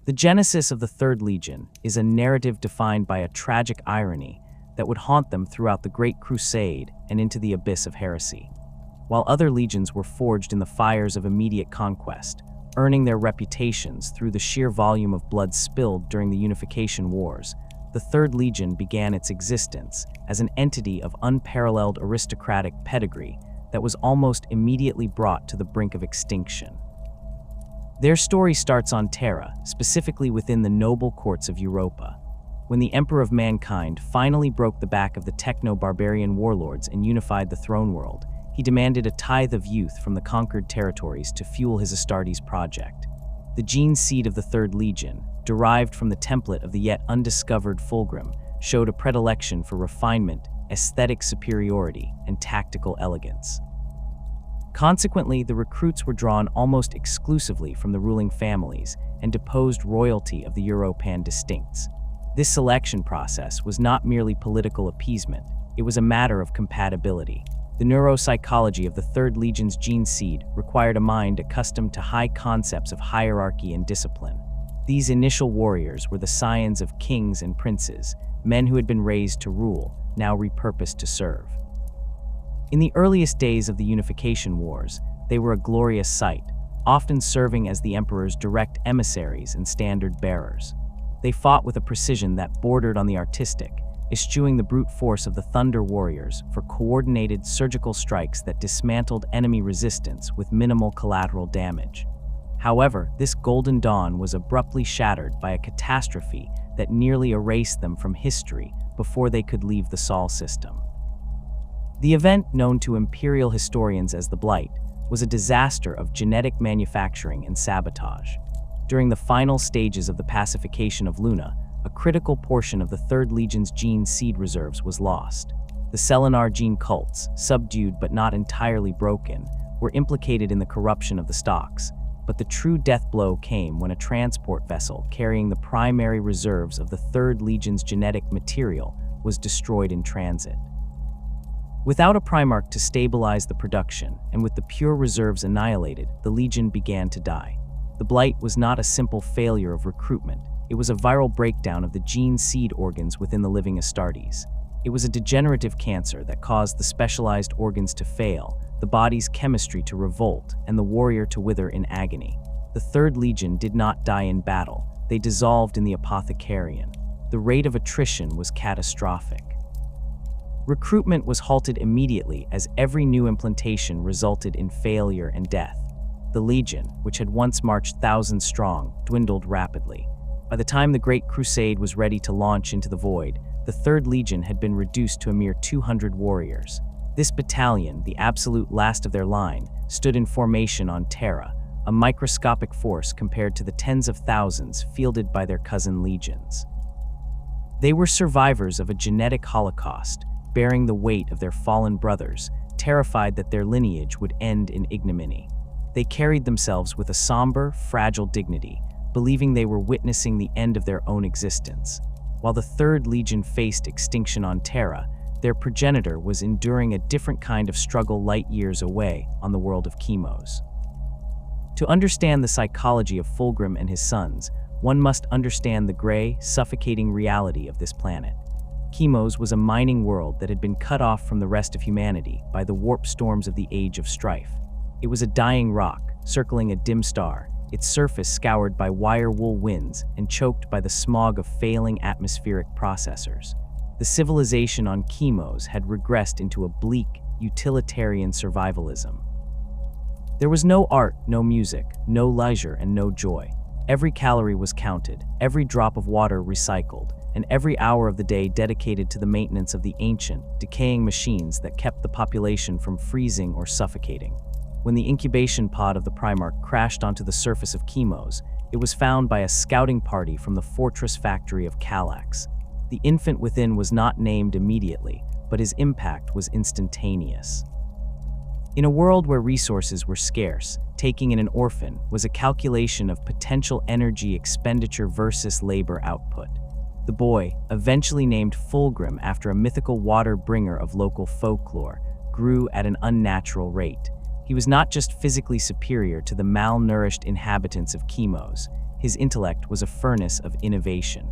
The genesis of the Third Legion is a narrative defined by a tragic irony that would haunt them throughout the Great Crusade and into the abyss of heresy. While other legions were forged in the fires of immediate conquest, earning their reputations through the sheer volume of blood spilled during the Unification Wars, the Third Legion began its existence as an entity of unparalleled aristocratic pedigree that was almost immediately brought to the brink of extinction. Their story starts on Terra, specifically within the noble courts of Europa. When the Emperor of Mankind finally broke the back of the techno-barbarian warlords and unified the throne world, he demanded a tithe of youth from the conquered territories to fuel his Astartes project. The gene seed of the Third Legion, derived from the template of the yet undiscovered Fulgrim, showed a predilection for refinement, aesthetic superiority, and tactical elegance. Consequently, the recruits were drawn almost exclusively from the ruling families and deposed royalty of the Europan distincts. This selection process was not merely political appeasement, it was a matter of compatibility. The neuropsychology of the Third Legion's gene seed required a mind accustomed to high concepts of hierarchy and discipline. These initial warriors were the scions of kings and princes, men who had been raised to rule, now repurposed to serve. In the earliest days of the Unification Wars, they were a glorious sight, often serving as the Emperor's direct emissaries and standard bearers. They fought with a precision that bordered on the artistic, eschewing the brute force of the Thunder Warriors for coordinated surgical strikes that dismantled enemy resistance with minimal collateral damage. However, this golden dawn was abruptly shattered by a catastrophe that nearly erased them from history before they could leave the Sol system. The event, known to imperial historians as the Blight, was a disaster of genetic manufacturing and sabotage. During the final stages of the pacification of Luna, a critical portion of the Third Legion's gene seed reserves was lost. The Selenar gene cults, subdued but not entirely broken, were implicated in the corruption of the stocks, but the true death blow came when a transport vessel carrying the primary reserves of the Third Legion's genetic material was destroyed in transit. Without a Primarch to stabilize the production, and with the pure reserves annihilated, the Legion began to die. The Blight was not a simple failure of recruitment, it was a viral breakdown of the gene seed organs within the living Astartes. It was a degenerative cancer that caused the specialized organs to fail, the body's chemistry to revolt, and the warrior to wither in agony. The Third Legion did not die in battle, they dissolved in the apothecarium. The rate of attrition was catastrophic. Recruitment was halted immediately as every new implantation resulted in failure and death. The Legion, which had once marched thousands strong, dwindled rapidly. By the time the Great Crusade was ready to launch into the void, the Third Legion had been reduced to a mere 200 warriors. This battalion, the absolute last of their line, stood in formation on Terra, a microscopic force compared to the tens of thousands fielded by their cousin legions. They were survivors of a genetic holocaust, bearing the weight of their fallen brothers, terrified that their lineage would end in ignominy. They carried themselves with a somber, fragile dignity, believing they were witnessing the end of their own existence. While the Third Legion faced extinction on Terra, their progenitor was enduring a different kind of struggle light years away on the world of Chemos. To understand the psychology of Fulgrim and his sons, one must understand the gray, suffocating reality of this planet. Chemos was a mining world that had been cut off from the rest of humanity by the warp storms of the Age of Strife. It was a dying rock, circling a dim star, its surface scoured by wire-wool winds and choked by the smog of failing atmospheric processors. The civilization on Chemos had regressed into a bleak, utilitarian survivalism. There was no art, no music, no leisure, and no joy. Every calorie was counted, every drop of water recycled, and every hour of the day dedicated to the maintenance of the ancient, decaying machines that kept the population from freezing or suffocating. When the incubation pod of the Primarch crashed onto the surface of Chemos, it was found by a scouting party from the fortress factory of Kallax. The infant within was not named immediately, but his impact was instantaneous. In a world where resources were scarce, taking in an orphan was a calculation of potential energy expenditure versus labor output. The boy, eventually named Fulgrim after a mythical water bringer of local folklore, grew at an unnatural rate. He was not just physically superior to the malnourished inhabitants of Chemos. his intellect was a furnace of innovation.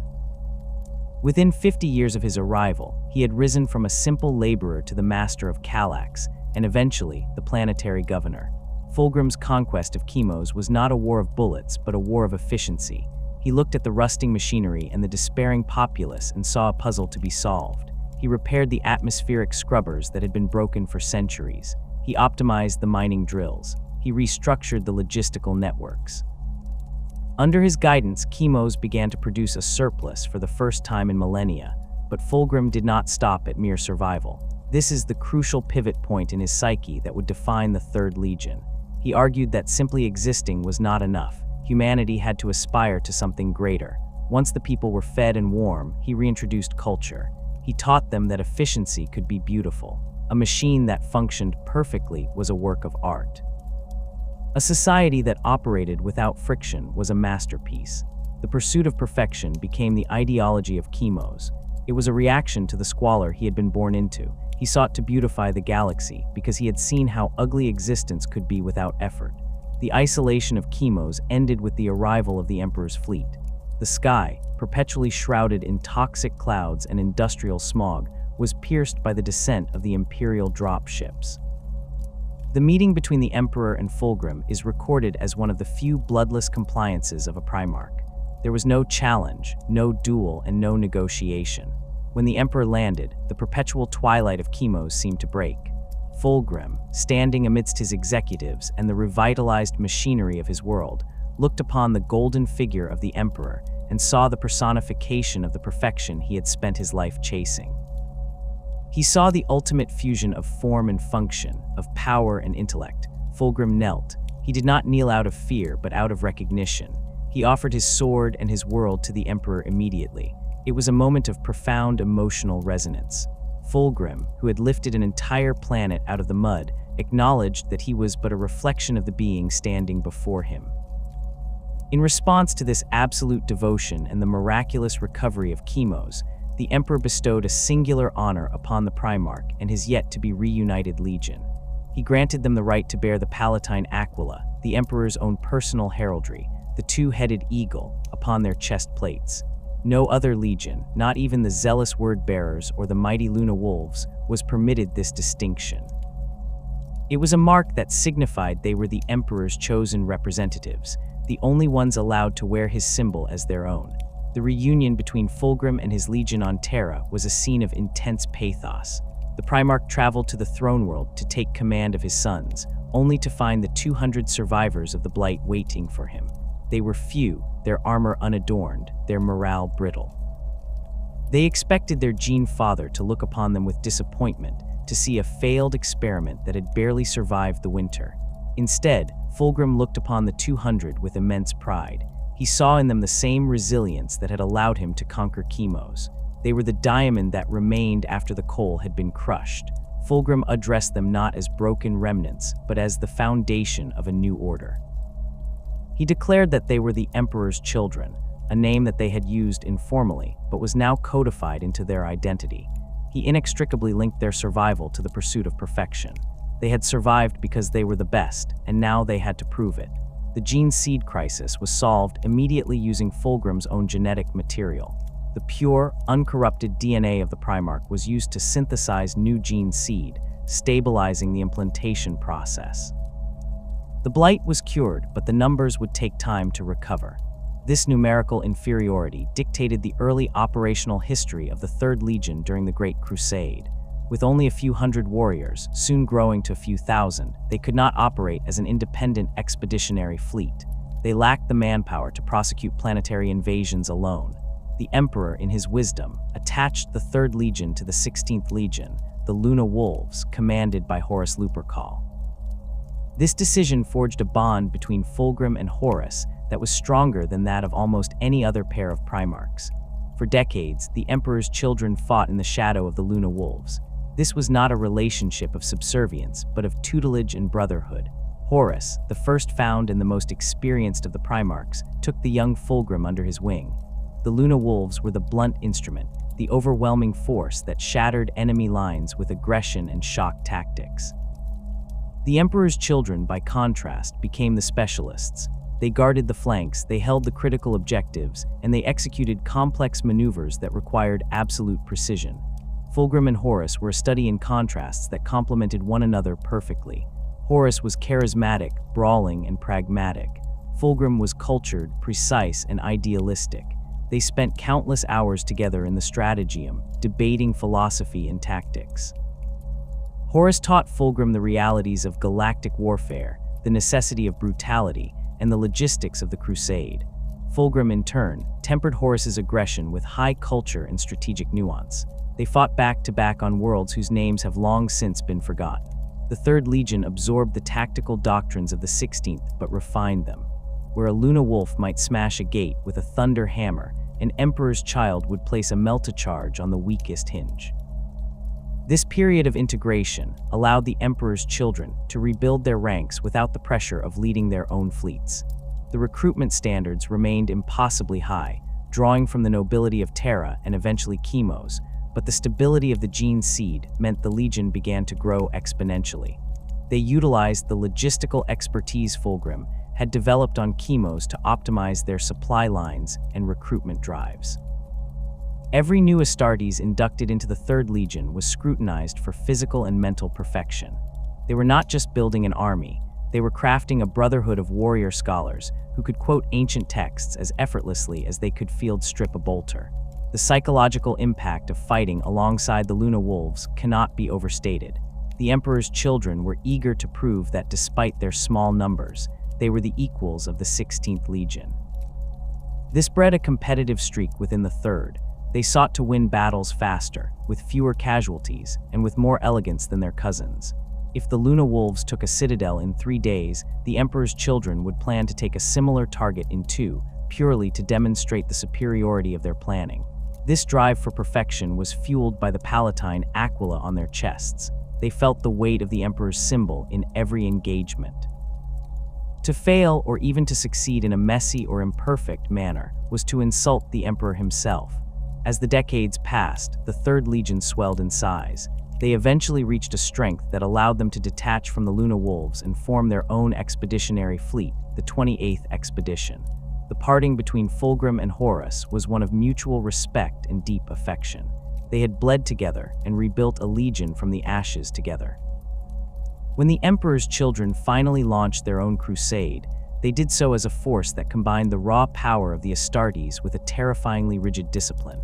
Within 50 years of his arrival, he had risen from a simple laborer to the master of Kallax, and eventually the planetary governor. Fulgrim's conquest of Chemos was not a war of bullets, but a war of efficiency. He looked at the rusting machinery and the despairing populace and saw a puzzle to be solved. He repaired the atmospheric scrubbers that had been broken for centuries. He optimized the mining drills. He restructured the logistical networks. Under his guidance, Chemos began to produce a surplus for the first time in millennia, but Fulgrim did not stop at mere survival. This is the crucial pivot point in his psyche that would define the Third Legion. He argued that simply existing was not enough. Humanity had to aspire to something greater. Once the people were fed and warm, he reintroduced culture. He taught them that efficiency could be beautiful. A machine that functioned perfectly was a work of art. A society that operated without friction was a masterpiece. The pursuit of perfection became the ideology of Chemos. It was a reaction to the squalor he had been born into. He sought to beautify the galaxy because he had seen how ugly existence could be without effort. The isolation of Chemos ended with the arrival of the Emperor's fleet. The sky, perpetually shrouded in toxic clouds and industrial smog, was pierced by the descent of the Imperial drop ships. The meeting between the Emperor and Fulgrim is recorded as one of the few bloodless compliances of a Primarch. There was no challenge, no duel, and no negotiation. When the Emperor landed, the perpetual twilight of Chemos seemed to break. Fulgrim, standing amidst his executives and the revitalized machinery of his world, looked upon the golden figure of the Emperor and saw the personification of the perfection he had spent his life chasing. He saw the ultimate fusion of form and function, of power and intellect. Fulgrim knelt. He did not kneel out of fear, but out of recognition. He offered his sword and his world to the Emperor immediately. It was a moment of profound emotional resonance. Fulgrim, who had lifted an entire planet out of the mud, acknowledged that he was but a reflection of the being standing before him. In response to this absolute devotion and the miraculous recovery of Chemos, the Emperor bestowed a singular honor upon the Primarch and his yet-to-be reunited legion. He granted them the right to bear the Palatine Aquila, the Emperor's own personal heraldry, the two-headed eagle, upon their chest plates. No other legion, not even the zealous word-bearers or the mighty Luna Wolves, was permitted this distinction. It was a mark that signified they were the Emperor's chosen representatives, the only ones allowed to wear his symbol as their own. The reunion between Fulgrim and his legion on Terra was a scene of intense pathos. The Primarch traveled to the throne world to take command of his sons, only to find the 200 survivors of the Blight waiting for him. They were few, their armor unadorned, their morale brittle. They expected their Gene father to look upon them with disappointment, to see a failed experiment that had barely survived the winter. Instead, Fulgrim looked upon the 200 with immense pride. He saw in them the same resilience that had allowed him to conquer Chemos. They were the diamond that remained after the coal had been crushed. Fulgrim addressed them not as broken remnants, but as the foundation of a new order. He declared that they were the Emperor's children, a name that they had used informally, but was now codified into their identity. He inextricably linked their survival to the pursuit of perfection. They had survived because they were the best, and now they had to prove it. The gene seed crisis was solved immediately using Fulgrim's own genetic material. The pure, uncorrupted DNA of the Primarch was used to synthesize new gene seed, stabilizing the implantation process. The Blight was cured, but the numbers would take time to recover. This numerical inferiority dictated the early operational history of the Third Legion during the Great Crusade. With only a few hundred warriors, soon growing to a few thousand, they could not operate as an independent expeditionary fleet. They lacked the manpower to prosecute planetary invasions alone. The Emperor, in his wisdom, attached the Third Legion to the 16th Legion, the Luna Wolves, commanded by Horus Lupercal. This decision forged a bond between Fulgrim and Horus that was stronger than that of almost any other pair of Primarchs. For decades, the Emperor's children fought in the shadow of the Luna Wolves. This was not a relationship of subservience, but of tutelage and brotherhood. Horus, the first found and the most experienced of the Primarchs, took the young Fulgrim under his wing. The Luna Wolves were the blunt instrument, the overwhelming force that shattered enemy lines with aggression and shock tactics. The Emperor's children, by contrast, became the specialists. They guarded the flanks, they held the critical objectives, and they executed complex maneuvers that required absolute precision. Fulgrim and Horus were a study in contrasts that complemented one another perfectly. Horus was charismatic, brawling, and pragmatic. Fulgrim was cultured, precise, and idealistic. They spent countless hours together in the Strategium, debating philosophy and tactics. Horus taught Fulgrim the realities of galactic warfare, the necessity of brutality, and the logistics of the Crusade. Fulgrim, in turn, tempered Horus's aggression with high culture and strategic nuance. They fought back-to-back on worlds whose names have long since been forgotten. The Third Legion absorbed the tactical doctrines of the 16th but refined them. Where a Luna Wolf might smash a gate with a thunder hammer, an Emperor's Child would place a melta-charge on the weakest hinge. This period of integration allowed the Emperor's children to rebuild their ranks without the pressure of leading their own fleets. The recruitment standards remained impossibly high, drawing from the nobility of Terra and eventually Chemos, but the stability of the gene seed meant the Legion began to grow exponentially. They utilized the logistical expertise Fulgrim had developed on Chemos to optimize their supply lines and recruitment drives. Every new Astartes inducted into the Third Legion was scrutinized for physical and mental perfection. They were not just building an army, they were crafting a brotherhood of warrior scholars who could quote ancient texts as effortlessly as they could field strip a bolter. The psychological impact of fighting alongside the Luna Wolves cannot be overstated. The Emperor's children were eager to prove that despite their small numbers, they were the equals of the 16th Legion. This bred a competitive streak within the Third. They sought to win battles faster, with fewer casualties, and with more elegance than their cousins. If the Luna Wolves took a citadel in 3 days, the Emperor's children would plan to take a similar target in 2, purely to demonstrate the superiority of their planning. This drive for perfection was fueled by the Palatine Aquila on their chests. They felt the weight of the Emperor's symbol in every engagement. To fail, or even to succeed in a messy or imperfect manner, was to insult the Emperor himself. As the decades passed, the Third Legion swelled in size. They eventually reached a strength that allowed them to detach from the Luna Wolves and form their own expeditionary fleet, the 28th Expedition. The parting between Fulgrim and Horus was one of mutual respect and deep affection. They had bled together and rebuilt a legion from the ashes together. When the Emperor's children finally launched their own crusade, they did so as a force that combined the raw power of the Astartes with a terrifyingly rigid discipline.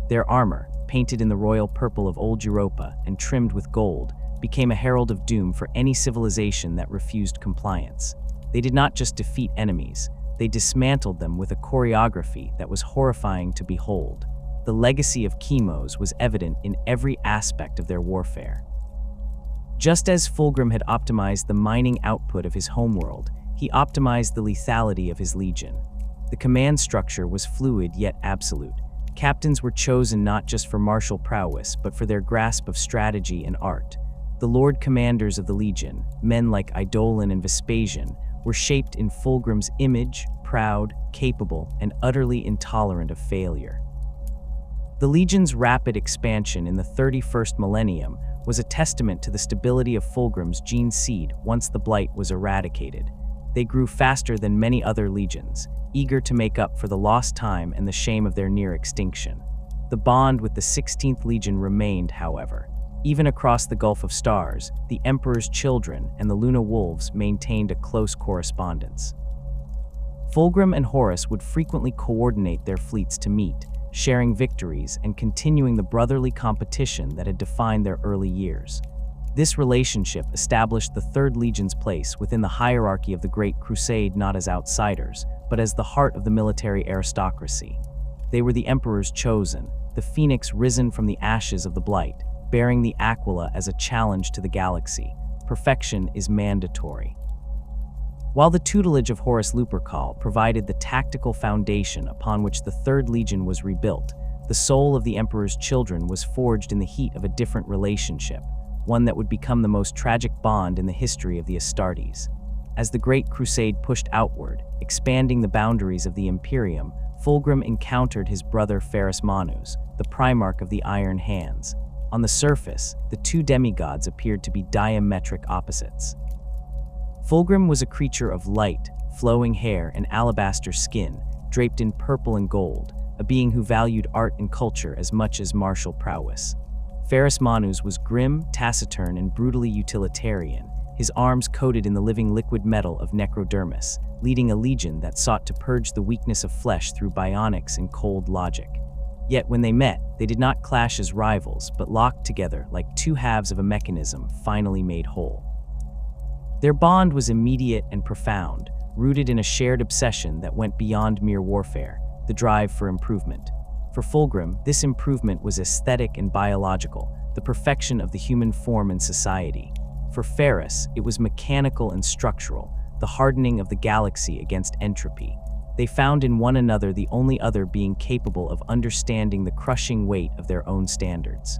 Their armor, painted in the royal purple of old Europa and trimmed with gold, became a herald of doom for any civilization that refused compliance. They did not just defeat enemies, they dismantled them with a choreography that was horrifying to behold. The legacy of Chemos was evident in every aspect of their warfare. Just as Fulgrim had optimized the mining output of his homeworld, he optimized the lethality of his legion. The command structure was fluid yet absolute. Captains were chosen not just for martial prowess, but for their grasp of strategy and art. The Lord Commanders of the Legion, men like Eidolon and Vespasian, were shaped in Fulgrim's image, proud, capable, and utterly intolerant of failure. The Legion's rapid expansion in the 31st millennium was a testament to the stability of Fulgrim's gene seed once the Blight was eradicated. They grew faster than many other legions, eager to make up for the lost time and the shame of their near extinction. The bond with the 16th Legion remained, however. Even across the Gulf of Stars, the Emperor's children and the Luna Wolves maintained a close correspondence. Fulgrim and Horus would frequently coordinate their fleets to meet, sharing victories and continuing the brotherly competition that had defined their early years. This relationship established the Third Legion's place within the hierarchy of the Great Crusade not as outsiders, but as the heart of the military aristocracy. They were the Emperor's chosen, the phoenix risen from the ashes of the Blight, bearing the Aquila as a challenge to the galaxy. Perfection is mandatory. While the tutelage of Horus Lupercal provided the tactical foundation upon which the Third Legion was rebuilt, the soul of the Emperor's children was forged in the heat of a different relationship, one that would become the most tragic bond in the history of the Astartes. As the Great Crusade pushed outward, expanding the boundaries of the Imperium, Fulgrim encountered his brother Ferrus Manus, the Primarch of the Iron Hands. On the surface, the two demigods appeared to be diametric opposites. Fulgrim was a creature of light, flowing hair, and alabaster skin, draped in purple and gold, a being who valued art and culture as much as martial prowess. Ferrus Manus was grim, taciturn, and brutally utilitarian, his arms coated in the living liquid metal of necrodermis, leading a legion that sought to purge the weakness of flesh through bionics and cold logic. Yet when they met, they did not clash as rivals, but locked together like two halves of a mechanism finally made whole. Their bond was immediate and profound, rooted in a shared obsession that went beyond mere warfare, the drive for improvement. For Fulgrim, this improvement was aesthetic and biological, the perfection of the human form and society. For Ferrus, it was mechanical and structural, the hardening of the galaxy against entropy. They found in one another the only other being capable of understanding the crushing weight of their own standards.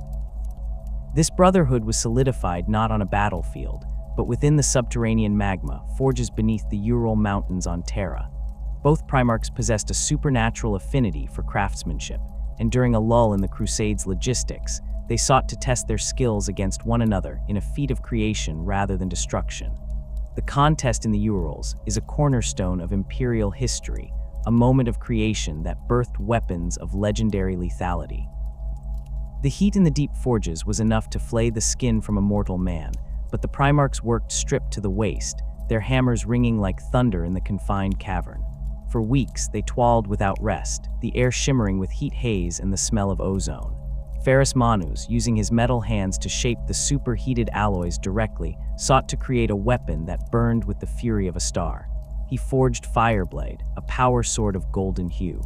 This brotherhood was solidified not on a battlefield, but within the subterranean magma, forges beneath the Ural Mountains on Terra. Both Primarchs possessed a supernatural affinity for craftsmanship, and during a lull in the Crusade's logistics, they sought to test their skills against one another in a feat of creation rather than destruction. The contest in the Urals is a cornerstone of Imperial history, a moment of creation that birthed weapons of legendary lethality. The heat in the deep forges was enough to flay the skin from a mortal man, but the Primarchs worked stripped to the waist, their hammers ringing like thunder in the confined cavern. For weeks, they toiled without rest, the air shimmering with heat haze and the smell of ozone. Ferrus Manus, using his metal hands to shape the superheated alloys directly, sought to create a weapon that burned with the fury of a star. He forged Fireblade, a power sword of golden hue.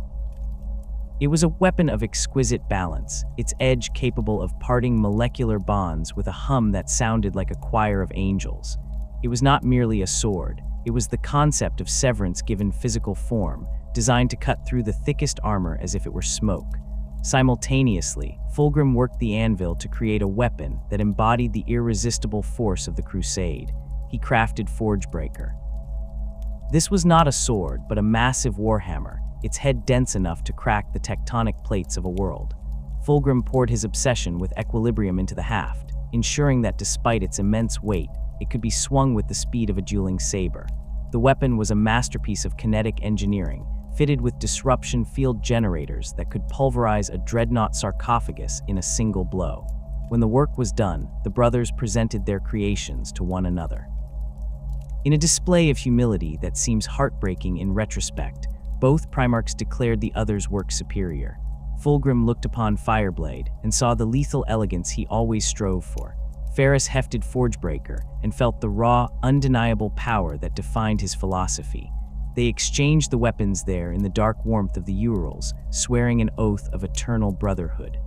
It was a weapon of exquisite balance, its edge capable of parting molecular bonds with a hum that sounded like a choir of angels. It was not merely a sword, it was the concept of severance given physical form, designed to cut through the thickest armor as if it were smoke. Simultaneously, Fulgrim worked the anvil to create a weapon that embodied the irresistible force of the Crusade. He crafted Forgebreaker. This was not a sword, but a massive warhammer, its head dense enough to crack the tectonic plates of a world. Fulgrim poured his obsession with equilibrium into the haft, ensuring that despite its immense weight, it could be swung with the speed of a dueling saber. The weapon was a masterpiece of kinetic engineering, fitted with disruption field generators that could pulverize a dreadnought sarcophagus in a single blow. When the work was done, the brothers presented their creations to one another. In a display of humility that seems heartbreaking in retrospect, both Primarchs declared the other's work superior. Fulgrim looked upon Fireblade and saw the lethal elegance he always strove for. Ferrus hefted Forgebreaker and felt the raw, undeniable power that defined his philosophy. They exchanged the weapons there in the dark warmth of the Urals, swearing an oath of eternal brotherhood.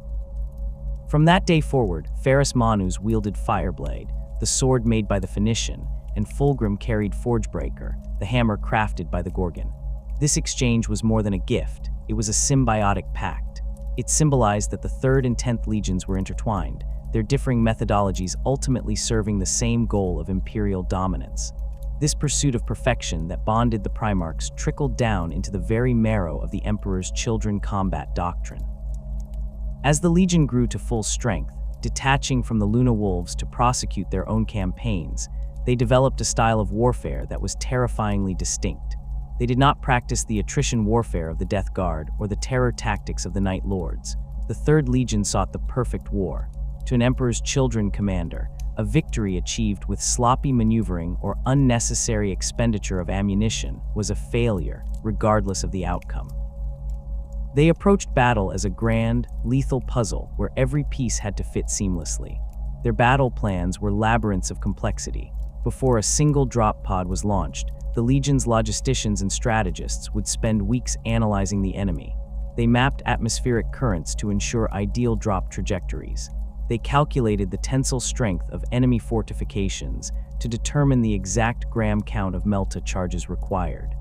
From that day forward, Ferrus Manus wielded Fireblade, the sword made by the Phoenician, and Fulgrim carried Forgebreaker, the hammer crafted by the Gorgon. This exchange was more than a gift, it was a symbiotic pact. It symbolized that the 3rd and 10th legions were intertwined, their differing methodologies ultimately serving the same goal of imperial dominance. This pursuit of perfection that bonded the Primarchs trickled down into the very marrow of the Emperor's children combat doctrine. As the Legion grew to full strength, detaching from the Luna Wolves to prosecute their own campaigns, they developed a style of warfare that was terrifyingly distinct. They did not practice the attrition warfare of the Death Guard or the terror tactics of the Night Lords. The 3rd Legion sought the perfect war. To an Emperor's children commander, a victory achieved with sloppy maneuvering or unnecessary expenditure of ammunition was a failure, regardless of the outcome. They approached battle as a grand, lethal puzzle where every piece had to fit seamlessly. Their battle plans were labyrinths of complexity. Before a single drop pod was launched, the Legion's logisticians and strategists would spend weeks analyzing the enemy. They mapped atmospheric currents to ensure ideal drop trajectories. They calculated the tensile strength of enemy fortifications to determine the exact gram count of melta charges required.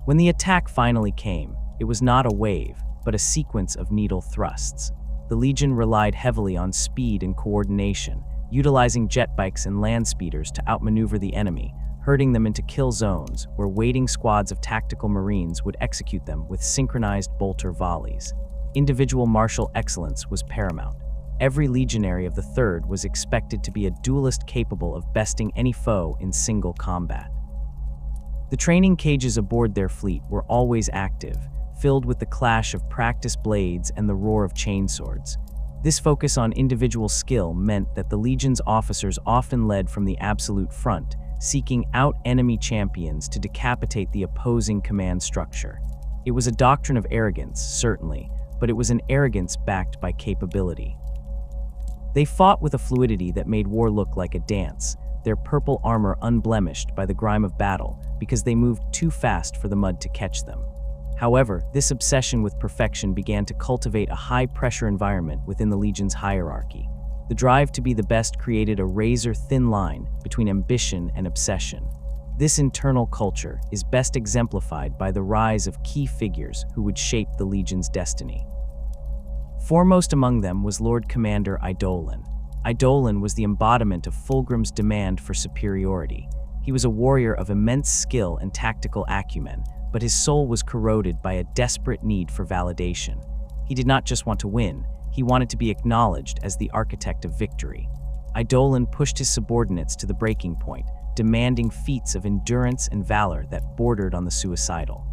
When the attack finally came, it was not a wave, but a sequence of needle thrusts. The Legion relied heavily on speed and coordination, utilizing jet bikes and land speeders to outmaneuver the enemy, herding them into kill zones where waiting squads of tactical marines would execute them with synchronized bolter volleys. Individual martial excellence was paramount. Every legionary of the 3rd was expected to be a duelist capable of besting any foe in single combat. The training cages aboard their fleet were always active, filled with the clash of practice blades and the roar of chainswords. This focus on individual skill meant that the Legion's officers often led from the absolute front, seeking out enemy champions to decapitate the opposing command structure. It was a doctrine of arrogance, certainly, but it was an arrogance backed by capability. They fought with a fluidity that made war look like a dance, their purple armor unblemished by the grime of battle because they moved too fast for the mud to catch them. However, this obsession with perfection began to cultivate a high-pressure environment within the Legion's hierarchy. The drive to be the best created a razor-thin line between ambition and obsession. This internal culture is best exemplified by the rise of key figures who would shape the Legion's destiny. Foremost among them was Lord Commander Eidolon. Eidolon was the embodiment of Fulgrim's demand for superiority. He was a warrior of immense skill and tactical acumen, but his soul was corroded by a desperate need for validation. He did not just want to win, he wanted to be acknowledged as the architect of victory. Eidolon pushed his subordinates to the breaking point, demanding feats of endurance and valor that bordered on the suicidal.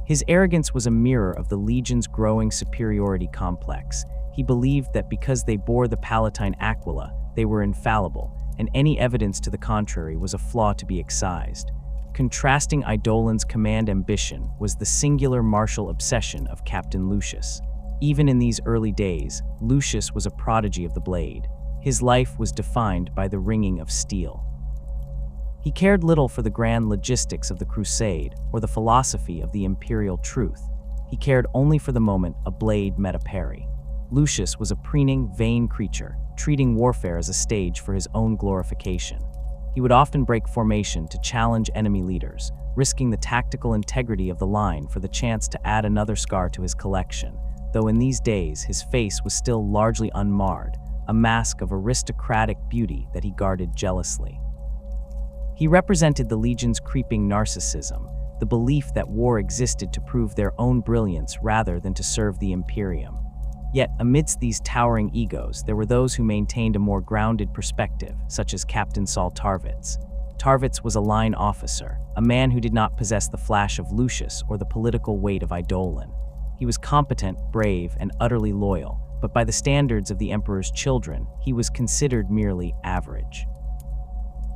His arrogance was a mirror of the Legion's growing superiority complex. He believed that because they bore the Palatine Aquila, they were infallible, and any evidence to the contrary was a flaw to be excised. Contrasting Eidolon's command ambition was the singular martial obsession of Captain Lucius. Even in these early days, Lucius was a prodigy of the blade. His life was defined by the ringing of steel. He cared little for the grand logistics of the crusade or the philosophy of the imperial truth. He cared only for the moment a blade met a parry. Lucius was a preening, vain creature, treating warfare as a stage for his own glorification. He would often break formation to challenge enemy leaders, risking the tactical integrity of the line for the chance to add another scar to his collection, though in these days his face was still largely unmarred, a mask of aristocratic beauty that he guarded jealously. He represented the Legion's creeping narcissism, the belief that war existed to prove their own brilliance rather than to serve the Imperium. Yet, amidst these towering egos, there were those who maintained a more grounded perspective, such as Captain Saul Tarvitz. Tarvitz was a line officer, a man who did not possess the flash of Lucius or the political weight of Eidolon. He was competent, brave, and utterly loyal, but by the standards of the Emperor's children, he was considered merely average.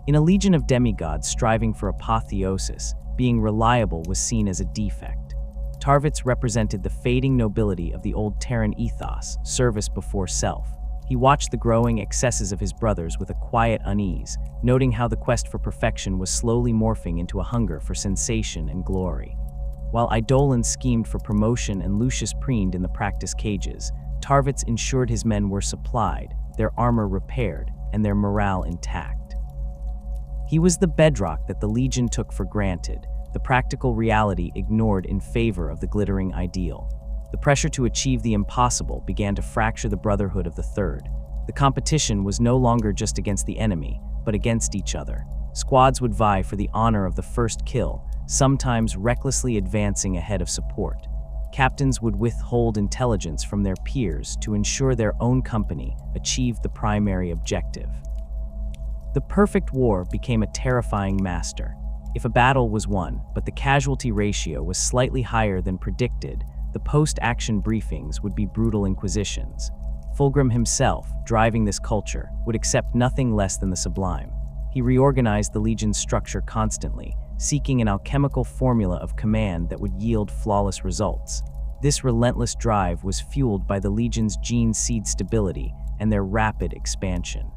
In a legion of demigods striving for apotheosis, being reliable was seen as a defect. Tarvitz represented the fading nobility of the old Terran ethos, service before self. He watched the growing excesses of his brothers with a quiet unease, noting how the quest for perfection was slowly morphing into a hunger for sensation and glory. While Eidolon schemed for promotion and Lucius preened in the practice cages, Tarvitz ensured his men were supplied, their armor repaired, and their morale intact. He was the bedrock that the Legion took for granted, the practical reality ignored in favor of the glittering ideal. The pressure to achieve the impossible began to fracture the brotherhood of the Third. The competition was no longer just against the enemy, but against each other. Squads would vie for the honor of the first kill, sometimes recklessly advancing ahead of support. Captains would withhold intelligence from their peers to ensure their own company achieved the primary objective. The perfect war became a terrifying master. If a battle was won, but the casualty ratio was slightly higher than predicted, the post-action briefings would be brutal inquisitions. Fulgrim himself, driving this culture, would accept nothing less than the sublime. He reorganized the Legion's structure constantly, seeking an alchemical formula of command that would yield flawless results. This relentless drive was fueled by the Legion's gene seed stability and their rapid expansion.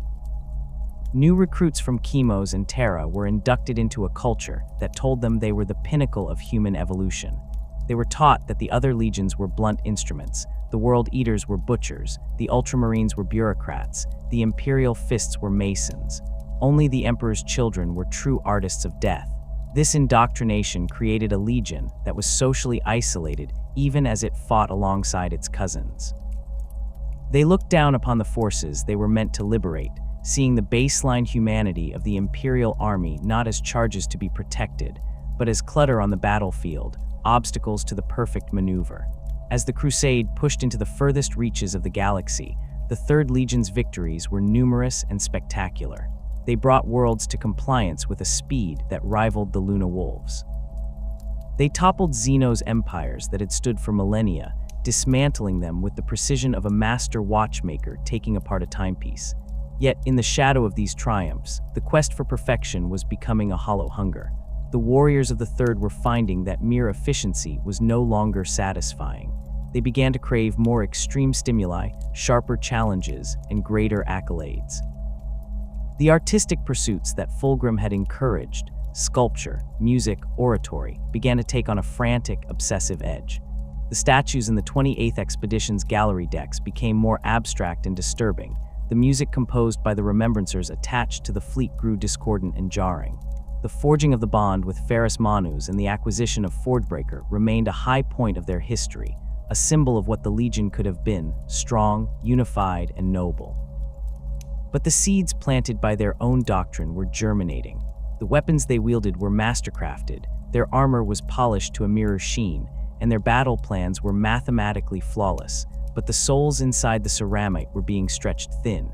New recruits from Chemos and Terra were inducted into a culture that told them they were the pinnacle of human evolution. They were taught that the other legions were blunt instruments, the World Eaters were butchers, the Ultramarines were bureaucrats, the Imperial Fists were masons. Only the Emperor's children were true artists of death. This indoctrination created a legion that was socially isolated even as it fought alongside its cousins. They looked down upon the forces they were meant to liberate, seeing the baseline humanity of the Imperial Army not as charges to be protected, but as clutter on the battlefield, obstacles to the perfect maneuver. As the Crusade pushed into the furthest reaches of the galaxy, the Third Legion's victories were numerous and spectacular. They brought worlds to compliance with a speed that rivaled the Luna Wolves. They toppled Xeno's empires that had stood for millennia, dismantling them with the precision of a master watchmaker taking apart a timepiece. Yet, in the shadow of these triumphs, the quest for perfection was becoming a hollow hunger. The warriors of the Third were finding that mere efficiency was no longer satisfying. They began to crave more extreme stimuli, sharper challenges, and greater accolades. The artistic pursuits that Fulgrim had encouraged, sculpture, music, oratory, began to take on a frantic, obsessive edge. The statues in the 28th Expedition's gallery decks became more abstract and disturbing. The music composed by the remembrancers attached to the fleet grew discordant and jarring. The forging of the bond with Ferrus Manus and the acquisition of Fordbreaker remained a high point of their history, a symbol of what the Legion could have been: strong, unified, and noble. But the seeds planted by their own doctrine were germinating. The weapons they wielded were mastercrafted, their armor was polished to a mirror sheen, and their battle plans were mathematically flawless. But the souls inside the ceramite were being stretched thin.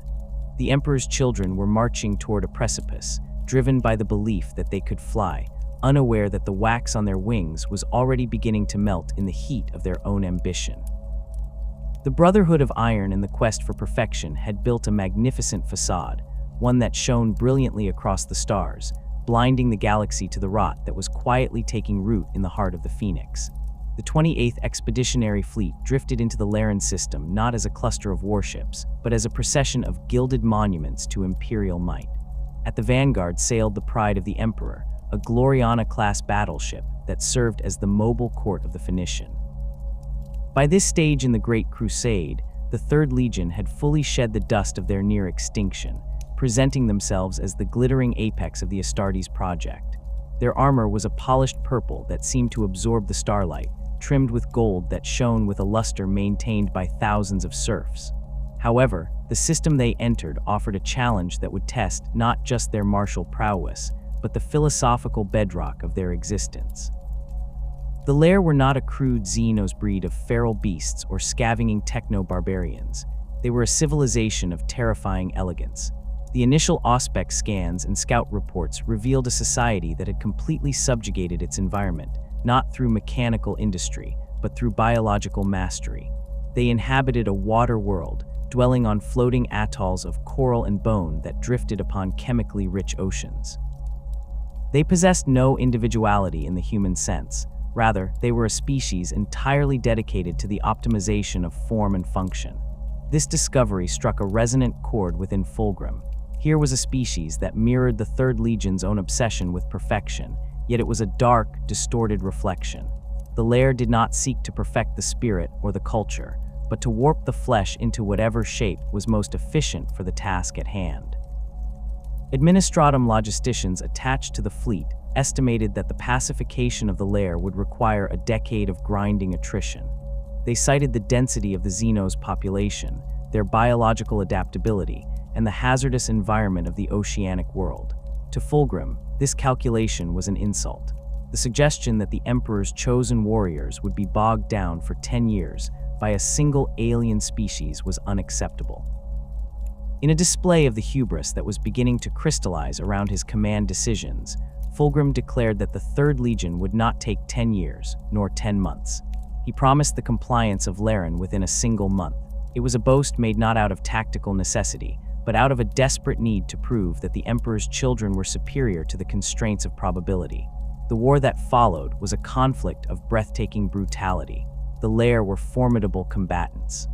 The Emperor's children were marching toward a precipice, driven by the belief that they could fly, unaware that the wax on their wings was already beginning to melt in the heat of their own ambition. The Brotherhood of Iron and the quest for perfection had built a magnificent facade, one that shone brilliantly across the stars, blinding the galaxy to the rot that was quietly taking root in the heart of the Phoenix. The 28th Expeditionary Fleet drifted into the Laren system not as a cluster of warships, but as a procession of gilded monuments to imperial might. At the vanguard sailed the Pride of the Emperor, a Gloriana-class battleship that served as the mobile court of the Phoenician. By this stage in the Great Crusade, the Third Legion had fully shed the dust of their near extinction, presenting themselves as the glittering apex of the Astartes project. Their armor was a polished purple that seemed to absorb the starlight, trimmed with gold that shone with a luster maintained by thousands of serfs. However, the system they entered offered a challenge that would test not just their martial prowess, but the philosophical bedrock of their existence. The Lair were not a crude Xenos breed of feral beasts or scavenging techno-barbarians. They were a civilization of terrifying elegance. The initial Auspex scans and scout reports revealed a society that had completely subjugated its environment, not through mechanical industry, but through biological mastery. They inhabited a water world, dwelling on floating atolls of coral and bone that drifted upon chemically rich oceans. They possessed no individuality in the human sense. Rather, they were a species entirely dedicated to the optimization of form and function. This discovery struck a resonant chord within Fulgrim. Here was a species that mirrored the Third Legion's own obsession with perfection, yet it was a dark, distorted reflection. The Lair did not seek to perfect the spirit or the culture, but to warp the flesh into whatever shape was most efficient for the task at hand. Administratum logisticians attached to the fleet estimated that the pacification of the Lair would require a decade of grinding attrition. They cited the density of the Xenos population, their biological adaptability, and the hazardous environment of the oceanic world. To Fulgrim, this calculation was an insult. The suggestion that the Emperor's chosen warriors would be bogged down for 10 years by a single alien species was unacceptable. In a display of the hubris that was beginning to crystallize around his command decisions, Fulgrim declared that the Third Legion would not take 10 years, nor 10 months. He promised the compliance of Laren within a single month. It was a boast made not out of tactical necessity, but out of a desperate need to prove that the Emperor's children were superior to the constraints of probability. The war that followed was a conflict of breathtaking brutality. The Lair were formidable combatants.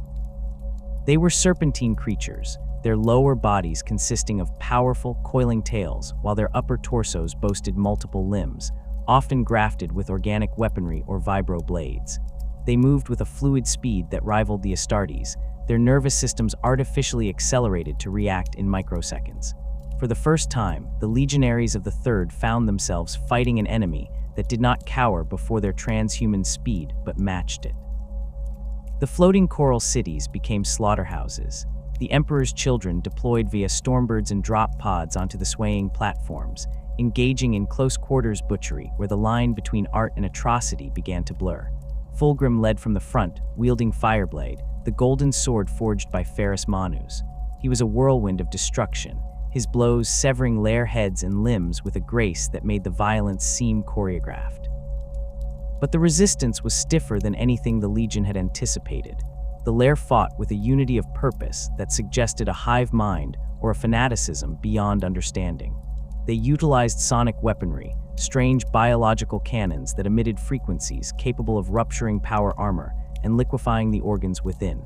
They were serpentine creatures, their lower bodies consisting of powerful, coiling tails, while their upper torsos boasted multiple limbs, often grafted with organic weaponry or vibro blades. They moved with a fluid speed that rivaled the Astartes, their nervous systems artificially accelerated to react in microseconds. For the first time, the legionaries of the Third found themselves fighting an enemy that did not cower before their transhuman speed but matched it. The floating coral cities became slaughterhouses. The Emperor's children deployed via stormbirds and drop pods onto the swaying platforms, engaging in close-quarters butchery where the line between art and atrocity began to blur. Fulgrim led from the front, wielding Fireblade, the golden sword forged by Ferrus Manus. He was a whirlwind of destruction, his blows severing lair heads and limbs with a grace that made the violence seem choreographed. But the resistance was stiffer than anything the Legion had anticipated. The lair fought with a unity of purpose that suggested a hive mind or a fanaticism beyond understanding. They utilized sonic weaponry, strange biological cannons that emitted frequencies capable of rupturing power armor and liquefying the organs within.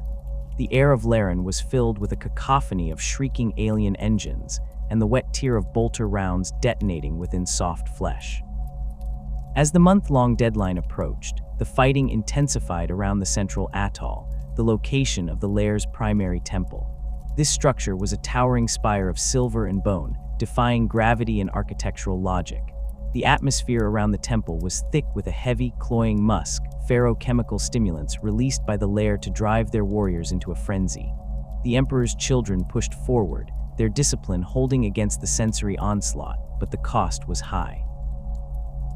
The air of Laren was filled with a cacophony of shrieking alien engines and the wet tear of bolter rounds detonating within soft flesh. As the month-long deadline approached, the fighting intensified around the central atoll, the location of the lair's primary temple. This structure was a towering spire of silver and bone, defying gravity and architectural logic. The atmosphere around the temple was thick with a heavy, cloying musk, pherochemical stimulants released by the lair to drive their warriors into a frenzy. The Emperor's children pushed forward, their discipline holding against the sensory onslaught, but the cost was high.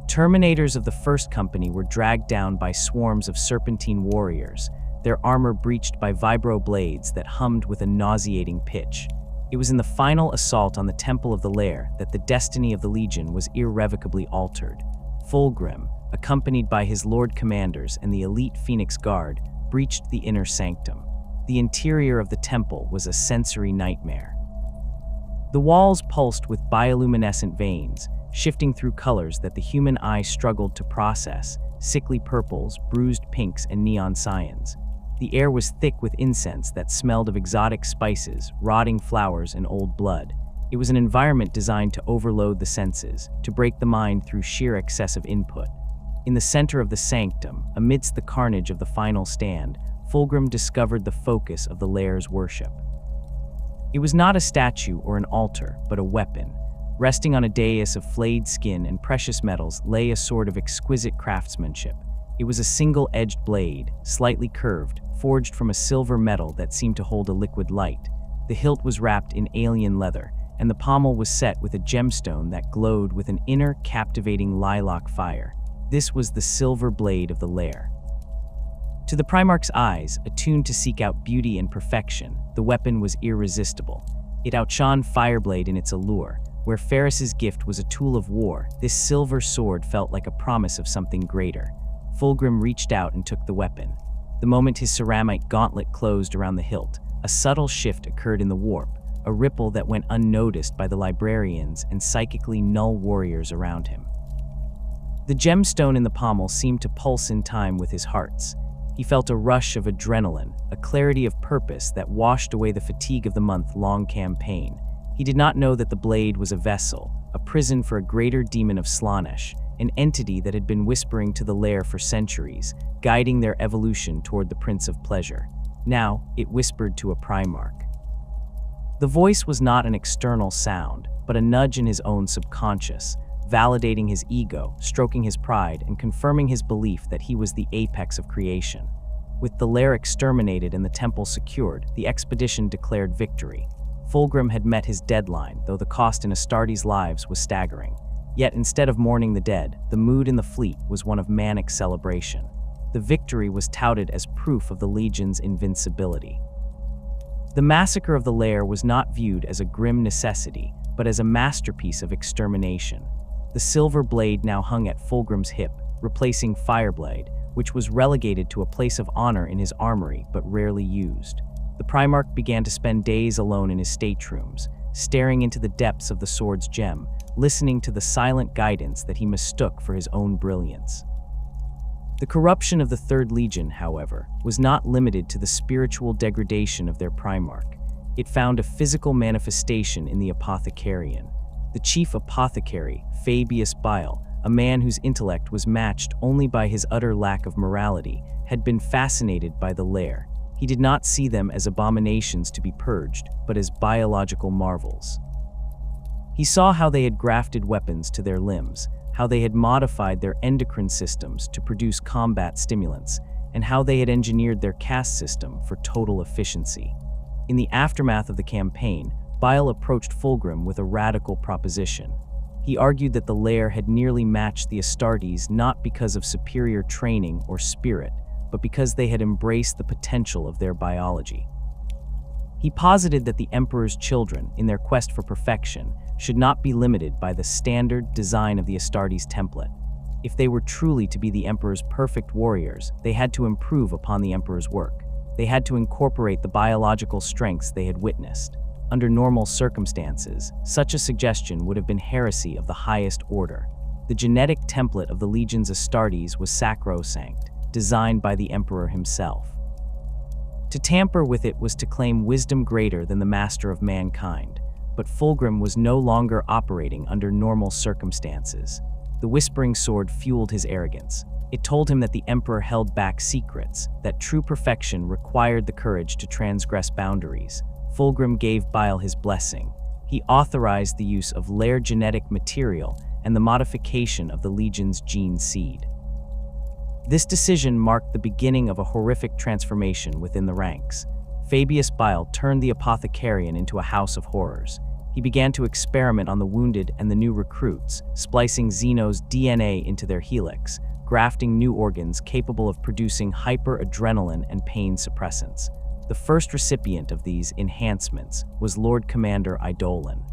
Terminators of the First Company were dragged down by swarms of serpentine warriors, their armor breached by vibro blades that hummed with a nauseating pitch. It was in the final assault on the Temple of the Lair that the destiny of the Legion was irrevocably altered. Fulgrim, accompanied by his Lord Commanders and the elite Phoenix Guard, breached the inner sanctum. The interior of the temple was a sensory nightmare. The walls pulsed with bioluminescent veins, shifting through colors that the human eye struggled to process: sickly purples, bruised pinks, and neon cyans. The air was thick with incense that smelled of exotic spices, rotting flowers, and old blood. It was an environment designed to overload the senses, to break the mind through sheer excessive input. In the center of the sanctum, amidst the carnage of the final stand, Fulgrim discovered the focus of the lair's worship. It was not a statue or an altar, but a weapon. Resting on a dais of flayed skin and precious metals lay a sword of exquisite craftsmanship. It was a single-edged blade, slightly curved, forged from a silver metal that seemed to hold a liquid light. The hilt was wrapped in alien leather, and the pommel was set with a gemstone that glowed with an inner, captivating lilac fire. This was the silver blade of the lair. To the Primarch's eyes, attuned to seek out beauty and perfection, the weapon was irresistible. It outshone Fireblade in its allure. Where Ferris's gift was a tool of war, this silver sword felt like a promise of something greater. Fulgrim reached out and took the weapon. The moment his ceramite gauntlet closed around the hilt, a subtle shift occurred in the warp, a ripple that went unnoticed by the librarians and psychically null warriors around him. The gemstone in the pommel seemed to pulse in time with his hearts. He felt a rush of adrenaline, a clarity of purpose that washed away the fatigue of the month-long campaign. He did not know that the blade was a vessel, a prison for a greater demon of Slaanesh, an entity that had been whispering to the lair for centuries, guiding their evolution toward the Prince of Pleasure. Now, it whispered to a Primarch. The voice was not an external sound, but a nudge in his own subconscious, validating his ego, stroking his pride, and confirming his belief that he was the apex of creation. With the lair exterminated and the temple secured, the expedition declared victory. Fulgrim had met his deadline, though the cost in Astartes' lives was staggering. Yet instead of mourning the dead, the mood in the fleet was one of manic celebration. The victory was touted as proof of the Legion's invincibility. The massacre of the lair was not viewed as a grim necessity, but as a masterpiece of extermination. The silver blade now hung at Fulgrim's hip, replacing Fireblade, which was relegated to a place of honor in his armory but rarely used. The Primarch began to spend days alone in his staterooms, staring into the depths of the sword's gem, listening to the silent guidance that he mistook for his own brilliance. The corruption of the Third Legion, however, was not limited to the spiritual degradation of their Primarch. It found a physical manifestation in the Apothecarian. The chief apothecary, Fabius Bile, a man whose intellect was matched only by his utter lack of morality, had been fascinated by the lair. He did not see them as abominations to be purged, but as biological marvels. He saw how they had grafted weapons to their limbs, how they had modified their endocrine systems to produce combat stimulants, and how they had engineered their caste system for total efficiency. In the aftermath of the campaign, Bile approached Fulgrim with a radical proposition. He argued that the lair had nearly matched the Astartes not because of superior training or spirit, but because they had embraced the potential of their biology. He posited that the emperor's children, in their quest for perfection, should not be limited by the standard design of the Astartes template. If they were truly to be the emperor's perfect warriors, they had to improve upon the emperor's work. They had to incorporate the biological strengths they had witnessed. Under normal circumstances, such a suggestion would have been heresy of the highest order. The genetic template of the legion's Astartes was sacrosanct, designed by the emperor himself. To tamper with it was to claim wisdom greater than the master of mankind, but Fulgrim was no longer operating under normal circumstances. The whispering sword fueled his arrogance. It told him that the emperor held back secrets, that true perfection required the courage to transgress boundaries. Fulgrim gave Bile his blessing. He authorized the use of lair genetic material and the modification of the legion's gene seed. This decision marked the beginning of a horrific transformation within the ranks. Fabius Bile turned the apothecarian into a house of horrors. He began to experiment on the wounded and the new recruits, splicing Xeno's DNA into their helix, grafting new organs capable of producing hyperadrenaline and pain suppressants. The first recipient of these enhancements was Lord Commander Eidolon.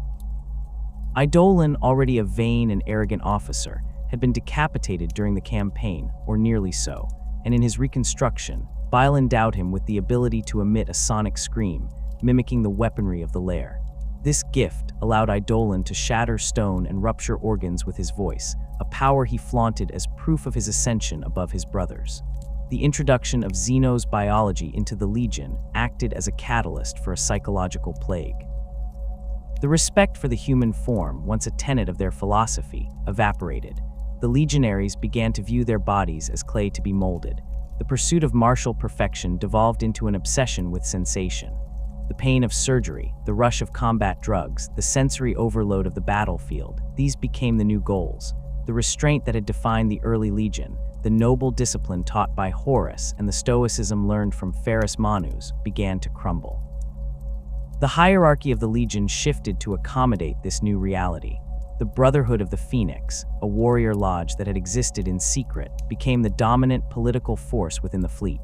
Eidolon, already a vain and arrogant officer, had been decapitated during the campaign, or nearly so, and in his reconstruction, Bile endowed him with the ability to emit a sonic scream, mimicking the weaponry of the lair. This gift allowed Eidolon to shatter stone and rupture organs with his voice, a power he flaunted as proof of his ascension above his brothers. The introduction of Xeno's biology into the Legion acted as a catalyst for a psychological plague. The respect for the human form, once a tenet of their philosophy, evaporated. The legionaries began to view their bodies as clay to be molded. The pursuit of martial perfection devolved into an obsession with sensation. The pain of surgery, the rush of combat drugs, the sensory overload of the battlefield, these became the new goals. The restraint that had defined the early Legion, the noble discipline taught by Horus, and the stoicism learned from Ferrus Manus began to crumble. The hierarchy of the Legion shifted to accommodate this new reality. The Brotherhood of the Phoenix, a warrior lodge that had existed in secret, became the dominant political force within the fleet.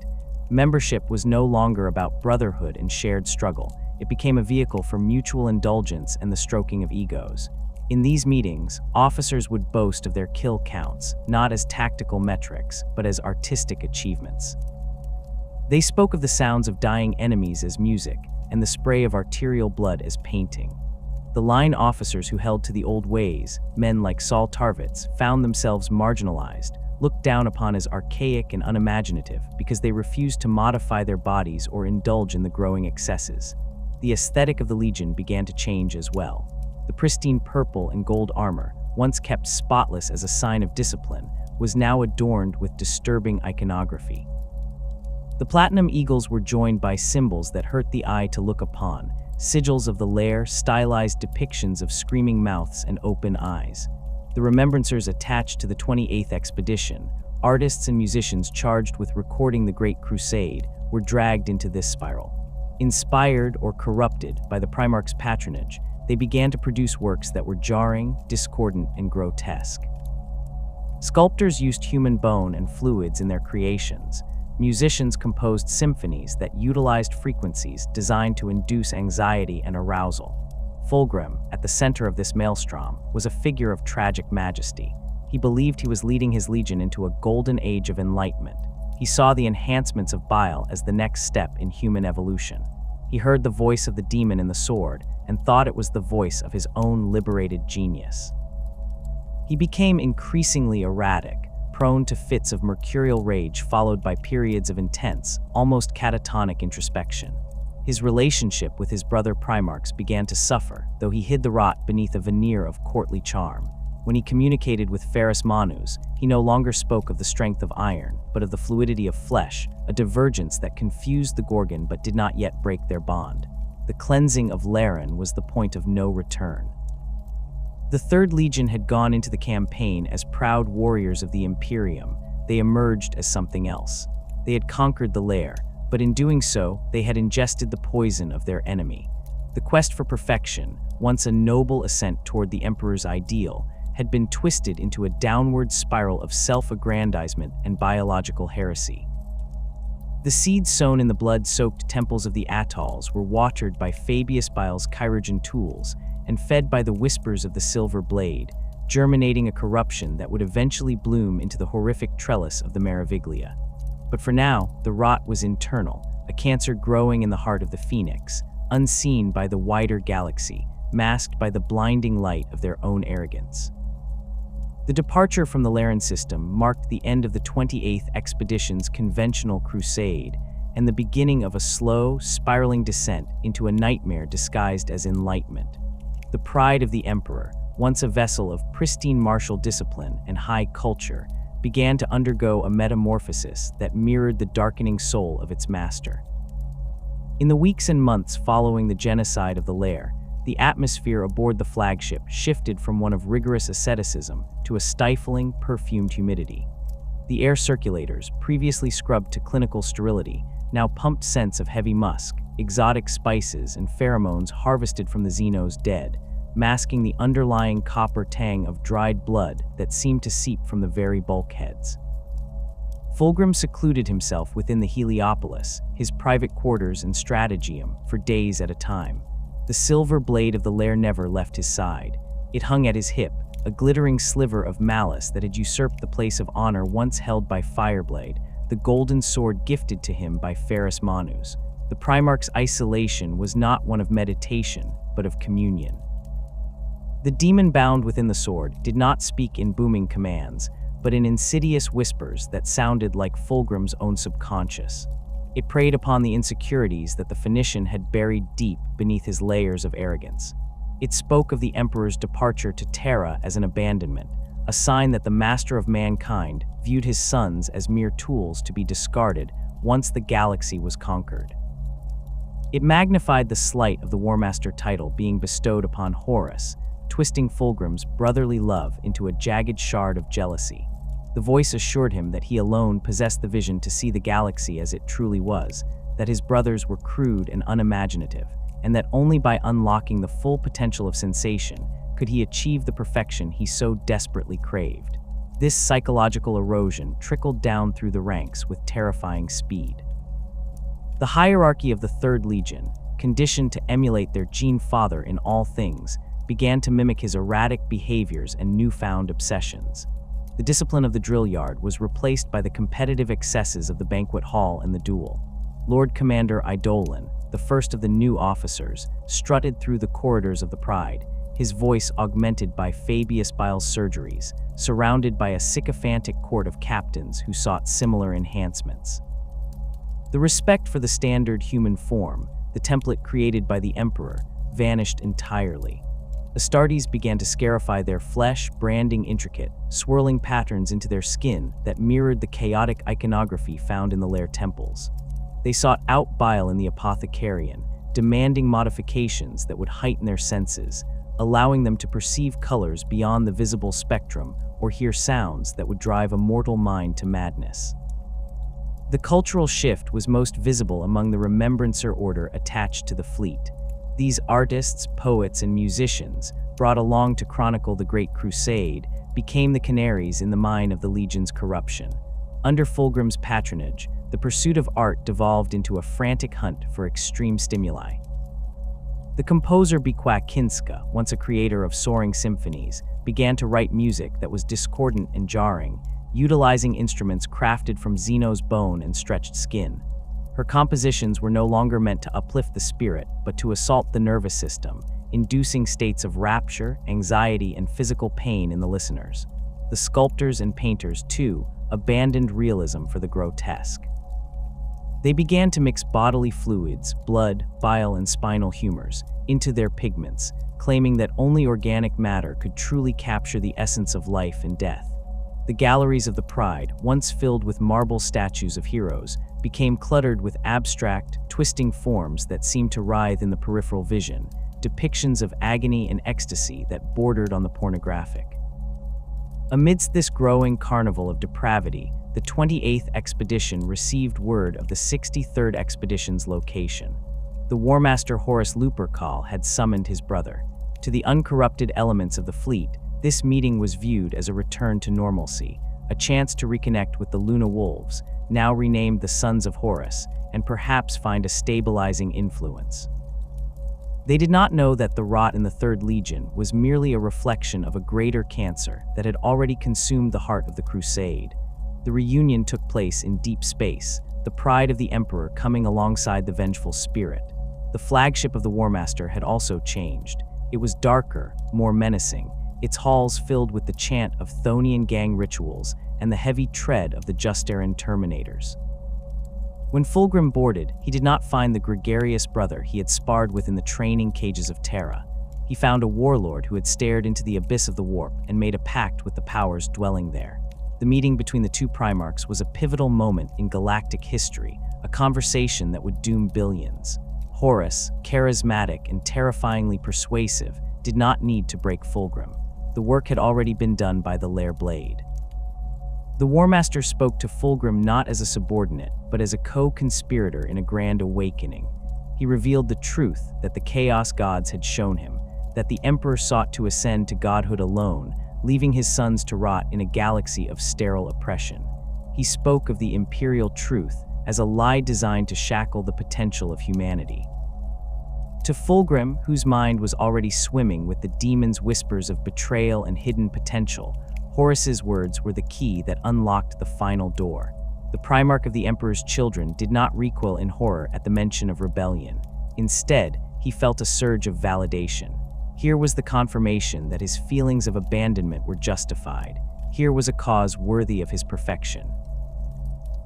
Membership was no longer about brotherhood and shared struggle. It became a vehicle for mutual indulgence and the stroking of egos. In these meetings, officers would boast of their kill counts, not as tactical metrics, but as artistic achievements. They spoke of the sounds of dying enemies as music, and the spray of arterial blood as painting. The line officers who held to the old ways, men like Saul Tarvitz, found themselves marginalized, looked down upon as archaic and unimaginative because they refused to modify their bodies or indulge in the growing excesses. The aesthetic of the Legion began to change as well. The pristine purple and gold armor, once kept spotless as a sign of discipline, was now adorned with disturbing iconography. The platinum eagles were joined by symbols that hurt the eye to look upon, sigils of the lair, stylized depictions of screaming mouths and open eyes. The remembrancers attached to the 28th expedition, artists and musicians charged with recording the Great Crusade, were dragged into this spiral. Inspired or corrupted by the Primarch's patronage, they began to produce works that were jarring, discordant, and grotesque. Sculptors used human bone and fluids in their creations. Musicians composed symphonies that utilized frequencies designed to induce anxiety and arousal. Fulgrim, at the center of this maelstrom, was a figure of tragic majesty. He believed he was leading his legion into a golden age of enlightenment. He saw the enhancements of Bile as the next step in human evolution. He heard the voice of the demon in the sword and thought it was the voice of his own liberated genius. He became increasingly erratic, prone to fits of mercurial rage followed by periods of intense, almost catatonic introspection. His relationship with his brother Primarchs began to suffer, though he hid the rot beneath a veneer of courtly charm. When he communicated with Ferrus Manus, he no longer spoke of the strength of iron, but of the fluidity of flesh, a divergence that confused the Gorgon but did not yet break their bond. The cleansing of Laren was the point of no return. The Third Legion had gone into the campaign as proud warriors of the Imperium. They emerged as something else. They had conquered the lair, but in doing so, they had ingested the poison of their enemy. The quest for perfection, once a noble ascent toward the Emperor's ideal, had been twisted into a downward spiral of self-aggrandizement and biological heresy. The seeds sown in the blood-soaked temples of the atolls were watered by Fabius Bile's chirurgeon tools and fed by the whispers of the silver blade, germinating a corruption that would eventually bloom into the horrific trellis of the Meraviglia. But for now, the rot was internal, a cancer growing in the heart of the Phoenix, unseen by the wider galaxy, masked by the blinding light of their own arrogance. The departure from the Laren system marked the end of the 28th Expedition's conventional crusade and the beginning of a slow, spiraling descent into a nightmare disguised as enlightenment. The pride of the Emperor, once a vessel of pristine martial discipline and high culture, began to undergo a metamorphosis that mirrored the darkening soul of its master. In the weeks and months following the genocide of the Lair, the atmosphere aboard the flagship shifted from one of rigorous asceticism to a stifling, perfumed humidity. The air circulators, previously scrubbed to clinical sterility, now pumped scents of heavy musk, exotic spices, and pheromones harvested from the Xenos dead, masking the underlying copper tang of dried blood that seemed to seep from the very bulkheads. Fulgrim secluded himself within the Heliopolis, his private quarters and stratageum, for days at a time. The silver blade of the Lair never left his side. It hung at his hip, a glittering sliver of malice that had usurped the place of honor once held by Fireblade, the golden sword gifted to him by Ferrus Manus. The Primarch's isolation was not one of meditation, but of communion. The demon bound within the sword did not speak in booming commands, but in insidious whispers that sounded like Fulgrim's own subconscious. It preyed upon the insecurities that the Phoenician had buried deep beneath his layers of arrogance. It spoke of the Emperor's departure to Terra as an abandonment, a sign that the master of mankind viewed his sons as mere tools to be discarded once the galaxy was conquered. It magnified the slight of the Warmaster title being bestowed upon Horus, twisting Fulgrim's brotherly love into a jagged shard of jealousy. The voice assured him that he alone possessed the vision to see the galaxy as it truly was, that his brothers were crude and unimaginative, and that only by unlocking the full potential of sensation could he achieve the perfection he so desperately craved. This psychological erosion trickled down through the ranks with terrifying speed. The hierarchy of the Third Legion, conditioned to emulate their gene father in all things, began to mimic his erratic behaviors and newfound obsessions. The discipline of the drill yard was replaced by the competitive excesses of the banquet hall and the duel. Lord Commander Eidolon, the first of the new officers, strutted through the corridors of the Pride, his voice augmented by Fabius Bile's surgeries, surrounded by a sycophantic court of captains who sought similar enhancements. The respect for the standard human form, the template created by the Emperor, vanished entirely. Astartes began to scarify their flesh, branding intricate, swirling patterns into their skin that mirrored the chaotic iconography found in the Lair temples. They sought out bile in the apothecarian, demanding modifications that would heighten their senses, allowing them to perceive colors beyond the visible spectrum or hear sounds that would drive a mortal mind to madness. The cultural shift was most visible among the Remembrancer Order attached to the fleet. These artists, poets, and musicians, brought along to chronicle the Great Crusade, became the canaries in the mine of the Legion's corruption. Under Fulgrim's patronage, the pursuit of art devolved into a frantic hunt for extreme stimuli. The composer Bekwa Kinska, once a creator of soaring symphonies, began to write music that was discordant and jarring, utilizing instruments crafted from Xenos bone and stretched skin. Her compositions were no longer meant to uplift the spirit, but to assault the nervous system, inducing states of rapture, anxiety, and physical pain in the listeners. The sculptors and painters, too, abandoned realism for the grotesque. They began to mix bodily fluids, blood, bile, and spinal humors, into their pigments, claiming that only organic matter could truly capture the essence of life and death. The galleries of the Pride, once filled with marble statues of heroes, became cluttered with abstract, twisting forms that seemed to writhe in the peripheral vision, depictions of agony and ecstasy that bordered on the pornographic. Amidst this growing carnival of depravity, the 28th Expedition received word of the 63rd Expedition's location. The Warmaster Horus Lupercal had summoned his brother. To the uncorrupted elements of the fleet, this meeting was viewed as a return to normalcy, a chance to reconnect with the Luna Wolves, now renamed the Sons of Horus, and perhaps find a stabilizing influence. They did not know that the rot in the Third Legion was merely a reflection of a greater cancer that had already consumed the heart of the Crusade. The reunion took place in deep space, the pride of the Emperor coming alongside the vengeful spirit. The flagship of the War Master had also changed. It was darker, more menacing, its halls filled with the chant of Chthonian gang rituals and the heavy tread of the Justaran Terminators. When Fulgrim boarded, he did not find the gregarious brother he had sparred with in the training cages of Terra. He found a warlord who had stared into the abyss of the warp and made a pact with the powers dwelling there. The meeting between the two Primarchs was a pivotal moment in galactic history, a conversation that would doom billions. Horus, charismatic and terrifyingly persuasive, did not need to break Fulgrim. The work had already been done by the Lair Blade. The War Master spoke to Fulgrim not as a subordinate, but as a co-conspirator in a grand awakening. He revealed the truth that the Chaos Gods had shown him, that the Emperor sought to ascend to godhood alone, leaving his sons to rot in a galaxy of sterile oppression. He spoke of the Imperial truth as a lie designed to shackle the potential of humanity. To Fulgrim, whose mind was already swimming with the demon's whispers of betrayal and hidden potential, Horus's words were the key that unlocked the final door. The Primarch of the Emperor's children did not recoil in horror at the mention of rebellion. Instead, he felt a surge of validation. Here was the confirmation that his feelings of abandonment were justified. Here was a cause worthy of his perfection.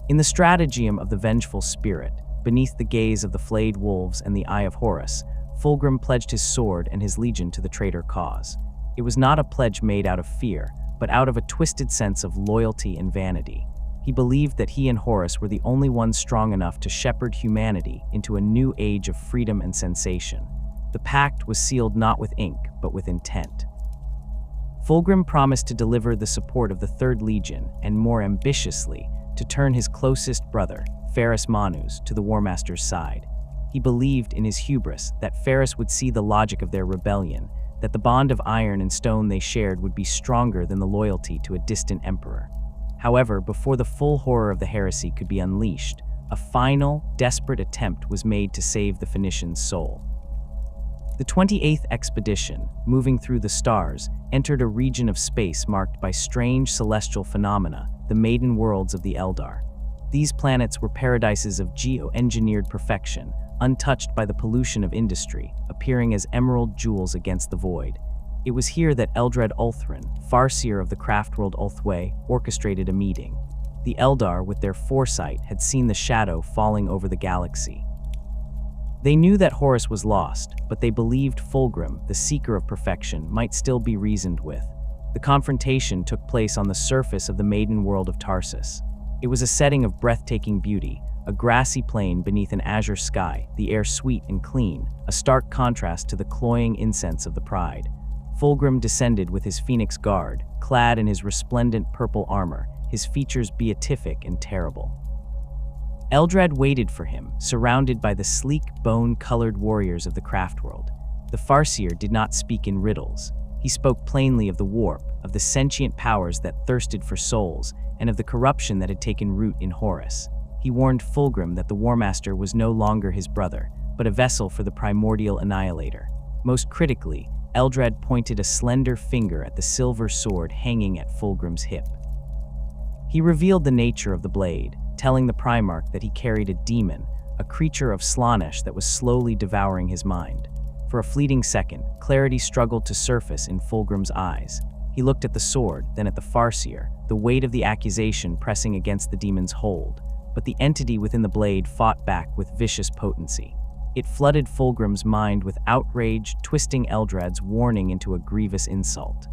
In the stratagem of the vengeful spirit, beneath the gaze of the flayed wolves and the eye of Horus, Fulgrim pledged his sword and his legion to the traitor cause. It was not a pledge made out of fear, but out of a twisted sense of loyalty and vanity. He believed that he and Horus were the only ones strong enough to shepherd humanity into a new age of freedom and sensation. The pact was sealed not with ink, but with intent. Fulgrim promised to deliver the support of the Third Legion, and more ambitiously, to turn his closest brother, Ferrus Manus, to the War Master's side. He believed in his hubris that Ferrus would see the logic of their rebellion, that the bond of iron and stone they shared would be stronger than the loyalty to a distant emperor. However, before the full horror of the heresy could be unleashed, a final, desperate attempt was made to save the Phoenicians' soul. The 28th expedition, moving through the stars, entered a region of space marked by strange celestial phenomena, the maiden worlds of the Eldar. These planets were paradises of geo-engineered perfection, untouched by the pollution of industry, appearing as emerald jewels against the void. It was here that Eldred Ulthrin, Farseer of the craftworld Ulthwé, orchestrated a meeting. The Eldar, with their foresight, had seen the shadow falling over the galaxy. They knew that Horus was lost, but they believed Fulgrim, the seeker of perfection, might still be reasoned with. The confrontation took place on the surface of the maiden world of Tarsus. It was a setting of breathtaking beauty, a grassy plain beneath an azure sky, the air sweet and clean, a stark contrast to the cloying incense of the Pride. Fulgrim descended with his Phoenix Guard, clad in his resplendent purple armor, his features beatific and terrible. Eldred waited for him, surrounded by the sleek, bone-colored warriors of the craftworld. The Farseer did not speak in riddles. He spoke plainly of the warp, of the sentient powers that thirsted for souls, and of the corruption that had taken root in Horus. He warned Fulgrim that the War Master was no longer his brother, but a vessel for the primordial annihilator. Most critically, Eldred pointed a slender finger at the silver sword hanging at Fulgrim's hip. He revealed the nature of the blade, telling the Primarch that he carried a demon, a creature of Slaanesh that was slowly devouring his mind. For a fleeting second, clarity struggled to surface in Fulgrim's eyes. He looked at the sword, then at the Farseer, the weight of the accusation pressing against the demon's hold. But the entity within the blade fought back with vicious potency. It flooded Fulgrim's mind with outrage, twisting Eldred's warning into a grievous insult.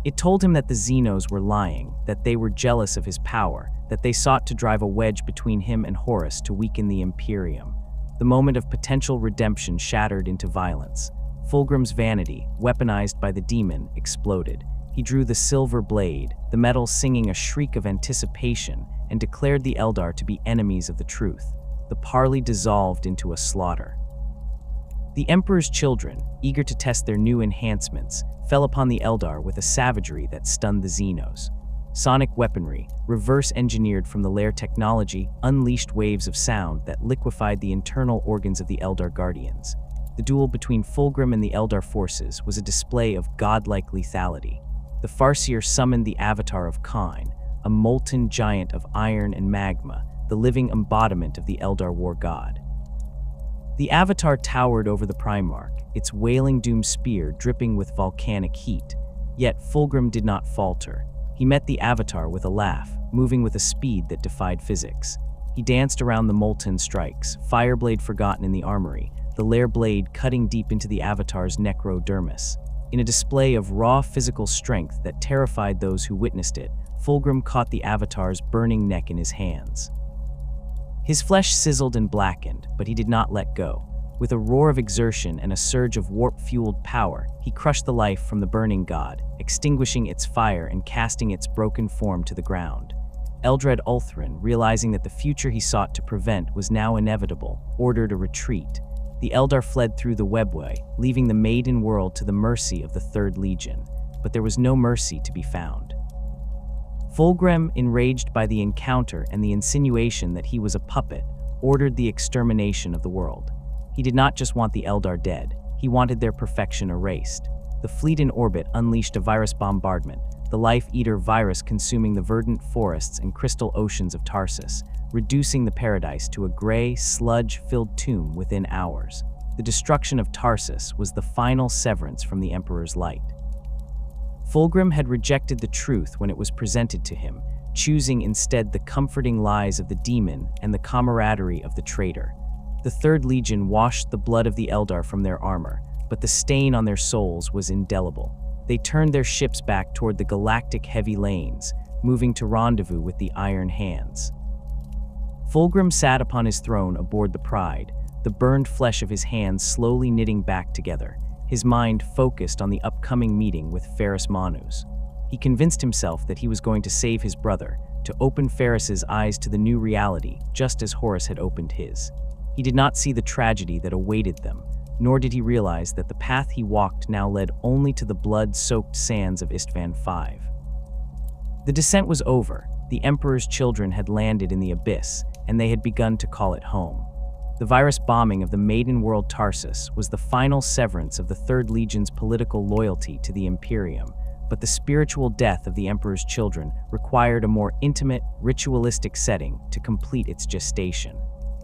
It told him that the Xenos were lying, that they were jealous of his power, that they sought to drive a wedge between him and Horus to weaken the Imperium. The moment of potential redemption shattered into violence. Fulgrim's vanity, weaponized by the demon, exploded. He drew the silver blade, the metal singing a shriek of anticipation, and declared the Eldar to be enemies of the truth. The parley dissolved into a slaughter. The Emperor's children, eager to test their new enhancements, fell upon the Eldar with a savagery that stunned the Xenos. sonic weaponry, reverse-engineered from the lair technology, unleashed waves of sound that liquefied the internal organs of the Eldar Guardians. The duel between Fulgrim and the Eldar forces was a display of godlike lethality. The Farseer summoned the avatar of Khain, a molten giant of iron and magma, the living embodiment of the Eldar war god. The avatar towered over the Primarch, its wailing doom spear dripping with volcanic heat. Yet Fulgrim did not falter. He met the avatar with a laugh, moving with a speed that defied physics. He danced around the molten strikes, fireblade forgotten in the armory, the lair blade cutting deep into the avatar's necrodermis. In a display of raw physical strength that terrified those who witnessed it, Fulgrim caught the avatar's burning neck in his hands. His flesh sizzled and blackened, but he did not let go. With a roar of exertion and a surge of warp-fueled power, he crushed the life from the burning god, extinguishing its fire and casting its broken form to the ground. Eldred Ulthrin, realizing that the future he sought to prevent was now inevitable, ordered a retreat. The Eldar fled through the webway, leaving the maiden world to the mercy of the Third Legion. But there was no mercy to be found. Fulgrim, enraged by the encounter and the insinuation that he was a puppet, ordered the extermination of the world. He did not just want the Eldar dead, he wanted their perfection erased. The fleet in orbit unleashed a virus bombardment, the life-eater virus consuming the verdant forests and crystal oceans of Tarsus, reducing the paradise to a gray, sludge-filled tomb within hours. The destruction of Tarsus was the final severance from the Emperor's light. Fulgrim had rejected the truth when it was presented to him, choosing instead the comforting lies of the demon and the camaraderie of the traitor. The Third Legion washed the blood of the Eldar from their armor, but the stain on their souls was indelible. They turned their ships back toward the galactic heavy lanes, moving to rendezvous with the Iron Hands. Fulgrim sat upon his throne aboard the Pride, the burned flesh of his hands slowly knitting back together, his mind focused on the upcoming meeting with Ferrus Manus. He convinced himself that he was going to save his brother, to open Ferrus's eyes to the new reality, just as Horus had opened his. He did not see the tragedy that awaited them, nor did he realize that the path he walked now led only to the blood-soaked sands of Istvan V. The descent was over. The Emperor's children had landed in the abyss, and they had begun to call it home. The virus bombing of the maiden world Tarsus was the final severance of the Third Legion's political loyalty to the Imperium, but the spiritual death of the Emperor's children required a more intimate, ritualistic setting to complete its gestation.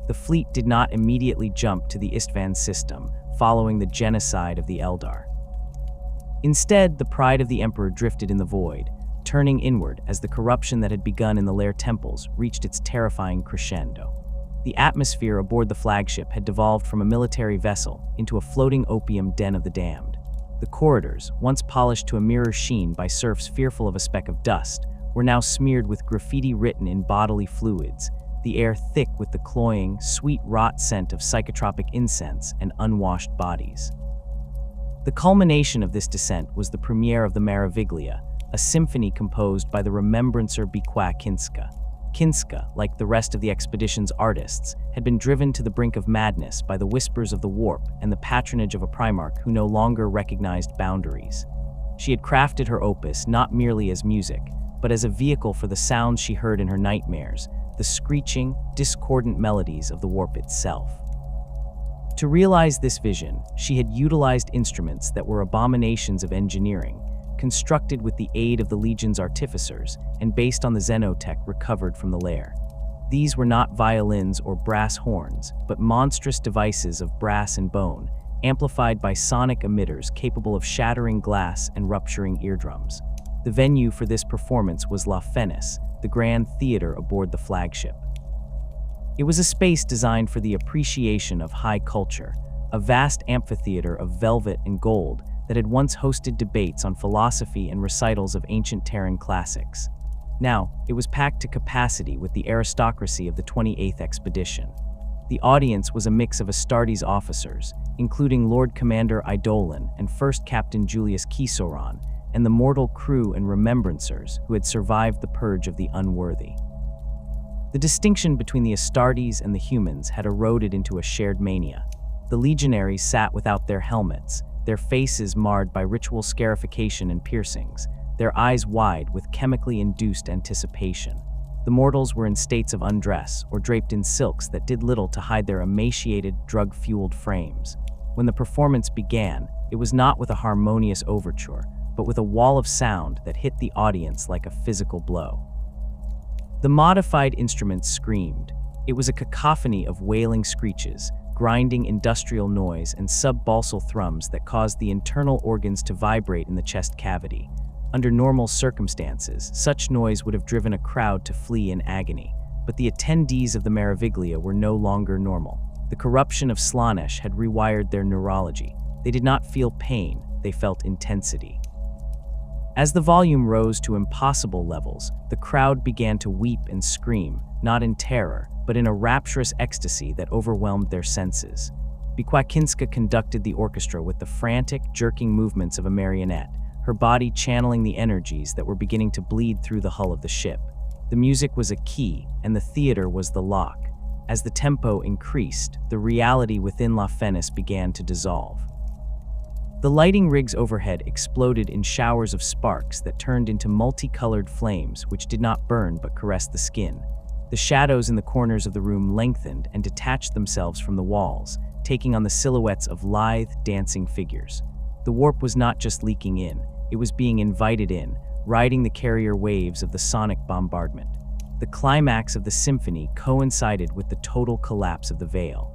The fleet did not immediately jump to the Istvan system, following the genocide of the Eldar. Instead, the pride of the Emperor drifted in the void, turning inward as the corruption that had begun in the lair temples reached its terrifying crescendo. The atmosphere aboard the flagship had devolved from a military vessel into a floating opium den of the damned. The corridors, once polished to a mirror sheen by serfs fearful of a speck of dust, were now smeared with graffiti written in bodily fluids, the air thick with the cloying, sweet rot scent of psychotropic incense and unwashed bodies. The culmination of this descent was the premiere of the Maraviglia, a symphony composed by the remembrancer Bequa Kinska. Kinska, like the rest of the expedition's artists, had been driven to the brink of madness by the whispers of the warp and the patronage of a Primarch who no longer recognized boundaries. She had crafted her opus not merely as music, but as a vehicle for the sounds she heard in her nightmares, the screeching, discordant melodies of the warp itself. To realize this vision, she had utilized instruments that were abominations of engineering, constructed with the aid of the Legion's artificers and based on the xenotech recovered from the lair. These were not violins or brass horns, but monstrous devices of brass and bone, amplified by sonic emitters capable of shattering glass and rupturing eardrums. The venue for this performance was La Fenice, the grand theater aboard the flagship. It was a space designed for the appreciation of high culture, a vast amphitheater of velvet and gold that had once hosted debates on philosophy and recitals of ancient Terran classics. Now, it was packed to capacity with the aristocracy of the 28th expedition. The audience was a mix of Astartes officers, including Lord Commander Eidolon and First Captain Julius Kisoron, and the mortal crew and remembrancers who had survived the purge of the unworthy. The distinction between the Astartes and the humans had eroded into a shared mania. The legionaries sat without their helmets, their faces marred by ritual scarification and piercings, their eyes wide with chemically induced anticipation. The mortals were in states of undress or draped in silks that did little to hide their emaciated, drug-fueled frames. When the performance began, it was not with a harmonious overture, but with a wall of sound that hit the audience like a physical blow. The modified instruments screamed. It was a cacophony of wailing screeches, grinding industrial noise, and sub-balsal thrums that caused the internal organs to vibrate in the chest cavity. Under normal circumstances, such noise would have driven a crowd to flee in agony, but the attendees of the Meraviglia were no longer normal. The corruption of Slaanesh had rewired their neurology. They did not feel pain, they felt intensity. As the volume rose to impossible levels, the crowd began to weep and scream, not in terror, but in a rapturous ecstasy that overwhelmed their senses. Bikwakinska conducted the orchestra with the frantic, jerking movements of a marionette, her body channeling the energies that were beginning to bleed through the hull of the ship. The music was a key, and the theater was the lock. As the tempo increased, the reality within La Fenice began to dissolve. The lighting rigs overhead exploded in showers of sparks that turned into multicolored flames which did not burn but caressed the skin. The shadows in the corners of the room lengthened and detached themselves from the walls, taking on the silhouettes of lithe, dancing figures. The warp was not just leaking in, it was being invited in, riding the carrier waves of the sonic bombardment. The climax of the symphony coincided with the total collapse of the veil.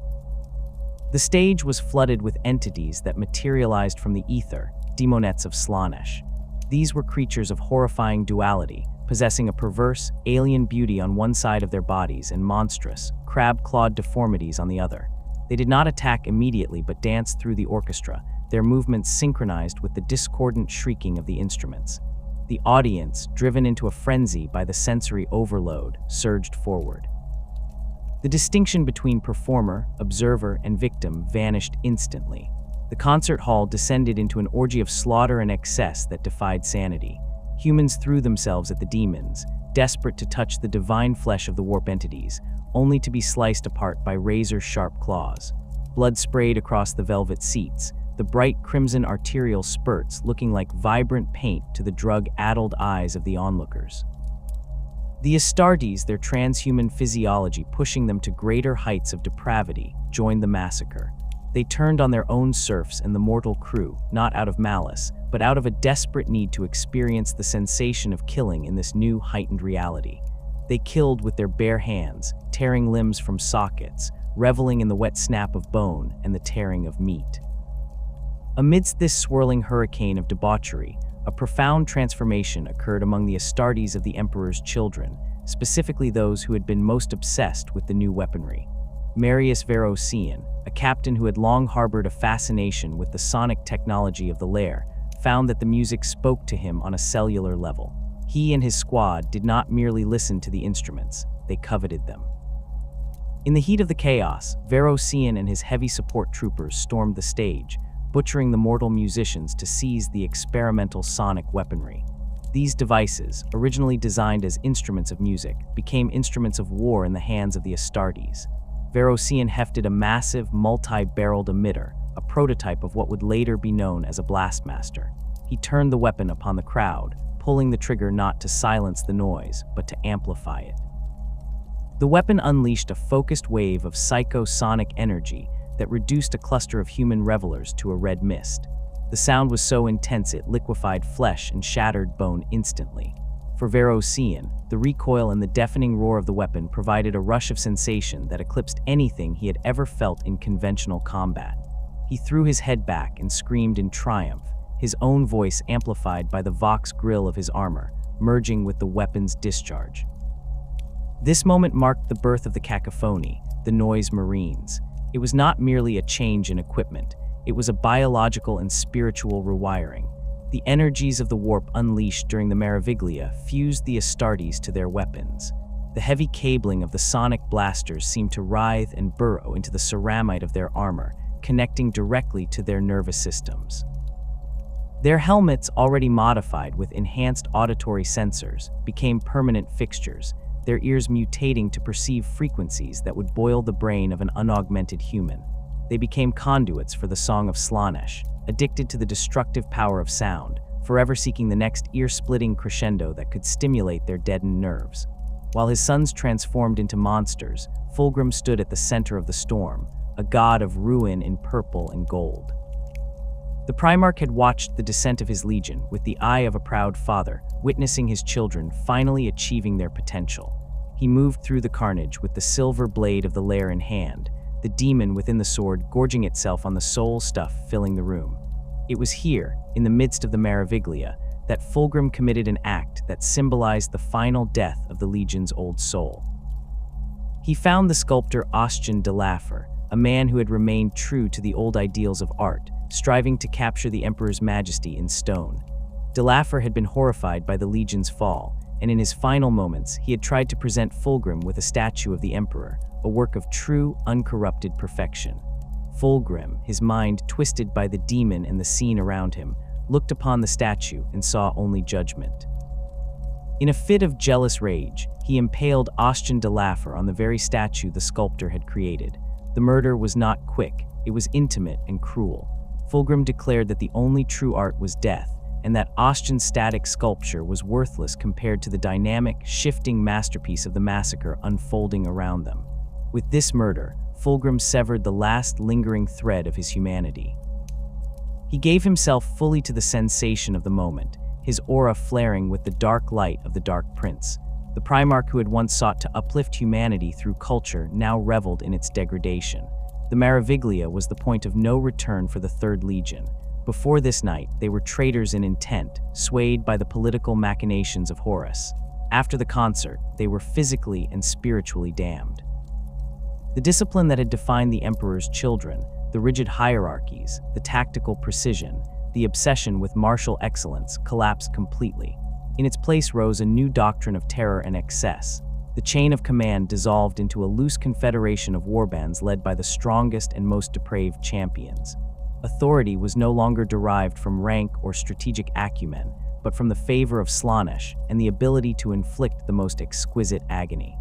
The stage was flooded with entities that materialized from the ether, demonettes of Slaanesh. These were creatures of horrifying duality, possessing a perverse, alien beauty on one side of their bodies and monstrous, crab-clawed deformities on the other. They did not attack immediately but danced through the orchestra, their movements synchronized with the discordant shrieking of the instruments. The audience, driven into a frenzy by the sensory overload, surged forward. The distinction between performer, observer, and victim vanished instantly. The concert hall descended into an orgy of slaughter and excess that defied sanity. Humans threw themselves at the demons, desperate to touch the divine flesh of the warp entities, only to be sliced apart by razor-sharp claws. Blood sprayed across the velvet seats, the bright crimson arterial spurts looking like vibrant paint to the drug-addled eyes of the onlookers. The Astartes, their transhuman physiology pushing them to greater heights of depravity, joined the massacre. They turned on their own serfs and the mortal crew, not out of malice, but out of a desperate need to experience the sensation of killing in this new heightened reality. They killed with their bare hands, tearing limbs from sockets, reveling in the wet snap of bone and the tearing of meat. Amidst this swirling hurricane of debauchery, a profound transformation occurred among the Astartes of the Emperor's children, specifically those who had been most obsessed with the new weaponry. Marius Verosian, a captain who had long harbored a fascination with the sonic technology of the lair, found that the music spoke to him on a cellular level. He and his squad did not merely listen to the instruments, they coveted them. In the heat of the chaos, Verosian and his heavy support troopers stormed the stage, butchering the mortal musicians to seize the experimental sonic weaponry. These devices, originally designed as instruments of music, became instruments of war in the hands of the Astartes. Verosian hefted a massive, multi-barreled emitter, a prototype of what would later be known as a blastmaster. He turned the weapon upon the crowd, pulling the trigger not to silence the noise, but to amplify it. The weapon unleashed a focused wave of psycho-sonic energy that reduced a cluster of human revelers to a red mist. The sound was so intense it liquefied flesh and shattered bone instantly. For Verosian, the recoil and the deafening roar of the weapon provided a rush of sensation that eclipsed anything he had ever felt in conventional combat. He threw his head back and screamed in triumph, his own voice amplified by the vox grill of his armor, merging with the weapon's discharge. This moment marked the birth of the cacophony, the noise marines. It was not merely a change in equipment, it was a biological and spiritual rewiring. The energies of the warp unleashed during the Meraviglia fused the Astartes to their weapons. The heavy cabling of the sonic blasters seemed to writhe and burrow into the ceramite of their armor, connecting directly to their nervous systems. Their helmets, already modified with enhanced auditory sensors, became permanent fixtures, their ears mutating to perceive frequencies that would boil the brain of an unaugmented human. They became conduits for the song of Slaanesh, addicted to the destructive power of sound, forever seeking the next ear-splitting crescendo that could stimulate their deadened nerves. While his sons transformed into monsters, Fulgrim stood at the center of the storm, a god of ruin in purple and gold. The Primarch had watched the descent of his legion with the eye of a proud father, witnessing his children finally achieving their potential. He moved through the carnage with the silver blade of the lair in hand, the demon within the sword gorging itself on the soul stuff filling the room. It was here, in the midst of the Meraviglia, that Fulgrim committed an act that symbolized the final death of the legion's old soul. He found the sculptor Ostjan de Laffer, a man who had remained true to the old ideals of art, striving to capture the Emperor's majesty in stone. De Laffer had been horrified by the Legion's fall, and in his final moments, he had tried to present Fulgrim with a statue of the Emperor, a work of true, uncorrupted perfection. Fulgrim, his mind twisted by the demon and the scene around him, looked upon the statue and saw only judgment. In a fit of jealous rage, he impaled Ostjan de Laffer on the very statue the sculptor had created. The murder was not quick, it was intimate and cruel. Fulgrim declared that the only true art was death, and that Ostjan's static sculpture was worthless compared to the dynamic, shifting masterpiece of the massacre unfolding around them. With this murder, Fulgrim severed the last lingering thread of his humanity. He gave himself fully to the sensation of the moment, his aura flaring with the dark light of the Dark Prince. The Primarch who had once sought to uplift humanity through culture now reveled in its degradation. The Meraviglia was the point of no return for the Third Legion. Before this night, they were traitors in intent, swayed by the political machinations of Horus. After the concert, they were physically and spiritually damned. The discipline that had defined the Emperor's children, the rigid hierarchies, the tactical precision, the obsession with martial excellence, collapsed completely. In its place rose a new doctrine of terror and excess. The chain of command dissolved into a loose confederation of warbands led by the strongest and most depraved champions. Authority was no longer derived from rank or strategic acumen, but from the favor of Slaanesh and the ability to inflict the most exquisite agony.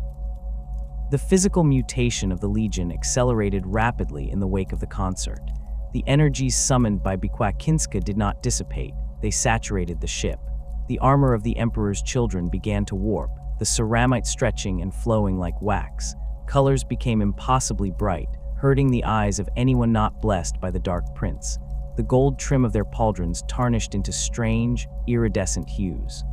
The physical mutation of the Legion accelerated rapidly in the wake of the concert. The energies summoned by Bikwakinska did not dissipate, they saturated the ship. The armor of the Emperor's children began to warp, the ceramite stretching and flowing like wax. Colors became impossibly bright, hurting the eyes of anyone not blessed by the Dark Prince. The gold trim of their pauldrons tarnished into strange, iridescent hues.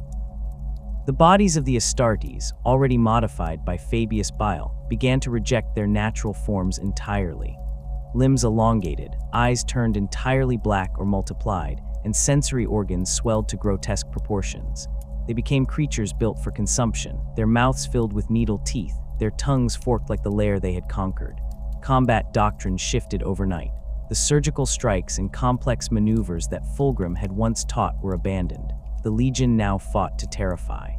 The bodies of the Astartes, already modified by Fabius Bile, began to reject their natural forms entirely. Limbs elongated, eyes turned entirely black or multiplied, and sensory organs swelled to grotesque proportions. They became creatures built for consumption, their mouths filled with needle teeth, their tongues forked like the lair they had conquered. Combat doctrine shifted overnight. The surgical strikes and complex maneuvers that Fulgrim had once taught were abandoned. The Legion now fought to terrify.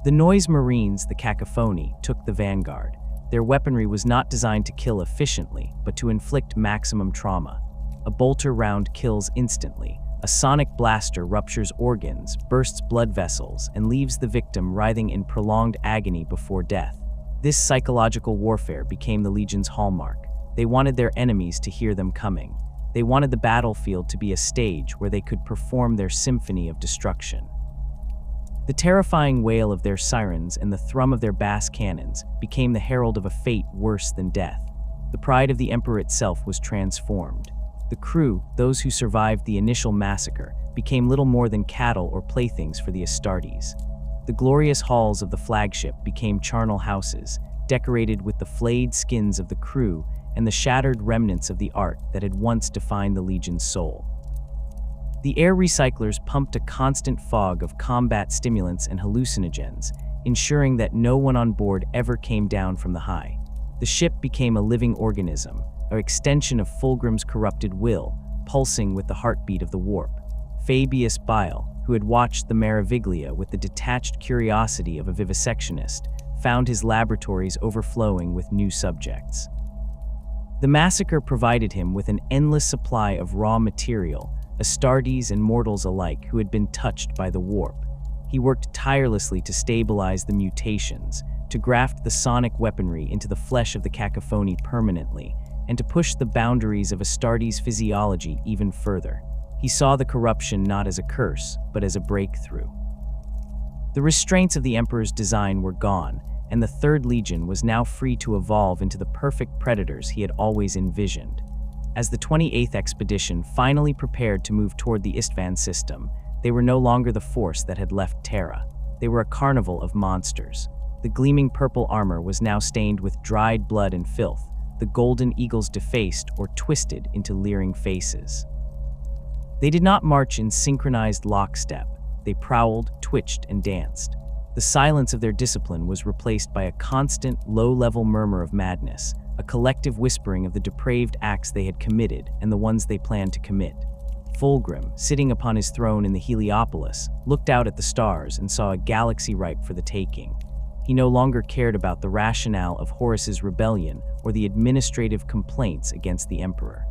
The Noise Marines, the Cacophony, took the vanguard. Their weaponry was not designed to kill efficiently, but to inflict maximum trauma. A bolter round kills instantly. A sonic blaster ruptures organs, bursts blood vessels, and leaves the victim writhing in prolonged agony before death. This psychological warfare became the Legion's hallmark. They wanted their enemies to hear them coming. They wanted the battlefield to be a stage where they could perform their symphony of destruction. The terrifying wail of their sirens and the thrum of their bass cannons became the herald of a fate worse than death. The pride of the Emperor itself was transformed. The crew, those who survived the initial massacre, became little more than cattle or playthings for the Astartes. The glorious halls of the flagship became charnel houses, decorated with the flayed skins of the crew and the shattered remnants of the art that had once defined the Legion's soul. The air recyclers pumped a constant fog of combat stimulants and hallucinogens, ensuring that no one on board ever came down from the high. The ship became a living organism, an extension of Fulgrim's corrupted will, pulsing with the heartbeat of the warp. Fabius Bile, who had watched the Meraviglia with the detached curiosity of a vivisectionist, found his laboratories overflowing with new subjects. The massacre provided him with an endless supply of raw material, Astartes and mortals alike who had been touched by the warp. He worked tirelessly to stabilize the mutations, to graft the sonic weaponry into the flesh of the Cacophony permanently, and to push the boundaries of Astartes' physiology even further. He saw the corruption not as a curse, but as a breakthrough. The restraints of the Emperor's design were gone, and the Third Legion was now free to evolve into the perfect predators he had always envisioned. As the 28th Expedition finally prepared to move toward the Istvan system, they were no longer the force that had left Terra. They were a carnival of monsters. The gleaming purple armor was now stained with dried blood and filth, the golden eagles defaced or twisted into leering faces. They did not march in synchronized lockstep. They prowled, twitched, and danced. The silence of their discipline was replaced by a constant, low-level murmur of madness, a collective whispering of the depraved acts they had committed and the ones they planned to commit. Fulgrim, sitting upon his throne in the Heliopolis, looked out at the stars and saw a galaxy ripe for the taking. He no longer cared about the rationale of Horus's rebellion or the administrative complaints against the Emperor.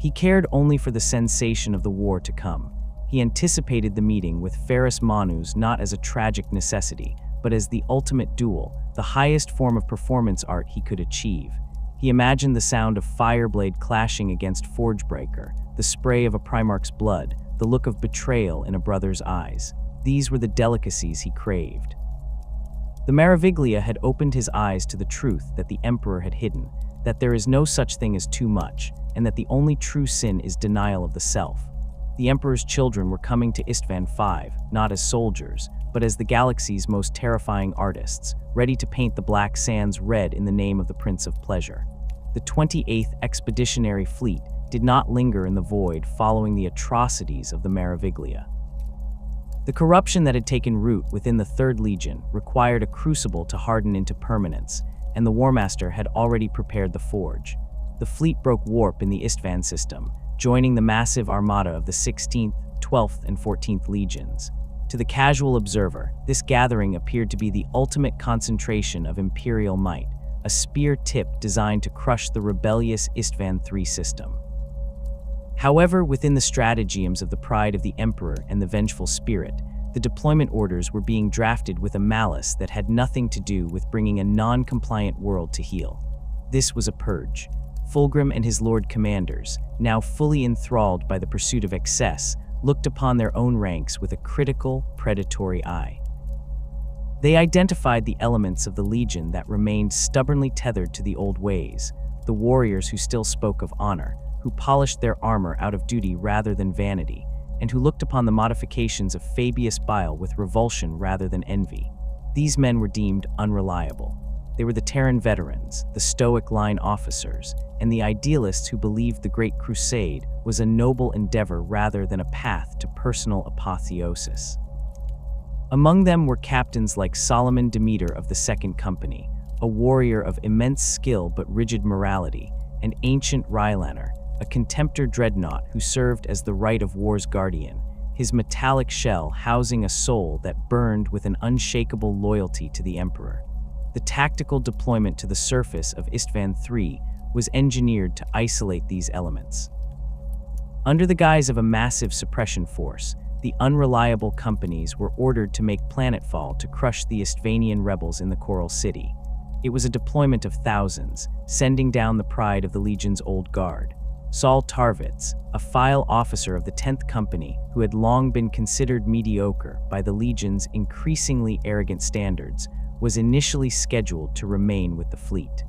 He cared only for the sensation of the war to come. He anticipated the meeting with Ferrus Manus not as a tragic necessity, but as the ultimate duel, the highest form of performance art he could achieve. He imagined the sound of Fireblade clashing against Forgebreaker, the spray of a Primarch's blood, the look of betrayal in a brother's eyes. These were the delicacies he craved. The Meraviglia had opened his eyes to the truth that the Emperor had hidden, that there is no such thing as too much, and that the only true sin is denial of the self. The Emperor's children were coming to Istvan V, not as soldiers, but as the galaxy's most terrifying artists, ready to paint the black sands red in the name of the Prince of Pleasure. The 28th Expeditionary Fleet did not linger in the void following the atrocities of the Meraviglia. The corruption that had taken root within the Third Legion required a crucible to harden into permanence, and the War Master had already prepared the forge. The fleet broke warp in the Istvan system, joining the massive armada of the 16th, 12th, and 14th Legions. To the casual observer, this gathering appeared to be the ultimate concentration of Imperial might, a spear tip designed to crush the rebellious Istvan III system. However, within the stratagems of the pride of the Emperor and the vengeful spirit, the deployment orders were being drafted with a malice that had nothing to do with bringing a non-compliant world to heel. This was a purge. Fulgrim and his Lord Commanders, now fully enthralled by the pursuit of excess, looked upon their own ranks with a critical, predatory eye. They identified the elements of the Legion that remained stubbornly tethered to the old ways, the warriors who still spoke of honor, who polished their armor out of duty rather than vanity, and who looked upon the modifications of Fabius Bile with revulsion rather than envy. These men were deemed unreliable. They were the Terran veterans, the Stoic line officers, and the idealists who believed the Great Crusade was a noble endeavor rather than a path to personal apotheosis. Among them were captains like Solomon Demeter of the Second Company, a warrior of immense skill but rigid morality, and Ancient Rylaner, a contemptor dreadnought who served as the Rite of War's guardian, his metallic shell housing a soul that burned with an unshakable loyalty to the Emperor. The tactical deployment to the surface of Istvan III was engineered to isolate these elements. Under the guise of a massive suppression force, the unreliable companies were ordered to make planetfall to crush the Istvanian rebels in the Coral City. It was a deployment of thousands, sending down the pride of the Legion's old guard. Saul Tarvitz, a file officer of the 10th Company who had long been considered mediocre by the Legion's increasingly arrogant standards, was initially scheduled to remain with the fleet.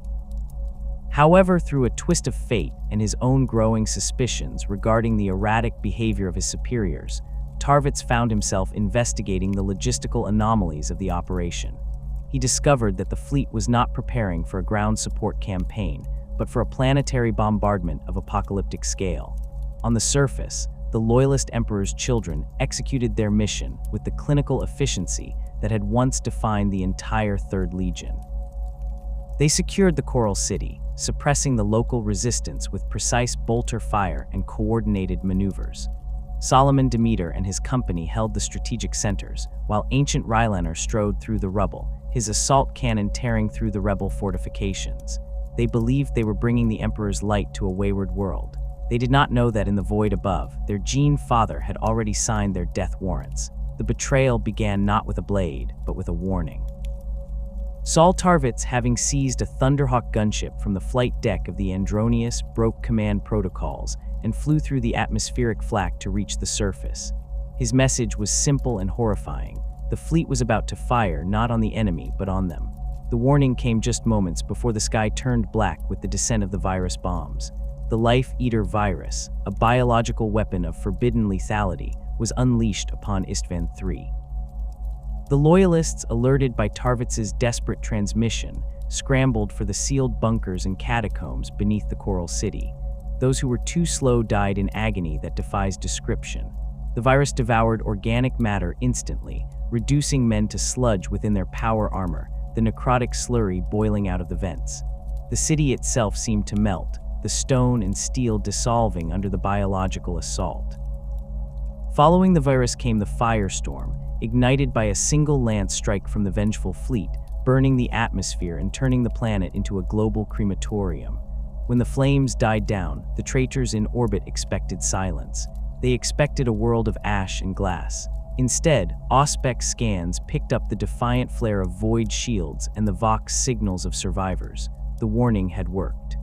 However, through a twist of fate and his own growing suspicions regarding the erratic behavior of his superiors, Tarvitz found himself investigating the logistical anomalies of the operation. He discovered that the fleet was not preparing for a ground support campaign, but for a planetary bombardment of apocalyptic scale. On the surface, the Loyalist Emperor's children executed their mission with the clinical efficiency that had once defined the entire Third Legion. They secured the Coral City, suppressing the local resistance with precise bolter fire and coordinated maneuvers. Solomon Demeter and his company held the strategic centers, while Ancient Rylaner strode through the rubble, his assault cannon tearing through the rebel fortifications. They believed they were bringing the Emperor's light to a wayward world. They did not know that in the void above, their Gene Father had already signed their death warrants. The betrayal began not with a blade, but with a warning. Saul Tarvitz, having seized a Thunderhawk gunship from the flight deck of the Andronius, broke command protocols and flew through the atmospheric flak to reach the surface. His message was simple and horrifying. The fleet was about to fire not on the enemy, but on them. The warning came just moments before the sky turned black with the descent of the virus bombs. The Life-Eater virus, a biological weapon of forbidden lethality, was unleashed upon Istvan III. The Loyalists, alerted by Tarvitz's desperate transmission, scrambled for the sealed bunkers and catacombs beneath the Coral City. Those who were too slow died in agony that defies description. The virus devoured organic matter instantly, reducing men to sludge within their power armor, the necrotic slurry boiling out of the vents. The city itself seemed to melt, the stone and steel dissolving under the biological assault. Following the virus came the firestorm, ignited by a single lance strike from the vengeful fleet, burning the atmosphere and turning the planet into a global crematorium. When the flames died down, the traitors in orbit expected silence. They expected a world of ash and glass. Instead, Auspex scans picked up the defiant flare of void shields and the Vox signals of survivors. The warning had worked.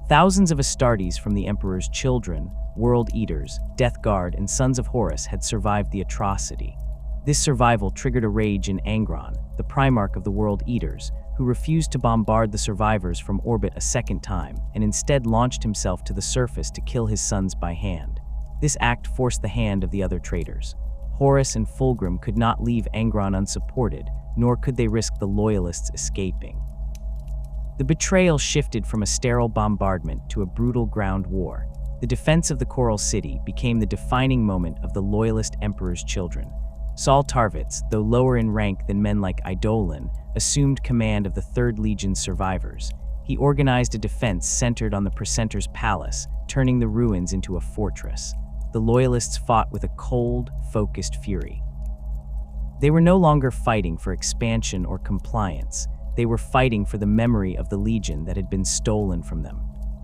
Thousands of Astartes from the Emperor's children, World Eaters, Death Guard, and Sons of Horus had survived the atrocity. This survival triggered a rage in Angron, the Primarch of the World Eaters, who refused to bombard the survivors from orbit a second time and instead launched himself to the surface to kill his sons by hand. This act forced the hand of the other traitors. Horus and Fulgrim could not leave Angron unsupported, nor could they risk the Loyalists escaping. The betrayal shifted from a sterile bombardment to a brutal ground war. The defense of the Coral City became the defining moment of the Loyalist Emperor's children. Saul Tarvitz, though lower in rank than men like Eidolon, assumed command of the 3rd Legion's survivors. He organized a defense centered on the Precentor's palace, turning the ruins into a fortress. The Loyalists fought with a cold, focused fury. They were no longer fighting for expansion or compliance. They were fighting for the memory of the Legion that had been stolen from them.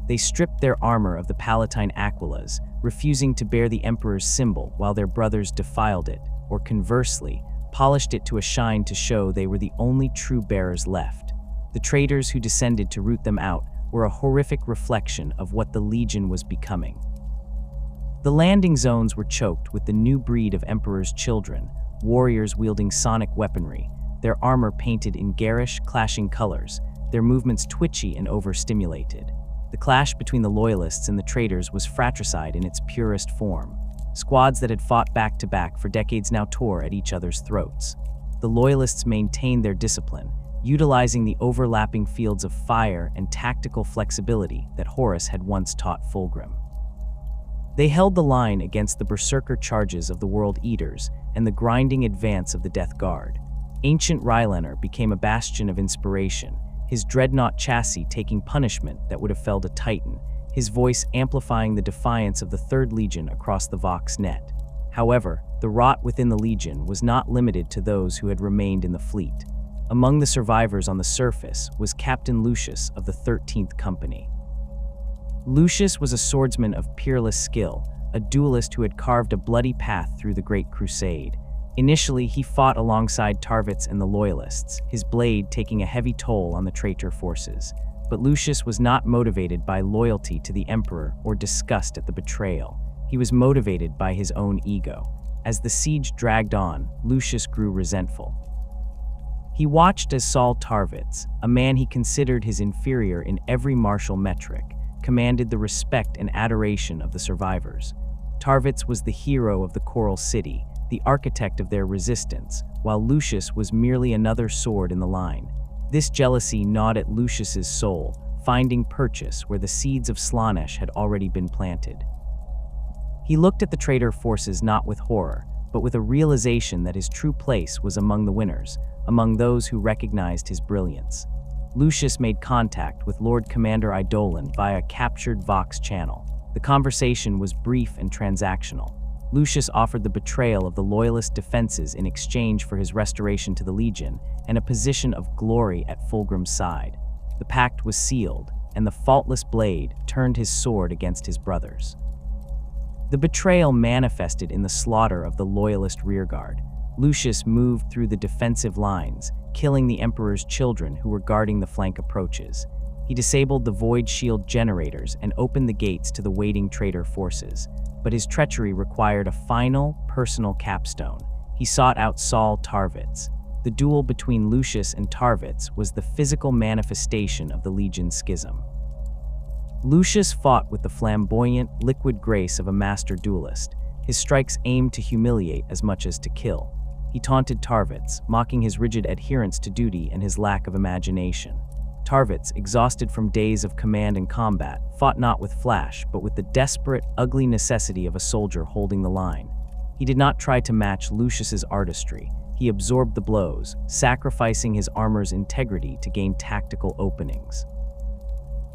They stripped their armor of the Palatine Aquilas, refusing to bear the Emperor's symbol while their brothers defiled it, or conversely, polished it to a shine to show they were the only true bearers left. The traitors who descended to root them out were a horrific reflection of what the Legion was becoming. The landing zones were choked with the new breed of Emperor's children, warriors wielding sonic weaponry, their armor painted in garish, clashing colors, their movements twitchy and overstimulated. The clash between the Loyalists and the traitors was fratricide in its purest form. Squads that had fought back-to-back for decades now tore at each other's throats. The Loyalists maintained their discipline, utilizing the overlapping fields of fire and tactical flexibility that Horus had once taught Fulgrim. They held the line against the berserker charges of the World Eaters and the grinding advance of the Death Guard. Ancient Rylander became a bastion of inspiration, his dreadnought chassis taking punishment that would have felled a titan, his voice amplifying the defiance of the 3rd Legion across the Vox net. However, the rot within the Legion was not limited to those who had remained in the fleet. Among the survivors on the surface was Captain Lucius of the 13th Company. Lucius was a swordsman of peerless skill, a duelist who had carved a bloody path through the Great Crusade. Initially, he fought alongside Tarvitz and the Loyalists, his blade taking a heavy toll on the traitor forces. But Lucius was not motivated by loyalty to the Emperor or disgust at the betrayal. He was motivated by his own ego. As the siege dragged on, Lucius grew resentful. He watched as Saul Tarvitz, a man he considered his inferior in every martial metric, commanded the respect and adoration of the survivors. Tarvitz was the hero of the Coral City, the architect of their resistance, while Lucius was merely another sword in the line. This jealousy gnawed at Lucius's soul, finding purchase where the seeds of Slaanesh had already been planted. He looked at the traitor forces not with horror, but with a realization that his true place was among the winners, among those who recognized his brilliance. Lucius made contact with Lord Commander Eidolon via captured Vox channel. The conversation was brief and transactional. Lucius offered the betrayal of the Loyalist defenses in exchange for his restoration to the Legion and a position of glory at Fulgrim's side. The pact was sealed, and the faultless blade turned his sword against his brothers. The betrayal manifested in the slaughter of the Loyalist rearguard. Lucius moved through the defensive lines, killing the Emperor's children who were guarding the flank approaches. He disabled the void shield generators and opened the gates to the waiting traitor forces. But his treachery required a final, personal capstone. He sought out Saul Tarvitz. The duel between Lucius and Tarvitz was the physical manifestation of the Legion's schism. Lucius fought with the flamboyant, liquid grace of a master duelist. His strikes aimed to humiliate as much as to kill. He taunted Tarvitz, mocking his rigid adherence to duty and his lack of imagination. Tarvitz, exhausted from days of command and combat, fought not with flash, but with the desperate, ugly necessity of a soldier holding the line. He did not try to match Lucius's artistry. He absorbed the blows, sacrificing his armor's integrity to gain tactical openings.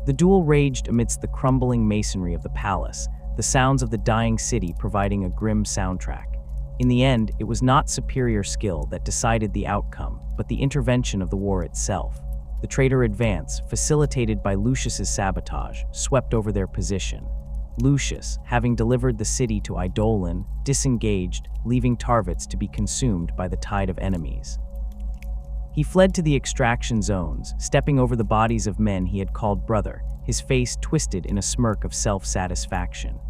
The duel raged amidst the crumbling masonry of the palace, the sounds of the dying city providing a grim soundtrack. In the end, it was not superior skill that decided the outcome, but the intervention of the war itself. The traitor advance, facilitated by Lucius's sabotage, swept over their position. Lucius, having delivered the city to Eidolon, disengaged, leaving Tarvitz to be consumed by the tide of enemies. He fled to the extraction zones, stepping over the bodies of men he had called brother, his face twisted in a smirk of self-satisfaction.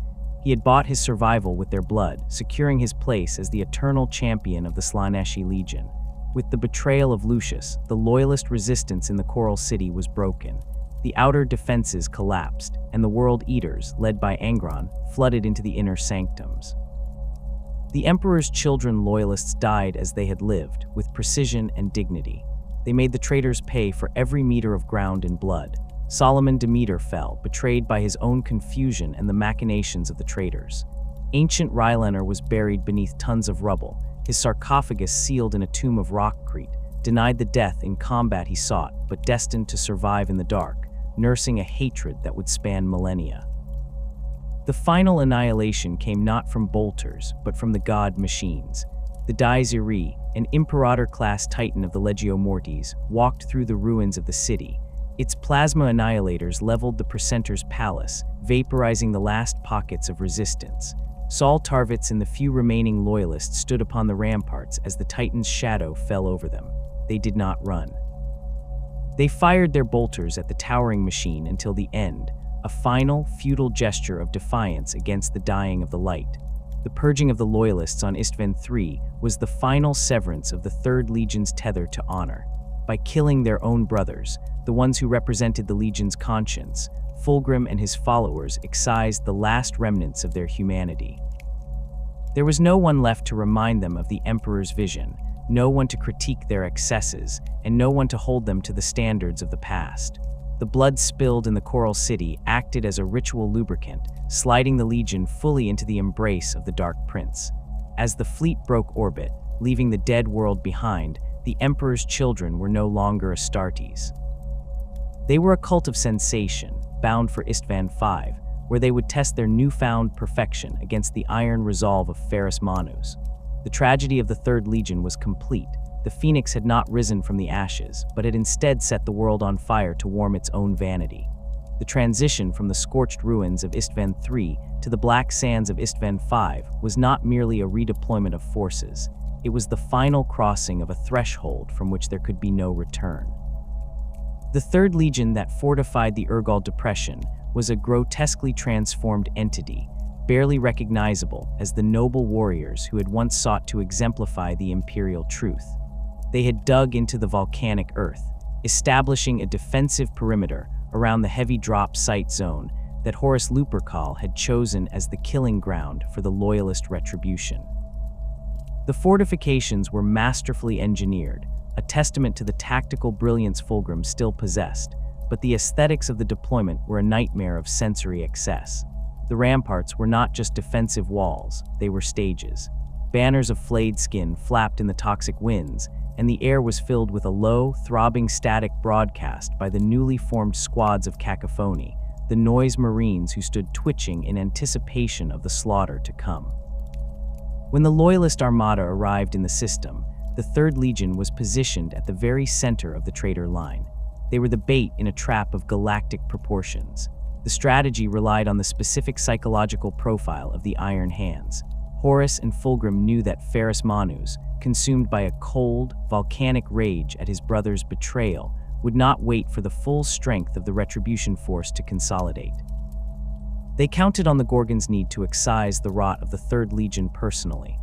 He had bought his survival with their blood, securing his place as the eternal champion of the Slaanesh Legion. With the betrayal of Lucius, the loyalist resistance in the Coral City was broken. The outer defenses collapsed, and the World Eaters, led by Angron, flooded into the inner sanctums. The Emperor's children loyalists died as they had lived, with precision and dignity. They made the traitors pay for every meter of ground in blood. Solomon Demeter fell, betrayed by his own confusion and the machinations of the traitors. Ancient Rylander was buried beneath tons of rubble, his sarcophagus sealed in a tomb of rockcrete, denied the death in combat he sought, but destined to survive in the dark, nursing a hatred that would span millennia. The final annihilation came not from bolters, but from the god machines. The Dies Irae, an Imperator-class titan of the Legio Mortis, walked through the ruins of the city. Its plasma annihilators leveled the precentor's palace, vaporizing the last pockets of resistance. Saul Tarvitz and the few remaining loyalists stood upon the ramparts as the titan's shadow fell over them. They did not run. They fired their bolters at the towering machine until the end, a final, futile gesture of defiance against the dying of the light. The purging of the loyalists on Istvan III was the final severance of the Third Legion's tether to honor. By killing their own brothers, the ones who represented the Legion's conscience, Fulgrim and his followers excised the last remnants of their humanity. There was no one left to remind them of the Emperor's vision, no one to critique their excesses, and no one to hold them to the standards of the past. The blood spilled in the Coral City acted as a ritual lubricant, sliding the Legion fully into the embrace of the Dark Prince. As the fleet broke orbit, leaving the dead world behind, the Emperor's children were no longer Astartes. They were a cult of sensation, bound for Istvan V, where they would test their newfound perfection against the iron resolve of Ferrus Manus. The tragedy of the Third Legion was complete. The Phoenix had not risen from the ashes, but had instead set the world on fire to warm its own vanity. The transition from the scorched ruins of Istvan III to the black sands of Istvan V was not merely a redeployment of forces. It was the final crossing of a threshold from which there could be no return. The Third Legion that fortified the Urgal Depression was a grotesquely transformed entity, barely recognizable as the noble warriors who had once sought to exemplify the imperial truth. They had dug into the volcanic earth, establishing a defensive perimeter around the heavy drop sight zone that Horus Lupercal had chosen as the killing ground for the loyalist retribution. The fortifications were masterfully engineered, a testament to the tactical brilliance Fulgrim still possessed, but the aesthetics of the deployment were a nightmare of sensory excess. The ramparts were not just defensive walls, they were stages. Banners of flayed skin flapped in the toxic winds, and the air was filled with a low, throbbing static broadcast by the newly formed squads of cacophony, the noise marines who stood twitching in anticipation of the slaughter to come. When the Loyalist Armada arrived in the system, the Third Legion was positioned at the very center of the traitor line. They were the bait in a trap of galactic proportions. The strategy relied on the specific psychological profile of the Iron Hands. Horus and Fulgrim knew that Ferrus Manus, consumed by a cold, volcanic rage at his brother's betrayal, would not wait for the full strength of the retribution force to consolidate. They counted on the Gorgon's need to excise the rot of the Third Legion personally.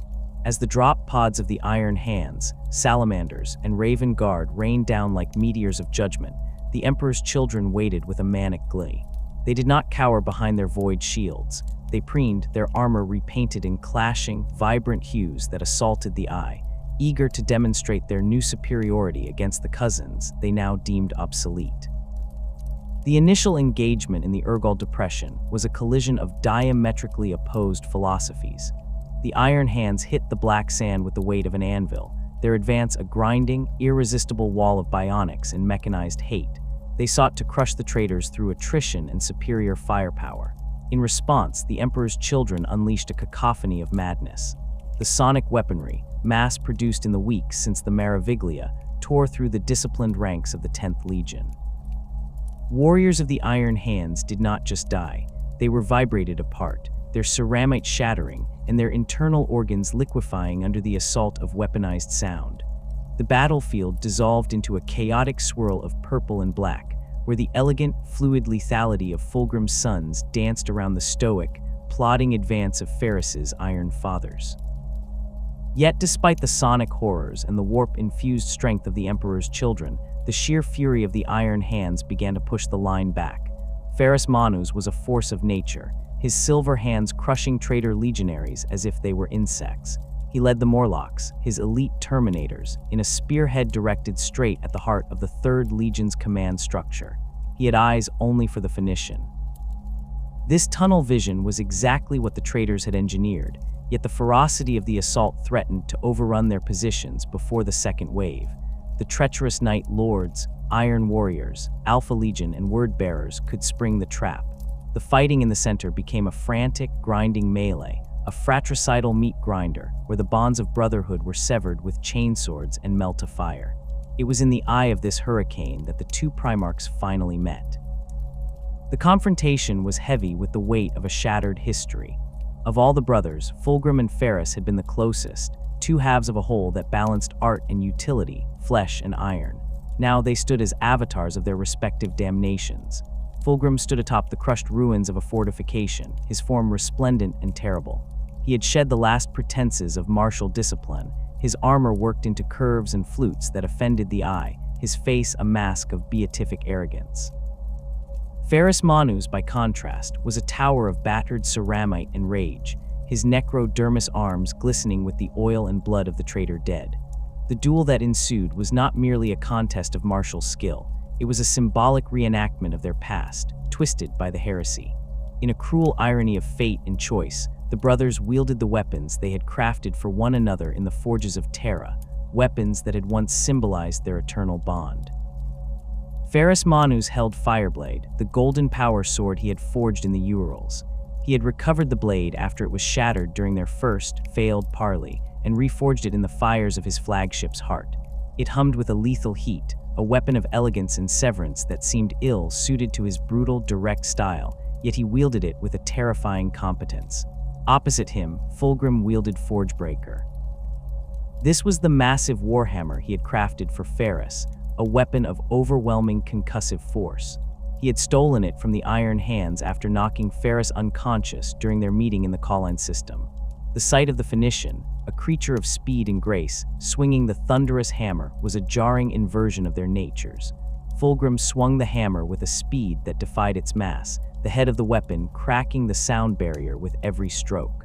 As the drop pods of the Iron Hands, Salamanders, and Raven Guard rained down like meteors of judgment, the Emperor's children waited with a manic glee. They did not cower behind their void shields. They preened, their armor repainted in clashing, vibrant hues that assaulted the eye, eager to demonstrate their new superiority against the cousins they now deemed obsolete. The initial engagement in the Urgal Depression was a collision of diametrically opposed philosophies. The Iron Hands hit the black sand with the weight of an anvil, their advance a grinding, irresistible wall of bionics and mechanized hate. They sought to crush the traitors through attrition and superior firepower. In response, the Emperor's children unleashed a cacophony of madness. The sonic weaponry, mass-produced in the weeks since the Maraviglia, tore through the disciplined ranks of the 10th Legion. Warriors of the Iron Hands did not just die, they were vibrated apart, their ceramite shattering and their internal organs liquefying under the assault of weaponized sound. The battlefield dissolved into a chaotic swirl of purple and black, where the elegant, fluid lethality of Fulgrim's sons danced around the stoic, plodding advance of Ferris's Iron Fathers. Yet despite the sonic horrors and the warp-infused strength of the Emperor's children, the sheer fury of the Iron Hands began to push the line back. Ferris Manus was a force of nature, his silver hands crushing traitor legionaries as if they were insects. He led the Morlocks, his elite Terminators, in a spearhead directed straight at the heart of the 3rd Legion's command structure. He had eyes only for the Phoenician. This tunnel vision was exactly what the traitors had engineered, yet the ferocity of the assault threatened to overrun their positions before the second wave. The treacherous Night Lords, Iron Warriors, Alpha Legion, and Word-Bearers could spring the trap. The fighting in the center became a frantic, grinding melee, a fratricidal meat grinder where the bonds of brotherhood were severed with chainswords and melt of fire. It was in the eye of this hurricane that the two Primarchs finally met. The confrontation was heavy with the weight of a shattered history. Of all the brothers, Fulgrim and Ferris had been the closest, two halves of a whole that balanced art and utility, flesh and iron. Now they stood as avatars of their respective damnations. Fulgrim stood atop the crushed ruins of a fortification, his form resplendent and terrible. He had shed the last pretenses of martial discipline, his armor worked into curves and flutes that offended the eye, his face a mask of beatific arrogance. Ferris Manus, by contrast, was a tower of battered ceramite and rage, his necrodermis arms glistening with the oil and blood of the traitor dead. The duel that ensued was not merely a contest of martial skill, it was a symbolic reenactment of their past, twisted by the heresy. In a cruel irony of fate and choice, the brothers wielded the weapons they had crafted for one another in the forges of Terra, weapons that had once symbolized their eternal bond. Ferris Manus held Fireblade, the golden power sword he had forged in the Urals. He had recovered the blade after it was shattered during their first, failed parley, and reforged it in the fires of his flagship's heart. It hummed with a lethal heat, a weapon of elegance and severance that seemed ill-suited to his brutal, direct style, yet he wielded it with a terrifying competence. Opposite him, Fulgrim wielded Forgebreaker. This was the massive warhammer he had crafted for Ferris, a weapon of overwhelming concussive force. He had stolen it from the Iron Hands after knocking Ferris unconscious during their meeting in the Colline system. The sight of the Phoenician, a creature of speed and grace, swinging the thunderous hammer was a jarring inversion of their natures. Fulgrim swung the hammer with a speed that defied its mass, the head of the weapon cracking the sound barrier with every stroke.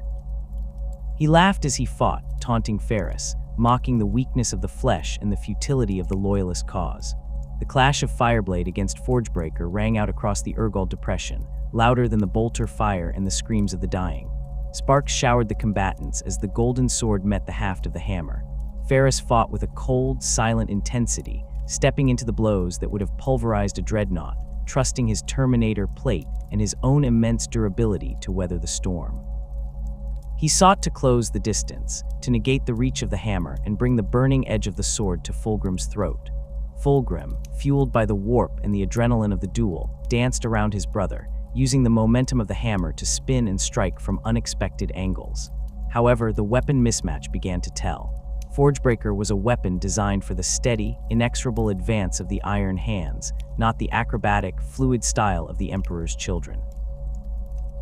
He laughed as he fought, taunting Ferris, mocking the weakness of the flesh and the futility of the loyalist cause. The clash of Fireblade against Forgebreaker rang out across the Urgal Depression, louder than the bolter fire and the screams of the dying. Sparks showered the combatants as the golden sword met the haft of the hammer. Ferris fought with a cold, silent intensity, stepping into the blows that would have pulverized a dreadnought, trusting his Terminator plate and his own immense durability to weather the storm. He sought to close the distance, to negate the reach of the hammer and bring the burning edge of the sword to Fulgrim's throat. Fulgrim, fueled by the warp and the adrenaline of the duel, danced around his brother, using the momentum of the hammer to spin and strike from unexpected angles. However, the weapon mismatch began to tell. Forgebreaker was a weapon designed for the steady, inexorable advance of the iron hands, not the acrobatic, fluid style of the Emperor's children.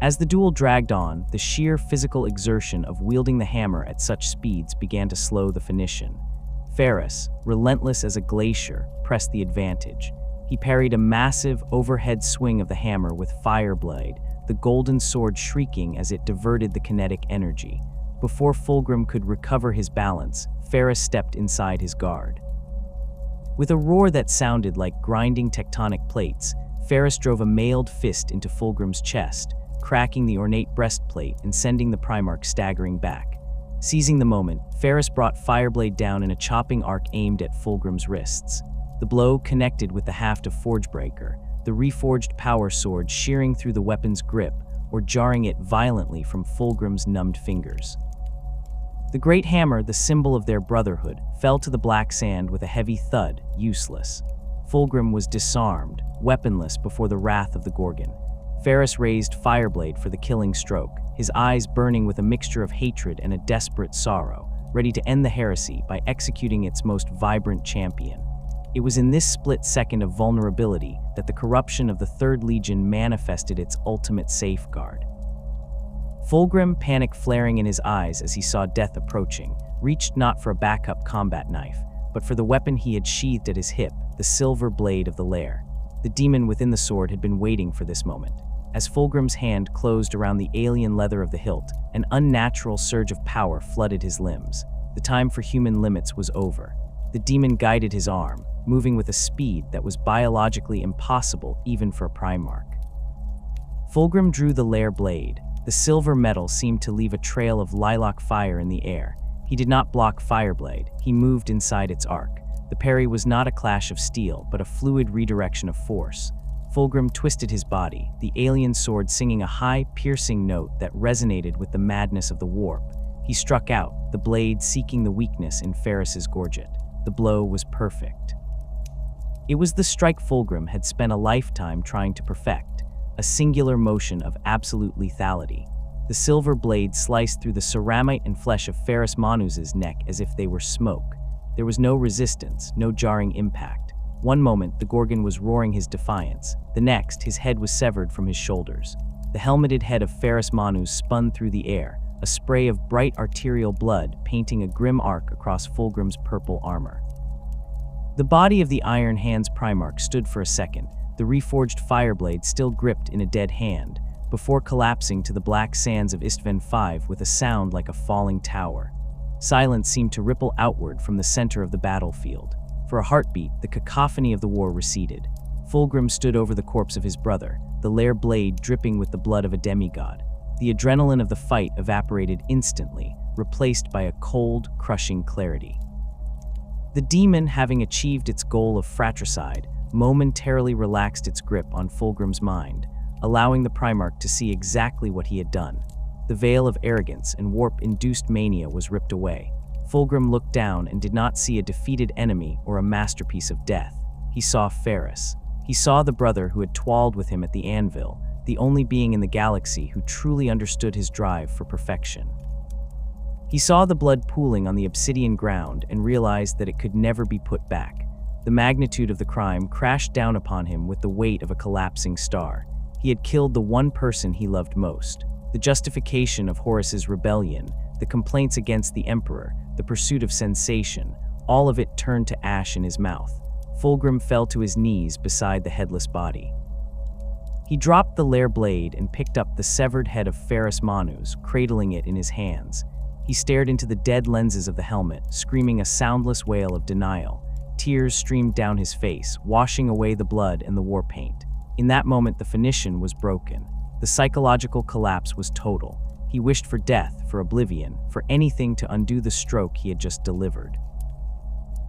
As the duel dragged on, the sheer physical exertion of wielding the hammer at such speeds began to slow the Phoenician. Ferrus, relentless as a glacier, pressed the advantage. He parried a massive, overhead swing of the hammer with Fireblade, the golden sword shrieking as it diverted the kinetic energy. Before Fulgrim could recover his balance, Ferrus stepped inside his guard. With a roar that sounded like grinding tectonic plates, Ferrus drove a mailed fist into Fulgrim's chest, cracking the ornate breastplate and sending the Primarch staggering back. Seizing the moment, Ferrus brought Fireblade down in a chopping arc aimed at Fulgrim's wrists. The blow connected with the haft of Forgebreaker, the reforged power sword shearing through the weapon's grip or jarring it violently from Fulgrim's numbed fingers. The great hammer, the symbol of their brotherhood, fell to the black sand with a heavy thud, useless. Fulgrim was disarmed, weaponless before the wrath of the Gorgon. Ferrus raised Fireblade for the killing stroke, his eyes burning with a mixture of hatred and a desperate sorrow, ready to end the heresy by executing its most vibrant champion. It was in this split second of vulnerability that the corruption of the Third Legion manifested its ultimate safeguard. Fulgrim, panic flaring in his eyes as he saw death approaching, reached not for a backup combat knife, but for the weapon he had sheathed at his hip, the silver blade of the lair. The demon within the sword had been waiting for this moment. As Fulgrim's hand closed around the alien leather of the hilt, an unnatural surge of power flooded his limbs. The time for human limits was over. The demon guided his arm, moving with a speed that was biologically impossible even for a Primarch. Fulgrim drew the lair blade. The silver metal seemed to leave a trail of lilac fire in the air. He did not block Fireblade, he moved inside its arc. The parry was not a clash of steel, but a fluid redirection of force. Fulgrim twisted his body, the alien sword singing a high, piercing note that resonated with the madness of the warp. He struck out, the blade seeking the weakness in Ferrus's gorget. The blow was perfect. It was the strike Fulgrim had spent a lifetime trying to perfect, a singular motion of absolute lethality. The silver blade sliced through the ceramite and flesh of Ferrus Manus's neck as if they were smoke. There was no resistance, no jarring impact. One moment, the Gorgon was roaring his defiance. The next, his head was severed from his shoulders. The helmeted head of Ferrus Manus spun through the air, a spray of bright arterial blood painting a grim arc across Fulgrim's purple armor. The body of the Iron Hands Primarch stood for a second, the reforged Fireblade still gripped in a dead hand, before collapsing to the black sands of Istvan V with a sound like a falling tower. Silence seemed to ripple outward from the center of the battlefield. For a heartbeat, the cacophony of the war receded. Fulgrim stood over the corpse of his brother, the lair blade dripping with the blood of a demigod. The adrenaline of the fight evaporated instantly, replaced by a cold, crushing clarity. The demon, having achieved its goal of fratricide, momentarily relaxed its grip on Fulgrim's mind, allowing the Primarch to see exactly what he had done. The veil of arrogance and warp-induced mania was ripped away. Fulgrim looked down and did not see a defeated enemy or a masterpiece of death. He saw Ferrus. He saw the brother who had toiled with him at the anvil, the only being in the galaxy who truly understood his drive for perfection. He saw the blood pooling on the obsidian ground and realized that it could never be put back. The magnitude of the crime crashed down upon him with the weight of a collapsing star. He had killed the one person he loved most. The justification of Horus's rebellion, the complaints against the Emperor, the pursuit of sensation, all of it turned to ash in his mouth. Fulgrim fell to his knees beside the headless body. He dropped the lair blade and picked up the severed head of Ferrus Manus, cradling it in his hands. He stared into the dead lenses of the helmet, screaming a soundless wail of denial. Tears streamed down his face, washing away the blood and the war paint. In that moment, the Phoenician was broken. The psychological collapse was total. He wished for death, for oblivion, for anything to undo the stroke he had just delivered.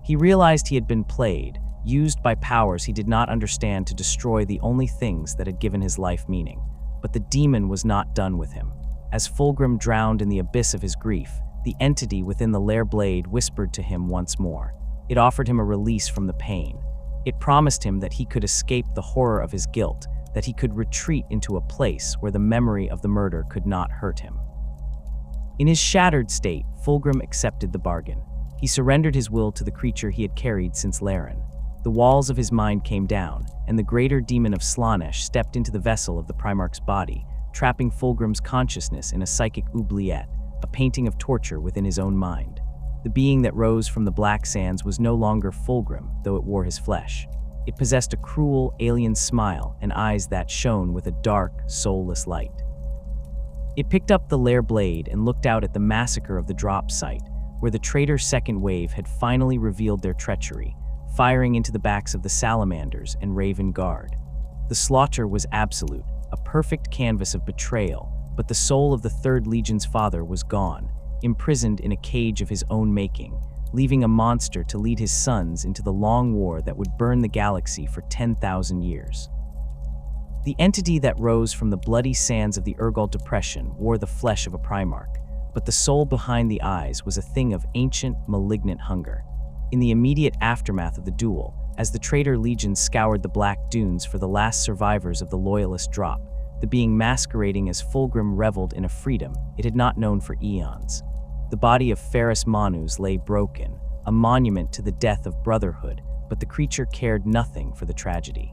He realized he had been played, used by powers he did not understand to destroy the only things that had given his life meaning. But the demon was not done with him. As Fulgrim drowned in the abyss of his grief, the entity within the lair blade whispered to him once more. It offered him a release from the pain. It promised him that he could escape the horror of his guilt, that he could retreat into a place where the memory of the murder could not hurt him. In his shattered state, Fulgrim accepted the bargain. He surrendered his will to the creature he had carried since Laren. The walls of his mind came down, and the greater demon of Slaanesh stepped into the vessel of the Primarch's body, trapping Fulgrim's consciousness in a psychic oubliette, a painting of torture within his own mind. The being that rose from the black sands was no longer Fulgrim, though it wore his flesh. It possessed a cruel, alien smile and eyes that shone with a dark, soulless light. It picked up the lair blade and looked out at the massacre of the drop site, where the traitor's second wave had finally revealed their treachery, firing into the backs of the Salamanders and Raven Guard. The slaughter was absolute, a perfect canvas of betrayal, but the soul of the Third Legion's father was gone, imprisoned in a cage of his own making, leaving a monster to lead his sons into the long war that would burn the galaxy for 10,000 years. The entity that rose from the bloody sands of the Urgal Depression wore the flesh of a Primarch, but the soul behind the eyes was a thing of ancient, malignant hunger. In the immediate aftermath of the duel, as the traitor legion scoured the Black Dunes for the last survivors of the Loyalist drop, the being masquerading as Fulgrim reveled in a freedom it had not known for eons. The body of Ferrus Manus lay broken, a monument to the death of brotherhood, but the creature cared nothing for the tragedy.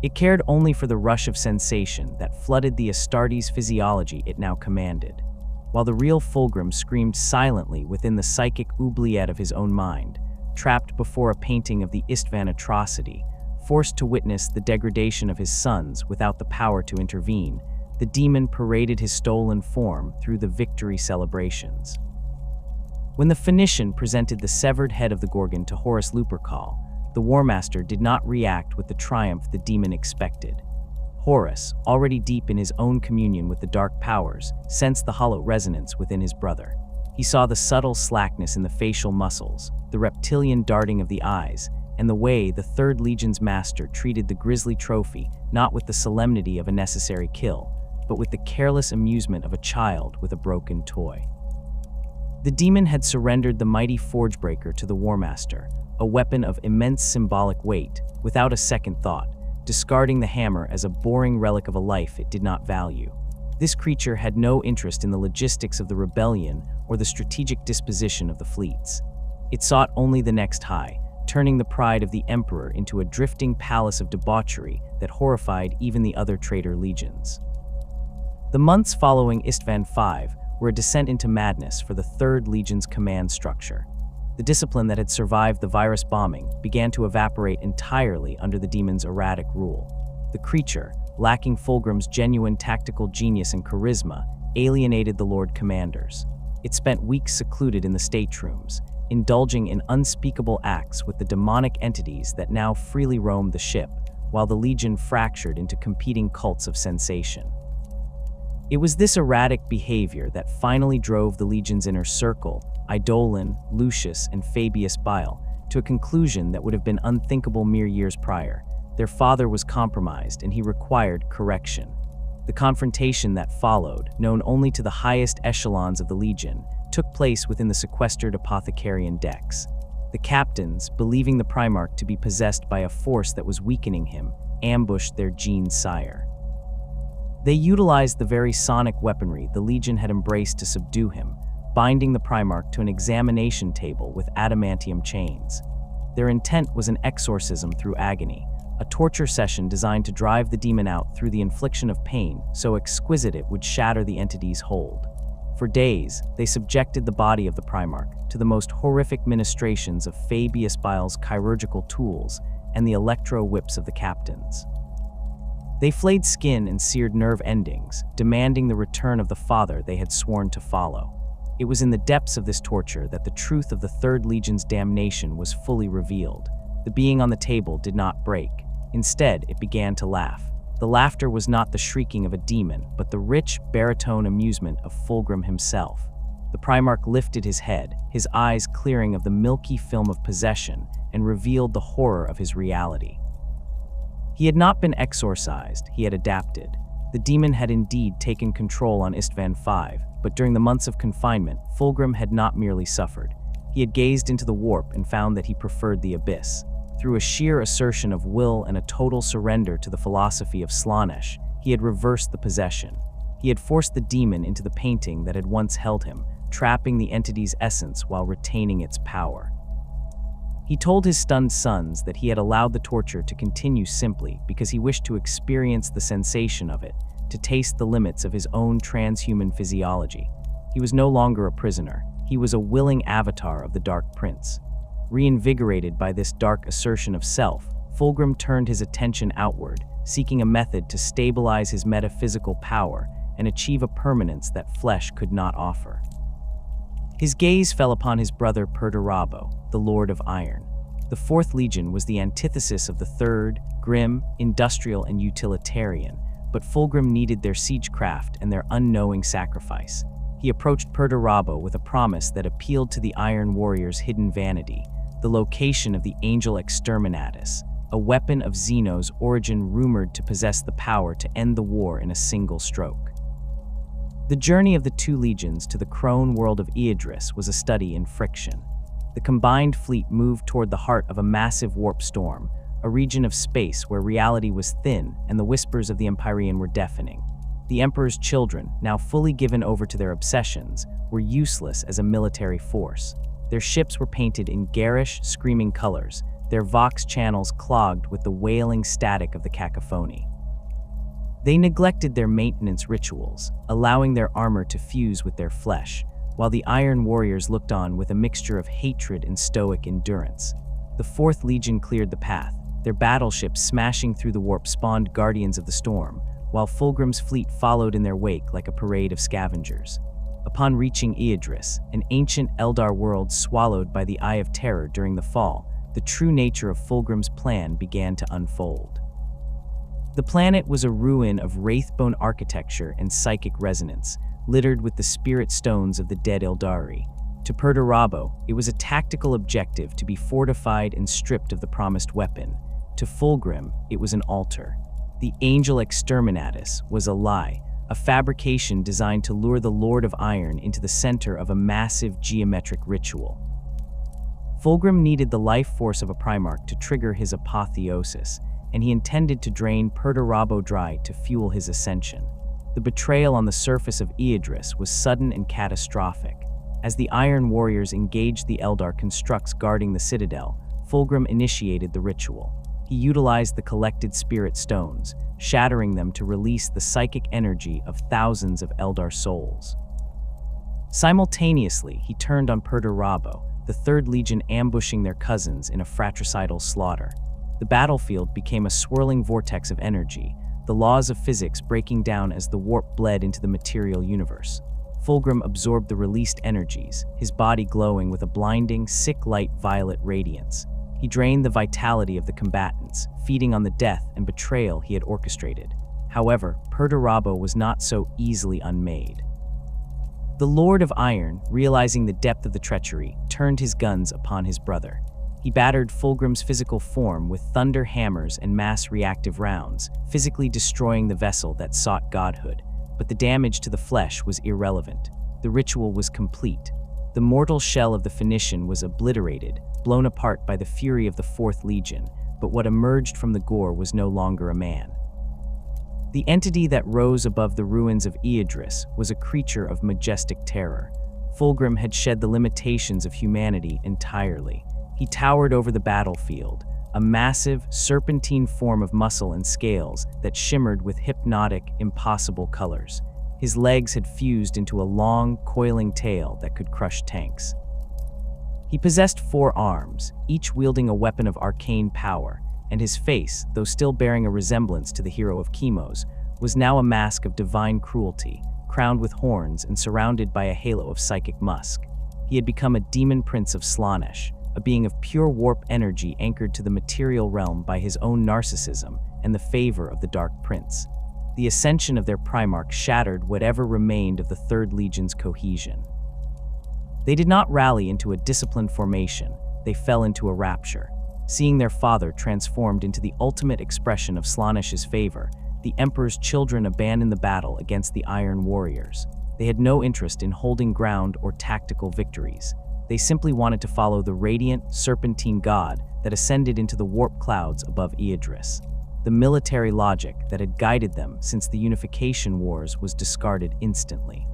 It cared only for the rush of sensation that flooded the Astartes' physiology it now commanded. While the real Fulgrim screamed silently within the psychic oubliette of his own mind, trapped before a painting of the Istvan atrocity, forced to witness the degradation of his sons without the power to intervene, the demon paraded his stolen form through the victory celebrations. When the Phoenician presented the severed head of the Gorgon to Horus Lupercal, the War Master did not react with the triumph the demon expected. Horus, already deep in his own communion with the dark powers, sensed the hollow resonance within his brother. He saw the subtle slackness in the facial muscles, the reptilian darting of the eyes, and the way the Third Legion's master treated the grisly trophy not with the solemnity of a necessary kill, but with the careless amusement of a child with a broken toy. The demon had surrendered the mighty Forgebreaker to the War Master, a weapon of immense symbolic weight, without a second thought, discarding the hammer as a boring relic of a life it did not value. This creature had no interest in the logistics of the rebellion or the strategic disposition of the fleets. It sought only the next high, turning the pride of the Emperor into a drifting palace of debauchery that horrified even the other traitor legions. The months following Istvan V were a descent into madness for the Third Legion's command structure. The discipline that had survived the virus bombing began to evaporate entirely under the demon's erratic rule. The creature, lacking Fulgrim's genuine tactical genius and charisma, alienated the Lord Commanders. It spent weeks secluded in the staterooms, indulging in unspeakable acts with the demonic entities that now freely roamed the ship, while the Legion fractured into competing cults of sensation. It was this erratic behavior that finally drove the Legion's inner circle, Eidolon, Lucius, and Fabius Bile, to a conclusion that would have been unthinkable mere years prior. Their father was compromised, and he required correction. The confrontation that followed, known only to the highest echelons of the Legion, took place within the sequestered Apothecarian decks. The captains, believing the Primarch to be possessed by a force that was weakening him, ambushed their Gene sire. They utilized the very sonic weaponry the Legion had embraced to subdue him, binding the Primarch to an examination table with adamantium chains. Their intent was an exorcism through agony, a torture session designed to drive the demon out through the infliction of pain so exquisite it would shatter the entity's hold. For days, they subjected the body of the Primarch to the most horrific ministrations of Fabius Bile's chirurgical tools and the electro-whips of the captains. They flayed skin and seared nerve endings, demanding the return of the father they had sworn to follow. It was in the depths of this torture that the truth of the Third Legion's damnation was fully revealed. The being on the table did not break. Instead, it began to laugh. The laughter was not the shrieking of a demon, but the rich, baritone amusement of Fulgrim himself. The Primarch lifted his head, his eyes clearing of the milky film of possession, and revealed the horror of his reality. He had not been exorcised, he had adapted. The demon had indeed taken control on Istvan V, but during the months of confinement, Fulgrim had not merely suffered. He had gazed into the warp and found that he preferred the abyss. Through a sheer assertion of will and a total surrender to the philosophy of Slaanesh, he had reversed the possession. He had forced the demon into the painting that had once held him, trapping the entity's essence while retaining its power. He told his stunned sons that he had allowed the torture to continue simply because he wished to experience the sensation of it, to taste the limits of his own transhuman physiology. He was no longer a prisoner. He was a willing avatar of the Dark Prince. Reinvigorated by this dark assertion of self, Fulgrim turned his attention outward, seeking a method to stabilize his metaphysical power and achieve a permanence that flesh could not offer. His gaze fell upon his brother Perturabo, the Lord of Iron. The Fourth Legion was the antithesis of the Third, grim, industrial, and utilitarian, but Fulgrim needed their siegecraft and their unknowing sacrifice. He approached Perturabo with a promise that appealed to the Iron Warrior's hidden vanity, the location of the Angel Exterminatus, a weapon of Xeno's origin rumored to possess the power to end the war in a single stroke. The journey of the two legions to the crone world of Eadris was a study in friction. The combined fleet moved toward the heart of a massive warp storm, a region of space where reality was thin and the whispers of the Empyrean were deafening. The Emperor's children, now fully given over to their obsessions, were useless as a military force. Their ships were painted in garish, screaming colors, their vox channels clogged with the wailing static of the cacophony. They neglected their maintenance rituals, allowing their armor to fuse with their flesh, while the Iron Warriors looked on with a mixture of hatred and stoic endurance. The Fourth Legion cleared the path, their battleships smashing through the warp spawned guardians of the storm, while Fulgrim's fleet followed in their wake like a parade of scavengers. Upon reaching Eadris, an ancient Eldar world swallowed by the Eye of Terror during the fall, the true nature of Fulgrim's plan began to unfold. The planet was a ruin of wraithbone architecture and psychic resonance, littered with the spirit stones of the dead Eldari. To Perturabo, it was a tactical objective to be fortified and stripped of the promised weapon. To Fulgrim, it was an altar. The Angel Exterminatus was a lie, a fabrication designed to lure the Lord of Iron into the center of a massive geometric ritual. Fulgrim needed the life force of a Primarch to trigger his apotheosis, and he intended to drain Perturabo dry to fuel his ascension. The betrayal on the surface of Eadris was sudden and catastrophic. As the Iron Warriors engaged the Eldar constructs guarding the Citadel, Fulgrim initiated the ritual. He utilized the collected spirit stones, shattering them to release the psychic energy of thousands of Eldar souls. Simultaneously, he turned on Perturabo, the Third Legion ambushing their cousins in a fratricidal slaughter. The battlefield became a swirling vortex of energy, the laws of physics breaking down as the warp bled into the material universe. Fulgrim absorbed the released energies, his body glowing with a blinding, sick-light violet radiance. He drained the vitality of the combatants, feeding on the death and betrayal he had orchestrated. However, Perturabo was not so easily unmade. The Lord of Iron, realizing the depth of the treachery, turned his guns upon his brother. He battered Fulgrim's physical form with thunder hammers and mass reactive rounds, physically destroying the vessel that sought godhood. But the damage to the flesh was irrelevant. The ritual was complete. The mortal shell of the Phoenician was obliterated, blown apart by the fury of the Fourth Legion, but what emerged from the gore was no longer a man. The entity that rose above the ruins of Eadris was a creature of majestic terror. Fulgrim had shed the limitations of humanity entirely. He towered over the battlefield, a massive, serpentine form of muscle and scales that shimmered with hypnotic, impossible colors. His legs had fused into a long, coiling tail that could crush tanks. He possessed 4 arms, each wielding a weapon of arcane power, and his face, though still bearing a resemblance to the hero of Chemos, was now a mask of divine cruelty, crowned with horns and surrounded by a halo of psychic musk. He had become a demon prince of Slaanesh, a being of pure warp energy anchored to the material realm by his own narcissism and the favor of the Dark Prince. The ascension of their Primarch shattered whatever remained of the Third Legion's cohesion. They did not rally into a disciplined formation, they fell into a rapture. Seeing their father transformed into the ultimate expression of Slaanesh's favor, the Emperor's children abandoned the battle against the Iron Warriors. They had no interest in holding ground or tactical victories. They simply wanted to follow the radiant, serpentine god that ascended into the warp clouds above Eadris. The military logic that had guided them since the Unification Wars was discarded instantly.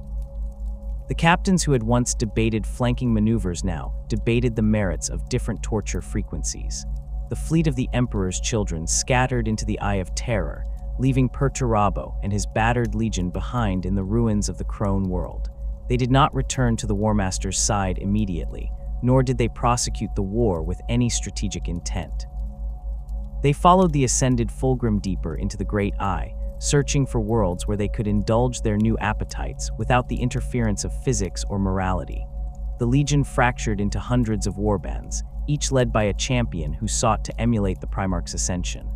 The captains who had once debated flanking maneuvers now debated the merits of different torture frequencies. The fleet of the Emperor's children scattered into the Eye of Terror, leaving Perturabo and his battered legion behind in the ruins of the Crone world. They did not return to the War Master's side immediately, nor did they prosecute the war with any strategic intent. They followed the ascended Fulgrim deeper into the Great Eye, searching for worlds where they could indulge their new appetites without the interference of physics or morality. The Legion fractured into hundreds of warbands, each led by a champion who sought to emulate the Primarch's ascension.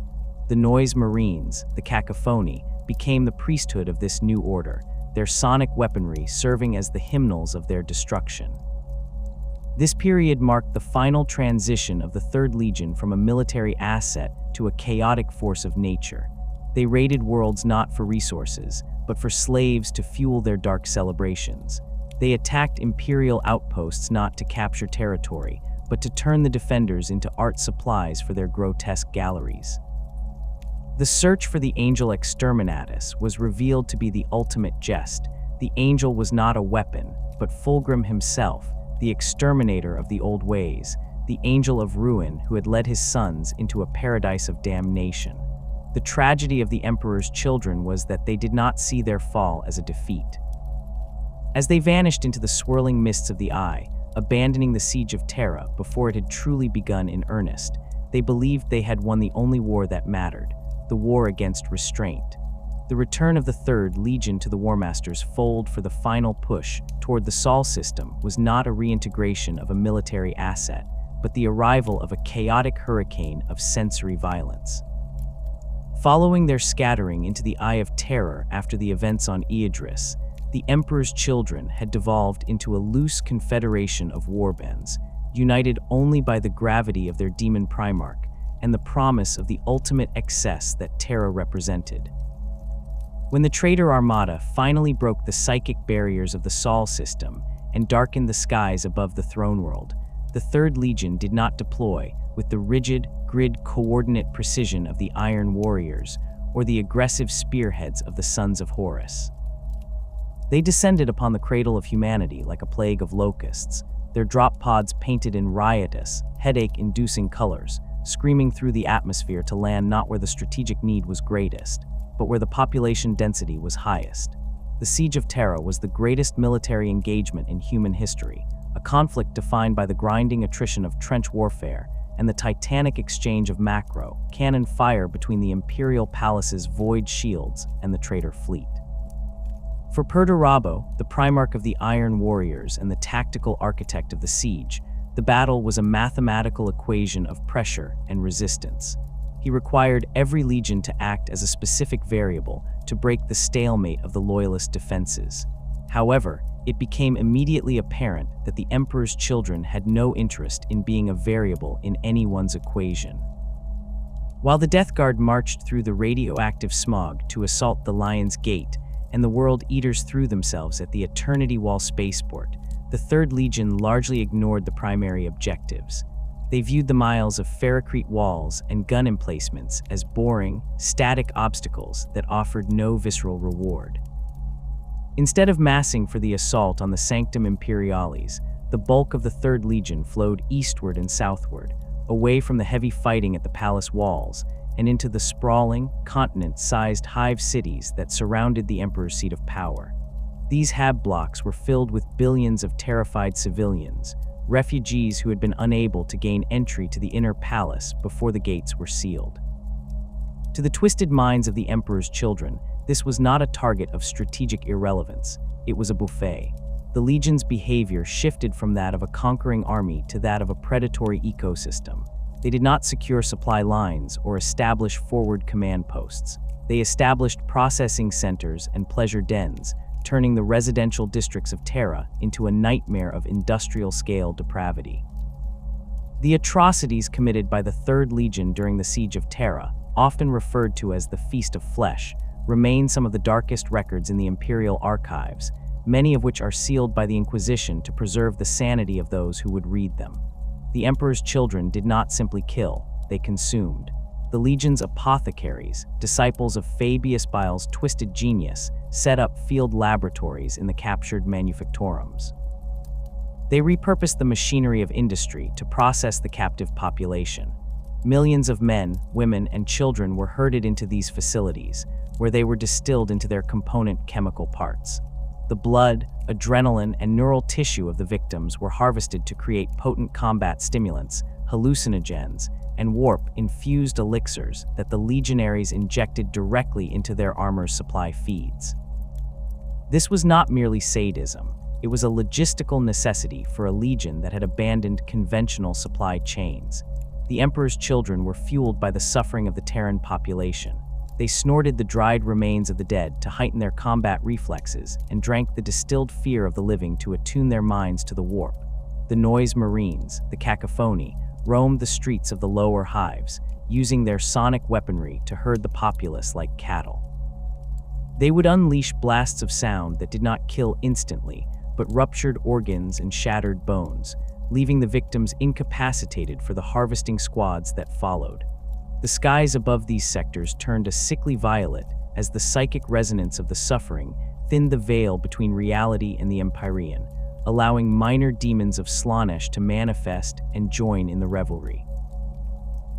The Noise Marines, the Cacophony, became the priesthood of this new order, their sonic weaponry serving as the hymnals of their destruction. This period marked the final transition of the Third Legion from a military asset to a chaotic force of nature. They raided worlds not for resources, but for slaves to fuel their dark celebrations. They attacked Imperial outposts not to capture territory, but to turn the defenders into art supplies for their grotesque galleries. The search for the Angel Exterminatus was revealed to be the ultimate jest. The Angel was not a weapon, but Fulgrim himself, the exterminator of the old ways, the Angel of Ruin who had led his sons into a paradise of damnation. The tragedy of the Emperor's children was that they did not see their fall as a defeat. As they vanished into the swirling mists of the Eye, abandoning the siege of Terra before it had truly begun in earnest, they believed they had won the only war that mattered, the war against restraint. The return of the Third Legion to the War Master's fold for the final push toward the Sol system was not a reintegration of a military asset, but the arrival of a chaotic hurricane of sensory violence. Following their scattering into the Eye of Terror after the events on Eadris, the Emperor's children had devolved into a loose confederation of warbands, united only by the gravity of their demon Primarch and the promise of the ultimate excess that Terra represented. When the traitor Armada finally broke the psychic barriers of the Sol system and darkened the skies above the throne world, the Third Legion did not deploy with the rigid, grid-coordinate precision of the Iron Warriors or the aggressive spearheads of the Sons of Horus. They descended upon the cradle of humanity like a plague of locusts, their drop pods painted in riotous, headache-inducing colors, screaming through the atmosphere to land not where the strategic need was greatest, but where the population density was highest. The Siege of Terra was the greatest military engagement in human history, a conflict defined by the grinding attrition of trench warfare and the titanic exchange of macro, cannon fire between the Imperial Palace's void shields and the traitor fleet. For Perturabo, the Primarch of the Iron Warriors and the tactical architect of the siege, the battle was a mathematical equation of pressure and resistance. He required every legion to act as a specific variable to break the stalemate of the Loyalist defenses. However, it became immediately apparent that the Emperor's children had no interest in being a variable in anyone's equation. While the Death Guard marched through the radioactive smog to assault the Lion's Gate, and the World Eaters threw themselves at the Eternity Wall spaceport, the Third Legion largely ignored the primary objectives. They viewed the miles of ferrocrete walls and gun emplacements as boring, static obstacles that offered no visceral reward. Instead of massing for the assault on the Sanctum Imperialis, the bulk of the Third Legion flowed eastward and southward, away from the heavy fighting at the palace walls, and into the sprawling, continent-sized hive cities that surrounded the Emperor's seat of power. These hab blocks were filled with billions of terrified civilians, refugees who had been unable to gain entry to the inner palace before the gates were sealed. To the twisted minds of the Emperor's children, this was not a target of strategic irrelevance, it was a buffet. The Legion's behavior shifted from that of a conquering army to that of a predatory ecosystem. They did not secure supply lines or establish forward command posts. They established processing centers and pleasure dens, turning the residential districts of Terra into a nightmare of industrial-scale depravity. The atrocities committed by the Third Legion during the Siege of Terra, often referred to as the Feast of Flesh, remain some of the darkest records in the Imperial archives, many of which are sealed by the Inquisition to preserve the sanity of those who would read them. The Emperor's children did not simply kill, they consumed. The The Legion's apothecaries, disciples of Fabius Bile's twisted genius, set up field laboratories in the captured manufactorums. They repurposed the machinery of industry to process the captive population. Millions of men, women, and children were herded into these facilities, where they were distilled into their component chemical parts. The blood, adrenaline, and neural tissue of the victims were harvested to create potent combat stimulants, hallucinogens, and warp-infused elixirs that the legionaries injected directly into their armor's supply feeds. This was not merely sadism, it was a logistical necessity for a legion that had abandoned conventional supply chains. The Emperor's children were fueled by the suffering of the Terran population. They snorted the dried remains of the dead to heighten their combat reflexes and drank the distilled fear of the living to attune their minds to the warp. The noise marines, the cacophony, roamed the streets of the lower hives, using their sonic weaponry to herd the populace like cattle. They would unleash blasts of sound that did not kill instantly, but ruptured organs and shattered bones, leaving the victims incapacitated for the harvesting squads that followed. The skies above these sectors turned a sickly violet as the psychic resonance of the suffering thinned the veil between reality and the Empyrean, allowing minor demons of Slaanesh to manifest and join in the revelry.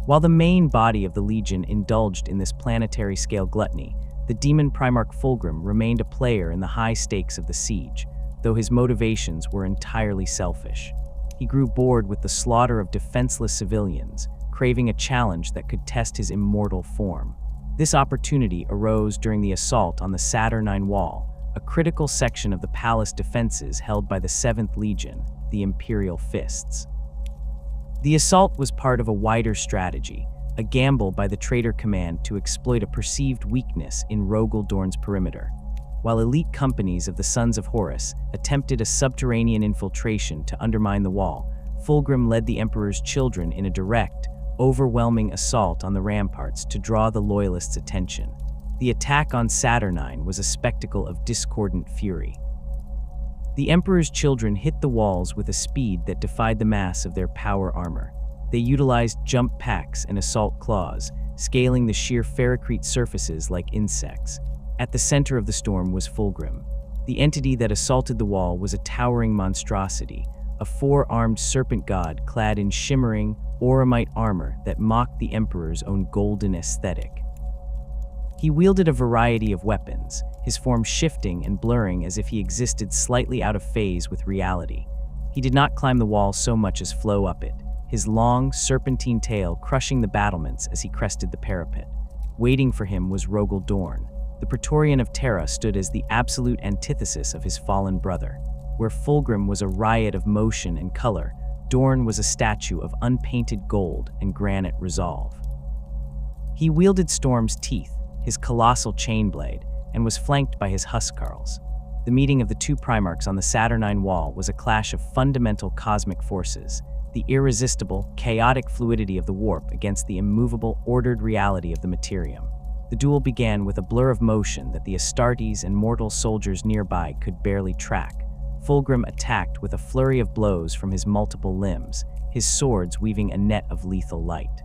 While the main body of the Legion indulged in this planetary-scale gluttony, the demon Primarch Fulgrim remained a player in the high stakes of the siege, though his motivations were entirely selfish. He grew bored with the slaughter of defenseless civilians, craving a challenge that could test his immortal form. This opportunity arose during the assault on the Saturnine Wall, a critical section of the palace defenses held by the 7th Legion, the Imperial Fists. The assault was part of a wider strategy, a gamble by the Traitor Command to exploit a perceived weakness in Rogel Dorn's perimeter. While elite companies of the Sons of Horus attempted a subterranean infiltration to undermine the wall, Fulgrim led the Emperor's children in a direct, overwhelming assault on the ramparts to draw the Loyalists' attention. The attack on Saturnine was a spectacle of discordant fury. The Emperor's children hit the walls with a speed that defied the mass of their power armor. They utilized jump packs and assault claws, scaling the sheer ferrocrete surfaces like insects. At the center of the storm was Fulgrim. The entity that assaulted the wall was a towering monstrosity, a four-armed serpent god clad in shimmering, auramite armor that mocked the Emperor's own golden aesthetic. He wielded a variety of weapons, his form shifting and blurring as if he existed slightly out of phase with reality. He did not climb the wall so much as flow up it, his long, serpentine tail crushing the battlements as he crested the parapet. Waiting for him was Rogel Dorn. The Praetorian of Terra stood as the absolute antithesis of his fallen brother. Where Fulgrim was a riot of motion and color, Dorn was a statue of unpainted gold and granite resolve. He wielded Storm's teeth, his colossal chainblade, and was flanked by his huskarls. The meeting of the two Primarchs on the Saturnine Wall was a clash of fundamental cosmic forces, the irresistible, chaotic fluidity of the warp against the immovable, ordered reality of the materium. The duel began with a blur of motion that the Astartes and mortal soldiers nearby could barely track. Fulgrim attacked with a flurry of blows from his multiple limbs, his swords weaving a net of lethal light.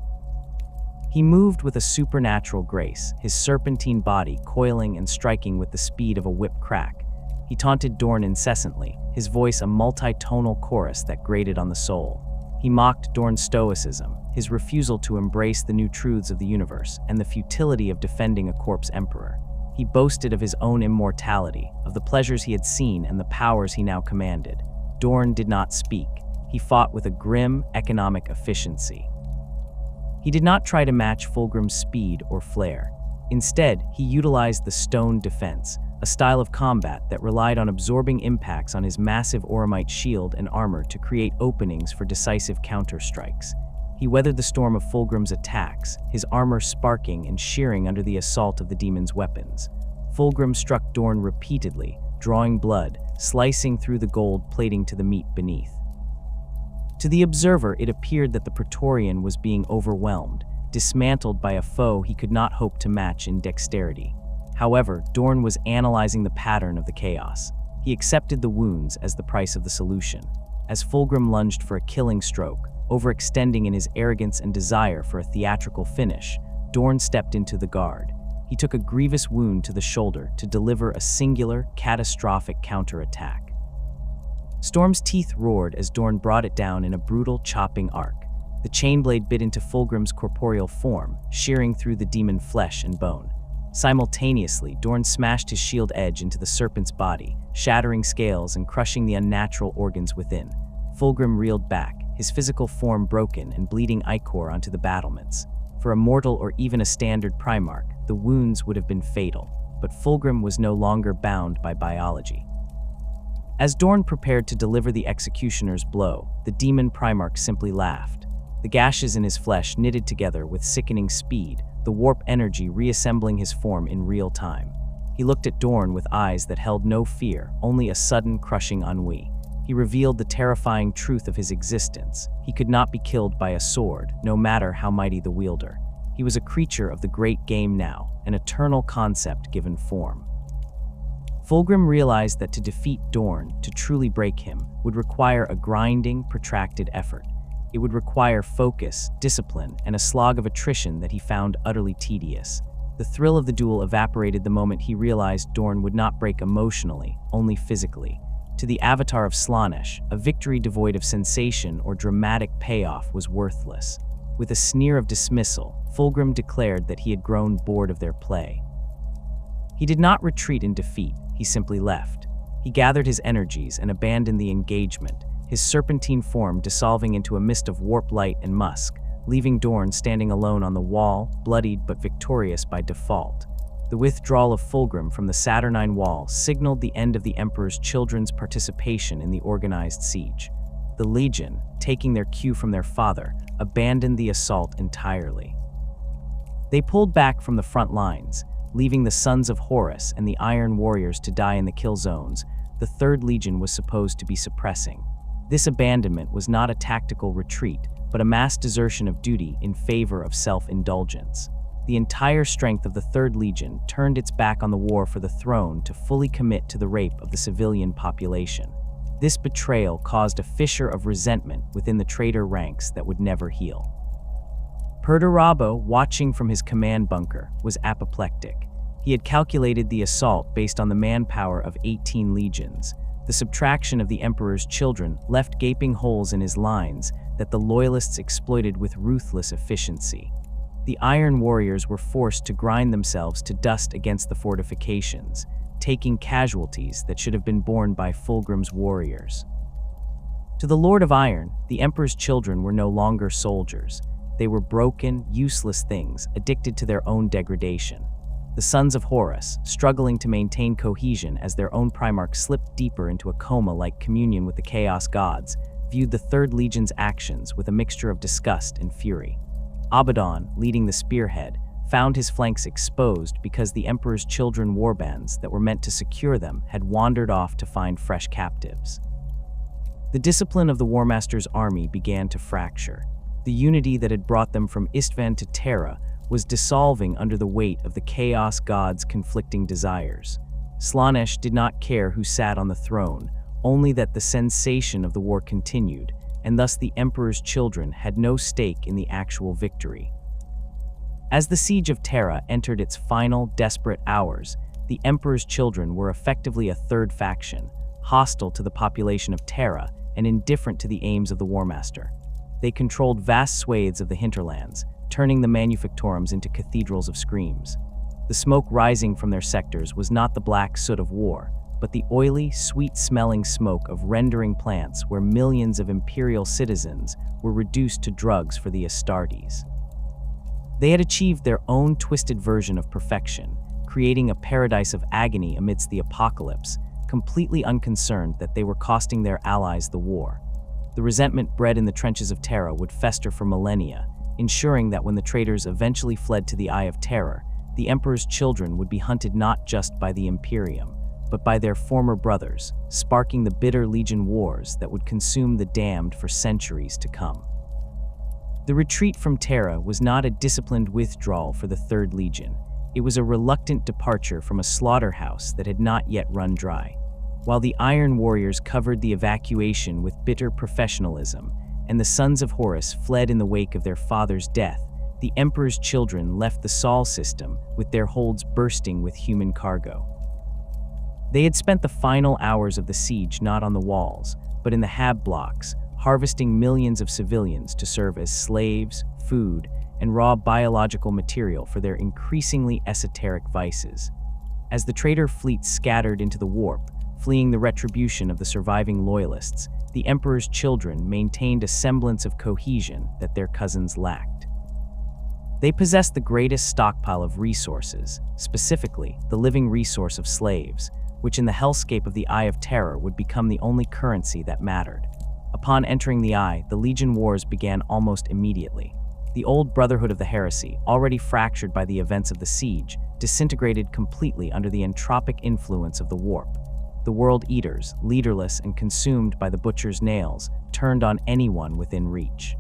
He moved with a supernatural grace, his serpentine body coiling and striking with the speed of a whip crack. He taunted Dorn incessantly, his voice a multi-tonal chorus that grated on the soul. He mocked Dorn's stoicism, his refusal to embrace the new truths of the universe, and the futility of defending a corpse emperor. He boasted of his own immortality, of the pleasures he had seen and the powers he now commanded. Dorn did not speak. He fought with a grim, economic efficiency. He did not try to match Fulgrim's speed or flair. Instead, he utilized the stone defense, a style of combat that relied on absorbing impacts on his massive auramite shield and armor to create openings for decisive counter-strikes. He weathered the storm of Fulgrim's attacks, his armor sparking and shearing under the assault of the demon's weapons. Fulgrim struck Dorn repeatedly, drawing blood, slicing through the gold plating to the meat beneath. To the observer, it appeared that the Praetorian was being overwhelmed, dismantled by a foe he could not hope to match in dexterity. However, Dorn was analyzing the pattern of the chaos. He accepted the wounds as the price of the solution. As Fulgrim lunged for a killing stroke, overextending in his arrogance and desire for a theatrical finish, Dorn stepped into the guard. He took a grievous wound to the shoulder to deliver a singular, catastrophic counterattack. Storm's teeth roared as Dorn brought it down in a brutal, chopping arc. The chainblade bit into Fulgrim's corporeal form, shearing through the demon flesh and bone. Simultaneously, Dorn smashed his shield edge into the serpent's body, shattering scales and crushing the unnatural organs within. Fulgrim reeled back, his physical form broken and bleeding ichor onto the battlements. For a mortal or even a standard Primarch, the wounds would have been fatal, but Fulgrim was no longer bound by biology. As Dorn prepared to deliver the executioner's blow, the demon Primarch simply laughed. The gashes in his flesh knitted together with sickening speed, the warp energy reassembling his form in real time. He looked at Dorn with eyes that held no fear, only a sudden, crushing ennui. He revealed the terrifying truth of his existence. He could not be killed by a sword, no matter how mighty the wielder. He was a creature of the great game now, an eternal concept given form. Fulgrim realized that to defeat Dorn, to truly break him, would require a grinding, protracted effort. It would require focus, discipline, and a slog of attrition that he found utterly tedious. The thrill of the duel evaporated the moment he realized Dorn would not break emotionally, only physically. To the avatar of Slaanesh, a victory devoid of sensation or dramatic payoff was worthless. With a sneer of dismissal, Fulgrim declared that he had grown bored of their play. He did not retreat in defeat, he simply left. He gathered his energies and abandoned the engagement, his serpentine form dissolving into a mist of warp light and musk, leaving Dorn standing alone on the wall, bloodied but victorious by default. The withdrawal of Fulgrim from the Saturnine wall signaled the end of the Emperor's children's participation in the organized siege. The Legion, taking their cue from their father, abandoned the assault entirely. They pulled back from the front lines, leaving the Sons of Horus and the Iron Warriors to die in the kill zones the Third Legion was supposed to be suppressing. This abandonment was not a tactical retreat, but a mass desertion of duty in favor of self-indulgence. The entire strength of the Third Legion turned its back on the war for the throne to fully commit to the rape of the civilian population. This betrayal caused a fissure of resentment within the traitor ranks that would never heal. Perdurabo, watching from his command bunker, was apoplectic. He had calculated the assault based on the manpower of 18 legions. The subtraction of the Emperor's children left gaping holes in his lines that the Loyalists exploited with ruthless efficiency. The Iron Warriors were forced to grind themselves to dust against the fortifications, taking casualties that should have been borne by Fulgrim's warriors. To the Lord of Iron, the Emperor's children were no longer soldiers. They were broken, useless things, addicted to their own degradation. The Sons of Horus, struggling to maintain cohesion as their own Primarch slipped deeper into a coma-like communion with the Chaos Gods, viewed the Third Legion's actions with a mixture of disgust and fury. Abaddon, leading the spearhead, found his flanks exposed because the Emperor's children warbands that were meant to secure them had wandered off to find fresh captives. The discipline of the War Master's army began to fracture. The unity that had brought them from Istvan to Terra was dissolving under the weight of the Chaos Gods' conflicting desires. Slaanesh did not care who sat on the throne, only that the sensation of the war continued, and thus the Emperor's children had no stake in the actual victory. As the siege of Terra entered its final, desperate hours, the Emperor's children were effectively a third faction, hostile to the population of Terra and indifferent to the aims of the War Master. They controlled vast swathes of the hinterlands, turning the manufactorums into cathedrals of screams. The smoke rising from their sectors was not the black soot of war, but the oily, sweet-smelling smoke of rendering plants where millions of imperial citizens were reduced to drugs for the Astartes. They had achieved their own twisted version of perfection, creating a paradise of agony amidst the apocalypse, completely unconcerned that they were costing their allies the war. The resentment bred in the trenches of Terra would fester for millennia, ensuring that when the traitors eventually fled to the Eye of Terror, the Emperor's children would be hunted not just by the Imperium, but by their former brothers, sparking the bitter Legion wars that would consume the damned for centuries to come. The retreat from Terra was not a disciplined withdrawal for the Third Legion. It was a reluctant departure from a slaughterhouse that had not yet run dry. While the Iron Warriors covered the evacuation with bitter professionalism, and the Sons of Horus fled in the wake of their father's death, the Emperor's children left the Sol system with their holds bursting with human cargo. They had spent the final hours of the siege not on the walls, but in the hab blocks, harvesting millions of civilians to serve as slaves, food, and raw biological material for their increasingly esoteric vices. As the traitor fleet scattered into the warp, fleeing the retribution of the surviving loyalists, the Emperor's children maintained a semblance of cohesion that their cousins lacked. They possessed the greatest stockpile of resources, specifically the living resource of slaves, which in the hellscape of the Eye of Terror would become the only currency that mattered. Upon entering the Eye, the Legion Wars began almost immediately. The old Brotherhood of the Heresy, already fractured by the events of the siege, disintegrated completely under the entropic influence of the warp. The World Eaters, leaderless and consumed by the Butcher's nails, turned on anyone within reach.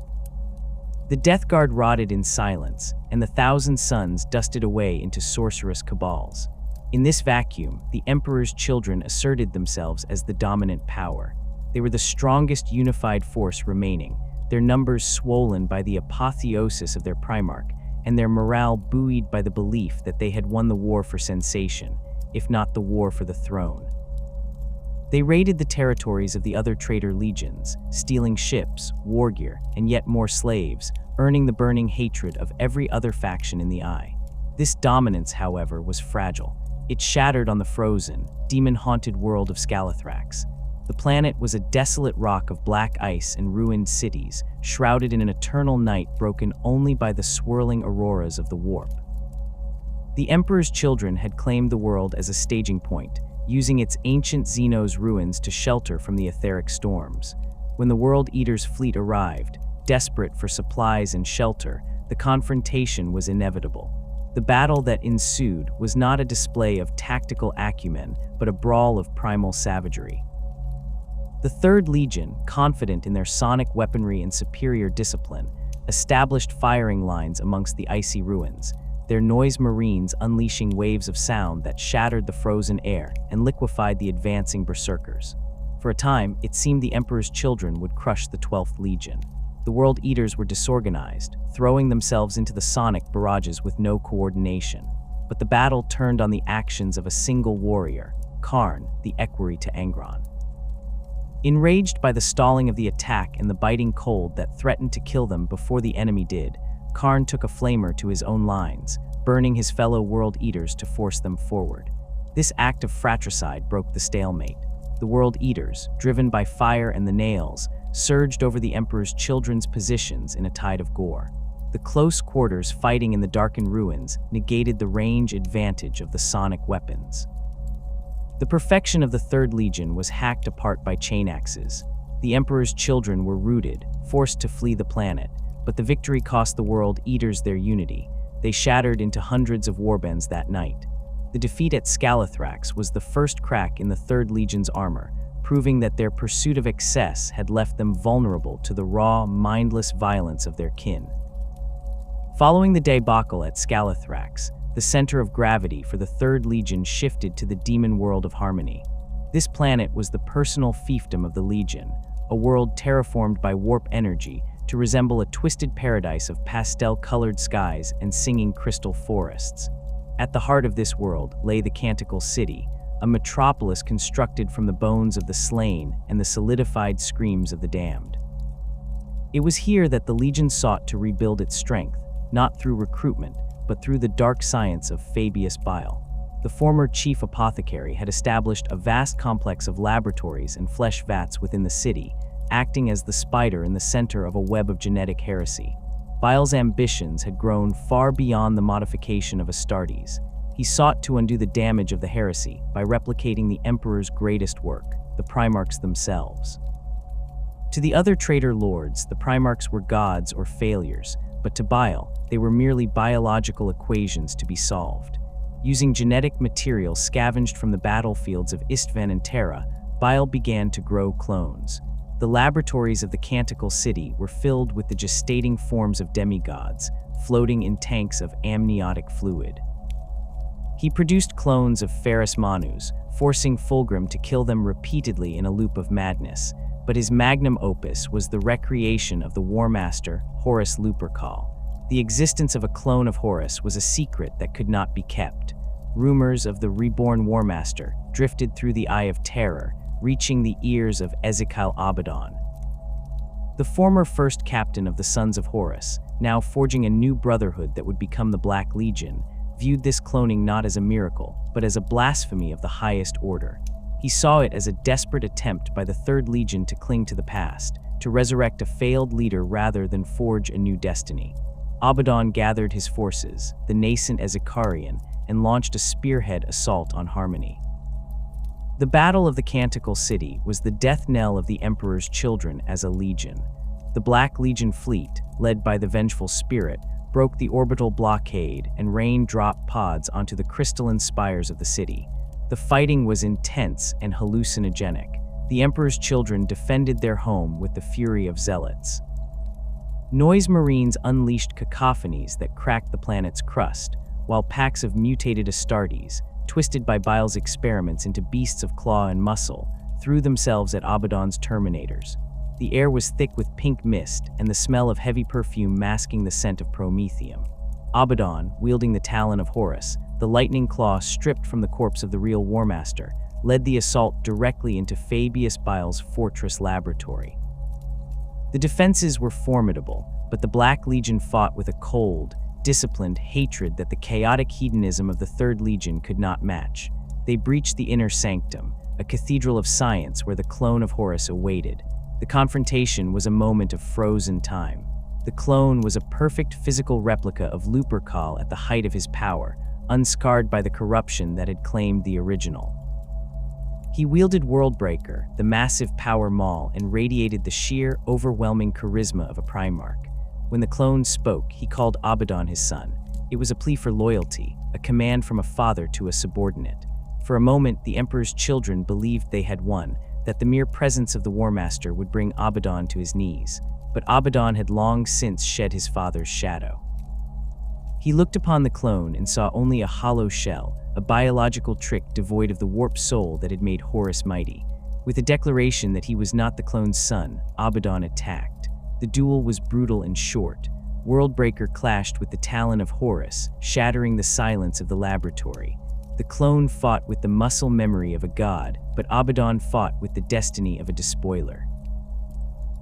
The Death Guard rotted in silence, and the Thousand Suns dusted away into sorcerous cabals. In this vacuum, the Emperor's children asserted themselves as the dominant power. They were the strongest unified force remaining, their numbers swollen by the apotheosis of their Primarch, and their morale buoyed by the belief that they had won the war for sensation, if not the war for the throne. They raided the territories of the other traitor legions, stealing ships, war gear, and yet more slaves, earning the burning hatred of every other faction in the Eye. This dominance, however, was fragile. It shattered on the frozen, demon-haunted world of Scalathrax. The planet was a desolate rock of black ice and ruined cities, shrouded in an eternal night broken only by the swirling auroras of the warp. The Emperor's children had claimed the world as a staging point, using its ancient Xenos ruins to shelter from the etheric storms. When the World Eater's fleet arrived, desperate for supplies and shelter, the confrontation was inevitable. The battle that ensued was not a display of tactical acumen, but a brawl of primal savagery. The Third Legion, confident in their sonic weaponry and superior discipline, established firing lines amongst the icy ruins, their noise marines unleashing waves of sound that shattered the frozen air and liquefied the advancing berserkers. For a time, it seemed the Emperor's children would crush the 12th Legion. The World Eaters were disorganized, throwing themselves into the sonic barrages with no coordination. But the battle turned on the actions of a single warrior, Karn, the equerry to Angron. Enraged by the stalling of the attack and the biting cold that threatened to kill them before the enemy did, Karn took a flamer to his own lines, burning his fellow World Eaters to force them forward. This act of fratricide broke the stalemate. The World Eaters, driven by fire and the nails, surged over the Emperor's children's positions in a tide of gore. The close quarters fighting in the darkened ruins negated the range advantage of the sonic weapons. The perfection of the Third Legion was hacked apart by chain axes. The Emperor's children were routed, forced to flee the planet, but the victory cost the World Eaters their unity. They shattered into hundreds of warbands that night. The defeat at Scalathrax was the first crack in the Third Legion's armor, proving that their pursuit of excess had left them vulnerable to the raw, mindless violence of their kin. Following the debacle at Scalathrax, the center of gravity for the Third Legion shifted to the demon world of Harmony. This planet was the personal fiefdom of the Legion, a world terraformed by warp energy to resemble a twisted paradise of pastel-colored skies and singing crystal forests. At the heart of this world lay the Canticle City, a metropolis constructed from the bones of the slain and the solidified screams of the damned. It was here that the Legion sought to rebuild its strength, not through recruitment, but through the dark science of Fabius Bile. The former chief apothecary had established a vast complex of laboratories and flesh vats within the city, acting as the spider in the center of a web of genetic heresy. Bile's ambitions had grown far beyond the modification of Astartes. He sought to undo the damage of the heresy by replicating the Emperor's greatest work, the Primarchs themselves. To the other traitor lords, the Primarchs were gods or failures, but to Bile, they were merely biological equations to be solved. Using genetic material scavenged from the battlefields of Istvan and Terra, Bile began to grow clones. The laboratories of the Canticle City were filled with the gestating forms of demigods, floating in tanks of amniotic fluid. He produced clones of Ferrus Manus, forcing Fulgrim to kill them repeatedly in a loop of madness, but his magnum opus was the recreation of the War Master, Horus Lupercal. The existence of a clone of Horus was a secret that could not be kept. Rumors of the reborn War Master drifted through the Eye of Terror, reaching the ears of Ezekiel Abaddon. The former first captain of the Sons of Horus, now forging a new brotherhood that would become the Black Legion, viewed this cloning not as a miracle, but as a blasphemy of the highest order. He saw it as a desperate attempt by the Third Legion to cling to the past, to resurrect a failed leader rather than forge a new destiny. Abaddon gathered his forces, the nascent Ezekarian, and launched a spearhead assault on Harmony. The Battle of the Canticle City was the death knell of the Emperor's children as a legion. The Black Legion fleet, led by the Vengeful Spirit, broke the orbital blockade and rained drop pods onto the crystalline spires of the city. The fighting was intense and hallucinogenic. The Emperor's children defended their home with the fury of zealots. Noise Marines unleashed cacophonies that cracked the planet's crust, while packs of mutated Astartes, twisted by Bile's experiments into beasts of claw and muscle, threw themselves at Abaddon's Terminators. The air was thick with pink mist and the smell of heavy perfume masking the scent of promethium. Abaddon, wielding the talon of Horus, the lightning claw stripped from the corpse of the real War Master, led the assault directly into Fabius Bile's fortress laboratory. The defenses were formidable, but the Black Legion fought with a cold, disciplined hatred that the chaotic hedonism of the Third Legion could not match. They breached the inner sanctum, a cathedral of science where the clone of Horus awaited. The confrontation was a moment of frozen time. The clone was a perfect physical replica of Lupercal at the height of his power, unscarred by the corruption that had claimed the original. He wielded Worldbreaker, the massive power maul, and radiated the sheer, overwhelming charisma of a Primarch. When the clone spoke, he called Abaddon his son. It was a plea for loyalty, a command from a father to a subordinate. For a moment, the Emperor's children believed they had won, that the mere presence of the War Master would bring Abaddon to his knees. But Abaddon had long since shed his father's shadow. He looked upon the clone and saw only a hollow shell, a biological trick devoid of the warped soul that had made Horus mighty. With a declaration that he was not the clone's son, Abaddon attacked. The duel was brutal and short. Worldbreaker clashed with the talon of Horus, shattering the silence of the laboratory. The clone fought with the muscle memory of a god, but Abaddon fought with the destiny of a despoiler.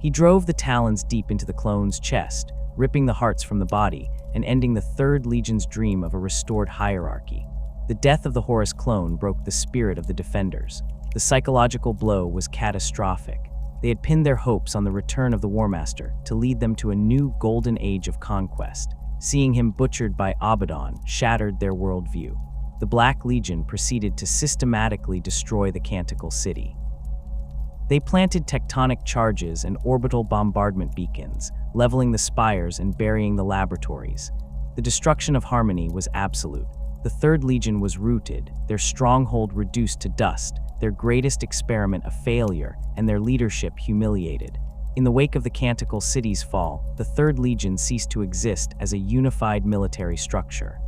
He drove the talons deep into the clone's chest, ripping the hearts from the body and ending the Third Legion's dream of a restored hierarchy. The death of the Horus clone broke the spirit of the defenders. The psychological blow was catastrophic. They had pinned their hopes on the return of the War Master to lead them to a new golden age of conquest. Seeing him butchered by Abaddon shattered their worldview. The Black Legion proceeded to systematically destroy the Canticle City. They planted tectonic charges and orbital bombardment beacons, leveling the spires and burying the laboratories. The destruction of Harmony was absolute. The Third Legion was rooted, their stronghold reduced to dust, their greatest experiment a failure, and their leadership humiliated. In the wake of the Canticle City's fall, the Third Legion ceased to exist as a unified military structure.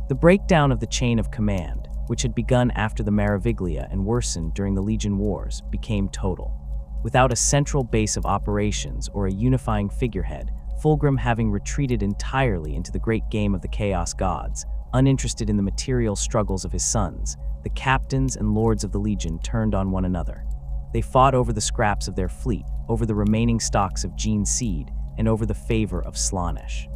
The breakdown of the chain of command, which had begun after the Meraviglia and worsened during the Legion Wars, became total. Without a central base of operations or a unifying figurehead, Fulgrim having retreated entirely into the great game of the Chaos Gods, uninterested in the material struggles of his sons, the captains and lords of the Legion turned on one another. They fought over the scraps of their fleet, over the remaining stocks of Gene Seed, and over the favor of Slaanesh.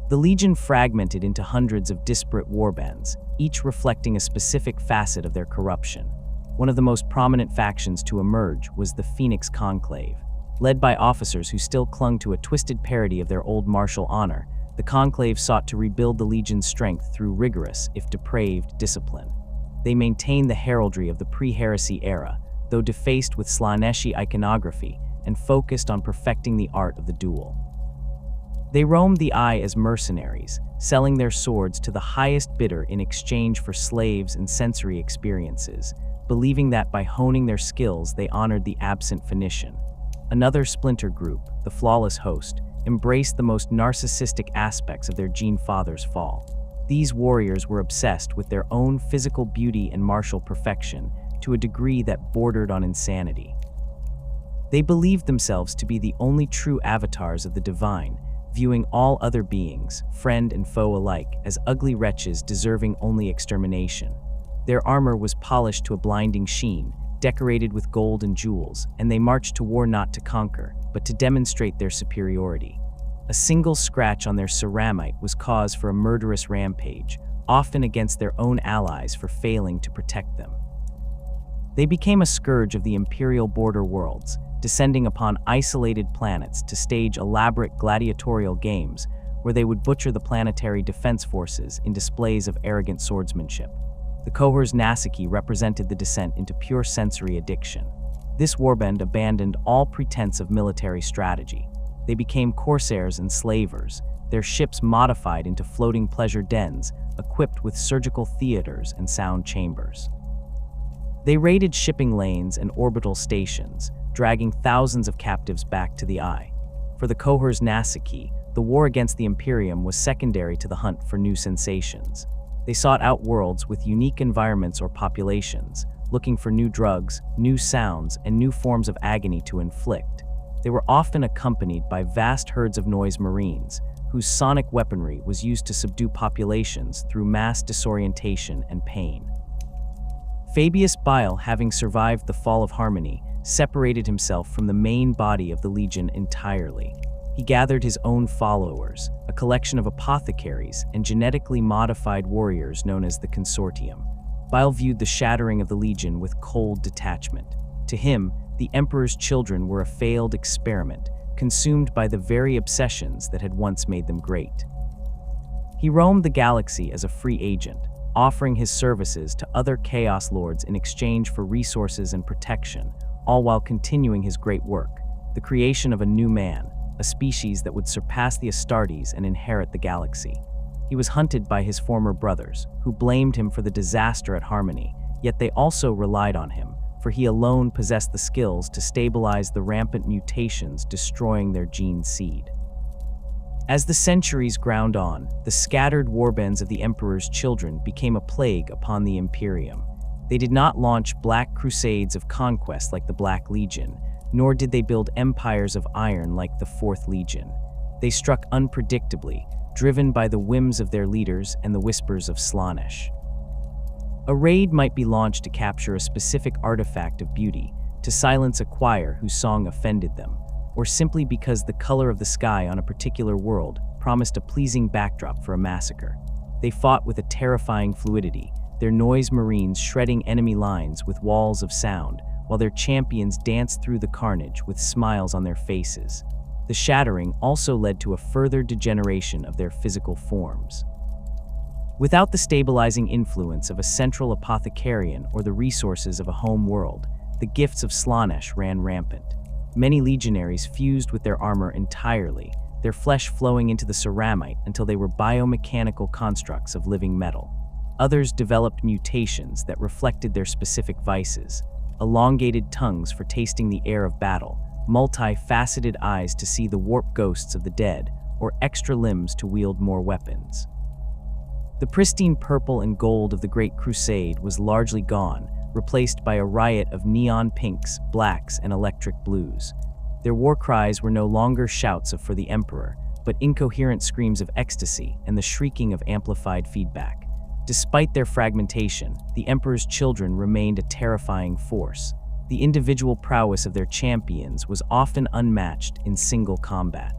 The Legion fragmented into hundreds of disparate warbands, each reflecting a specific facet of their corruption. One of the most prominent factions to emerge was the Phoenix Conclave. Led by officers who still clung to a twisted parody of their old martial honor, the Conclave sought to rebuild the Legion's strength through rigorous, if depraved, discipline. They maintained the heraldry of the pre-heresy era, though defaced with Slaaneshi iconography, and focused on perfecting the art of the duel. They roamed the eye as mercenaries, selling their swords to the highest bidder in exchange for slaves and sensory experiences, believing that by honing their skills they honored the absent Phoenician. Another splinter group, the Flawless Host, embraced the most narcissistic aspects of their Gene Father's fall. These warriors were obsessed with their own physical beauty and martial perfection to a degree that bordered on insanity. They believed themselves to be the only true avatars of the divine, viewing all other beings, friend and foe alike, as ugly wretches deserving only extermination. Their armor was polished to a blinding sheen, decorated with gold and jewels, and they marched to war not to conquer, but to demonstrate their superiority. A single scratch on their ceramite was cause for a murderous rampage, often against their own allies for failing to protect them. They became a scourge of the imperial border worlds, descending upon isolated planets to stage elaborate gladiatorial games where they would butcher the planetary defense forces in displays of arrogant swordsmanship. The Horus Heresy represented the descent into pure sensory addiction. This warband abandoned all pretense of military strategy. They became corsairs and slavers, their ships modified into floating pleasure dens equipped with surgical theaters and sound chambers. They raided shipping lanes and orbital stations, dragging thousands of captives back to the Eye. For the Horus Heresy, the war against the Imperium was secondary to the hunt for new sensations. They sought out worlds with unique environments or populations, looking for new drugs, new sounds, and new forms of agony to inflict. They were often accompanied by vast herds of noise marines, whose sonic weaponry was used to subdue populations through mass disorientation and pain. Fabius Bile, having survived the fall of Harmony, separated himself from the main body of the Legion entirely. He gathered his own followers, a collection of apothecaries and genetically modified warriors known as the Consortium. Bile viewed the shattering of the Legion with cold detachment. To him, the Emperor's children were a failed experiment, consumed by the very obsessions that had once made them great. He roamed the galaxy as a free agent, offering his services to other Chaos Lords in exchange for resources and protection, all while continuing his great work, the creation of a new man, a species that would surpass the Astartes and inherit the galaxy. He was hunted by his former brothers, who blamed him for the disaster at Harmony, yet they also relied on him, for he alone possessed the skills to stabilize the rampant mutations destroying their gene seed. As the centuries ground on, the scattered warbands of the Emperor's children became a plague upon the Imperium. They did not launch black crusades of conquest like the Black Legion, nor did they build empires of iron like the Fourth Legion. They struck unpredictably, driven by the whims of their leaders and the whispers of Slaanesh. A raid might be launched to capture a specific artifact of beauty, to silence a choir whose song offended them, or simply because the color of the sky on a particular world promised a pleasing backdrop for a massacre. They fought with a terrifying fluidity, their noise marines shredding enemy lines with walls of sound, while their champions danced through the carnage with smiles on their faces. The shattering also led to a further degeneration of their physical forms. Without the stabilizing influence of a central apothecarian or the resources of a home world, the gifts of Slaanesh ran rampant. Many legionaries fused with their armor entirely, their flesh flowing into the ceramite until they were biomechanical constructs of living metal. Others developed mutations that reflected their specific vices, elongated tongues for tasting the air of battle, multi-faceted eyes to see the warped ghosts of the dead, or extra limbs to wield more weapons. The pristine purple and gold of the Great Crusade was largely gone, replaced by a riot of neon pinks, blacks, and electric blues. Their war cries were no longer shouts for the Emperor, but incoherent screams of ecstasy and the shrieking of amplified feedback. Despite their fragmentation, the Emperor's children remained a terrifying force. The individual prowess of their champions was often unmatched in single combat.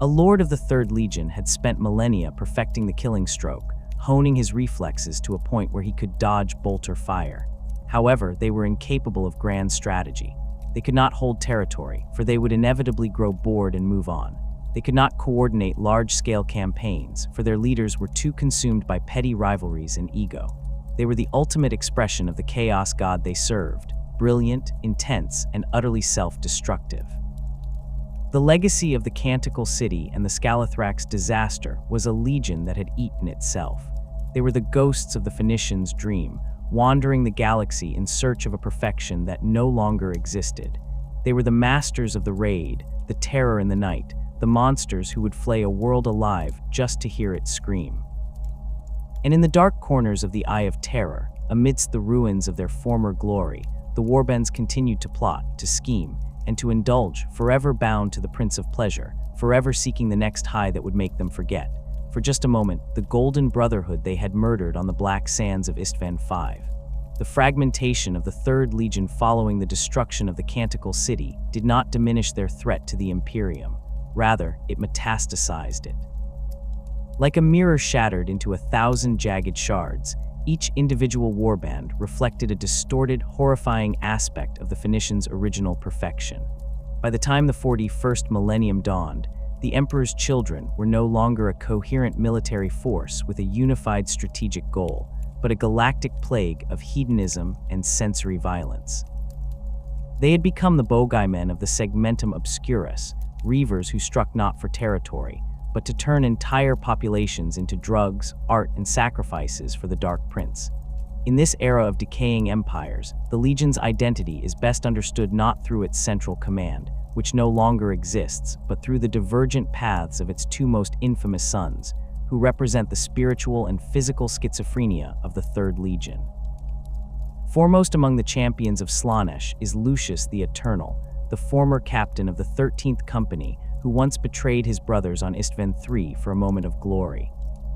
A lord of the Third Legion had spent millennia perfecting the killing stroke, honing his reflexes to a point where he could dodge bolt or fire. However, they were incapable of grand strategy. They could not hold territory, for they would inevitably grow bored and move on. They could not coordinate large-scale campaigns, for their leaders were too consumed by petty rivalries and ego. They were the ultimate expression of the chaos god they served, brilliant, intense, and utterly self-destructive. The legacy of the Canticle City and the Scalathrax disaster was a legion that had eaten itself. They were the ghosts of the Phoenicians' dream, wandering the galaxy in search of a perfection that no longer existed. They were the masters of the raid, the terror in the night, the monsters who would flay a world alive just to hear it scream. And in the dark corners of the Eye of Terror, amidst the ruins of their former glory, the warbands continued to plot, to scheme, and to indulge, forever bound to the Prince of Pleasure, forever seeking the next high that would make them forget, for just a moment, the golden brotherhood they had murdered on the black sands of Istvan V. The fragmentation of the Third Legion following the destruction of the Canticle City did not diminish their threat to the Imperium. Rather, it metastasized it. Like a mirror shattered into 1,000 jagged shards, each individual warband reflected a distorted, horrifying aspect of the Phoenicians' original perfection. By the time the 41st millennium dawned, the Emperor's children were no longer a coherent military force with a unified strategic goal, but a galactic plague of hedonism and sensory violence. They had become the bogeymen of the segmentum obscurus, reavers who struck not for territory, but to turn entire populations into drugs, art, and sacrifices for the Dark Prince. In this era of decaying empires, the Legion's identity is best understood not through its central command, which no longer exists, but through the divergent paths of its two most infamous sons, who represent the spiritual and physical schizophrenia of the Third Legion. Foremost among the champions of Slaanesh is Lucius the Eternal, the former captain of the 13th Company, who once betrayed his brothers on Istvan III for a moment of glory.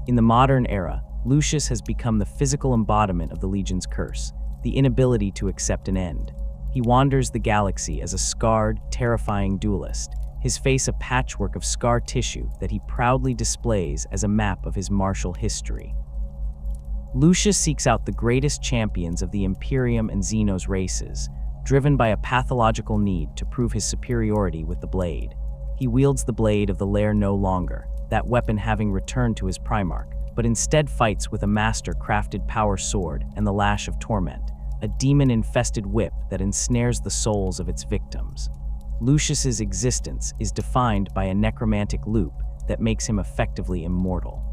In the modern era, Lucius has become the physical embodiment of the Legion's curse, the inability to accept an end. He wanders the galaxy as a scarred, terrifying duelist, his face a patchwork of scar tissue that he proudly displays as a map of his martial history. Lucius seeks out the greatest champions of the Imperium and Xenos races, driven by a pathological need to prove his superiority with the blade. He wields the blade of the lair no longer, that weapon having returned to his Primarch, but instead fights with a master-crafted power sword and the Lash of Torment, a demon-infested whip that ensnares the souls of its victims. Lucius's existence is defined by a necromantic loop that makes him effectively immortal.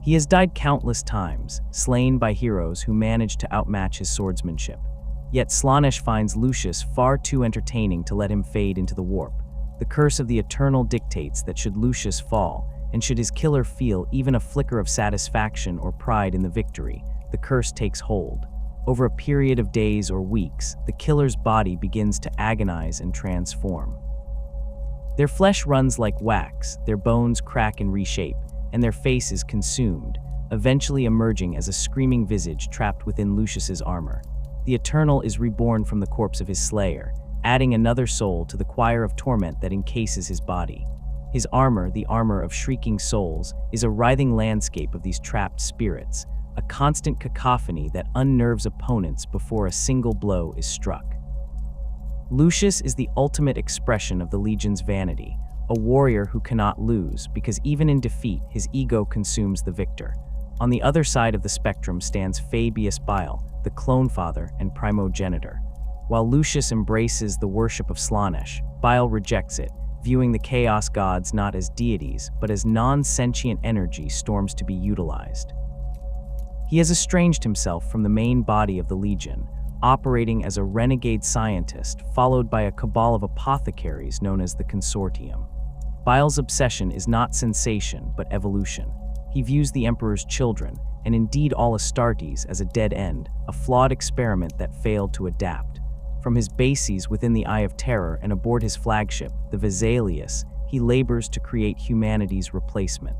He has died countless times, slain by heroes who managed to outmatch his swordsmanship. Yet Slaanesh finds Lucius far too entertaining to let him fade into the warp. The curse of the Eternal dictates that should Lucius fall, and should his killer feel even a flicker of satisfaction or pride in the victory, the curse takes hold. Over a period of days or weeks, the killer's body begins to agonize and transform. Their flesh runs like wax, their bones crack and reshape, and their face is consumed, eventually emerging as a screaming visage trapped within Lucius's armor. The Eternal is reborn from the corpse of his slayer, adding another soul to the choir of torment that encases his body. His armor, the armor of shrieking souls, is a writhing landscape of these trapped spirits, a constant cacophony that unnerves opponents before a single blow is struck. Lucius is the ultimate expression of the Legion's vanity, a warrior who cannot lose because even in defeat his ego consumes the victor. On the other side of the spectrum stands Fabius Bile, the clone father and primogenitor. While Lucius embraces the worship of Slaanesh, Bile rejects it, viewing the chaos gods not as deities but as non-sentient energy storms to be utilized. He has estranged himself from the main body of the Legion, operating as a renegade scientist followed by a cabal of apothecaries known as the Consortium. Bile's obsession is not sensation but evolution. He views the Emperor's children, and indeed all Astartes, as a dead end, a flawed experiment that failed to adapt. From his bases within the Eye of Terror and aboard his flagship, the Vesalius, he labors to create humanity's replacement.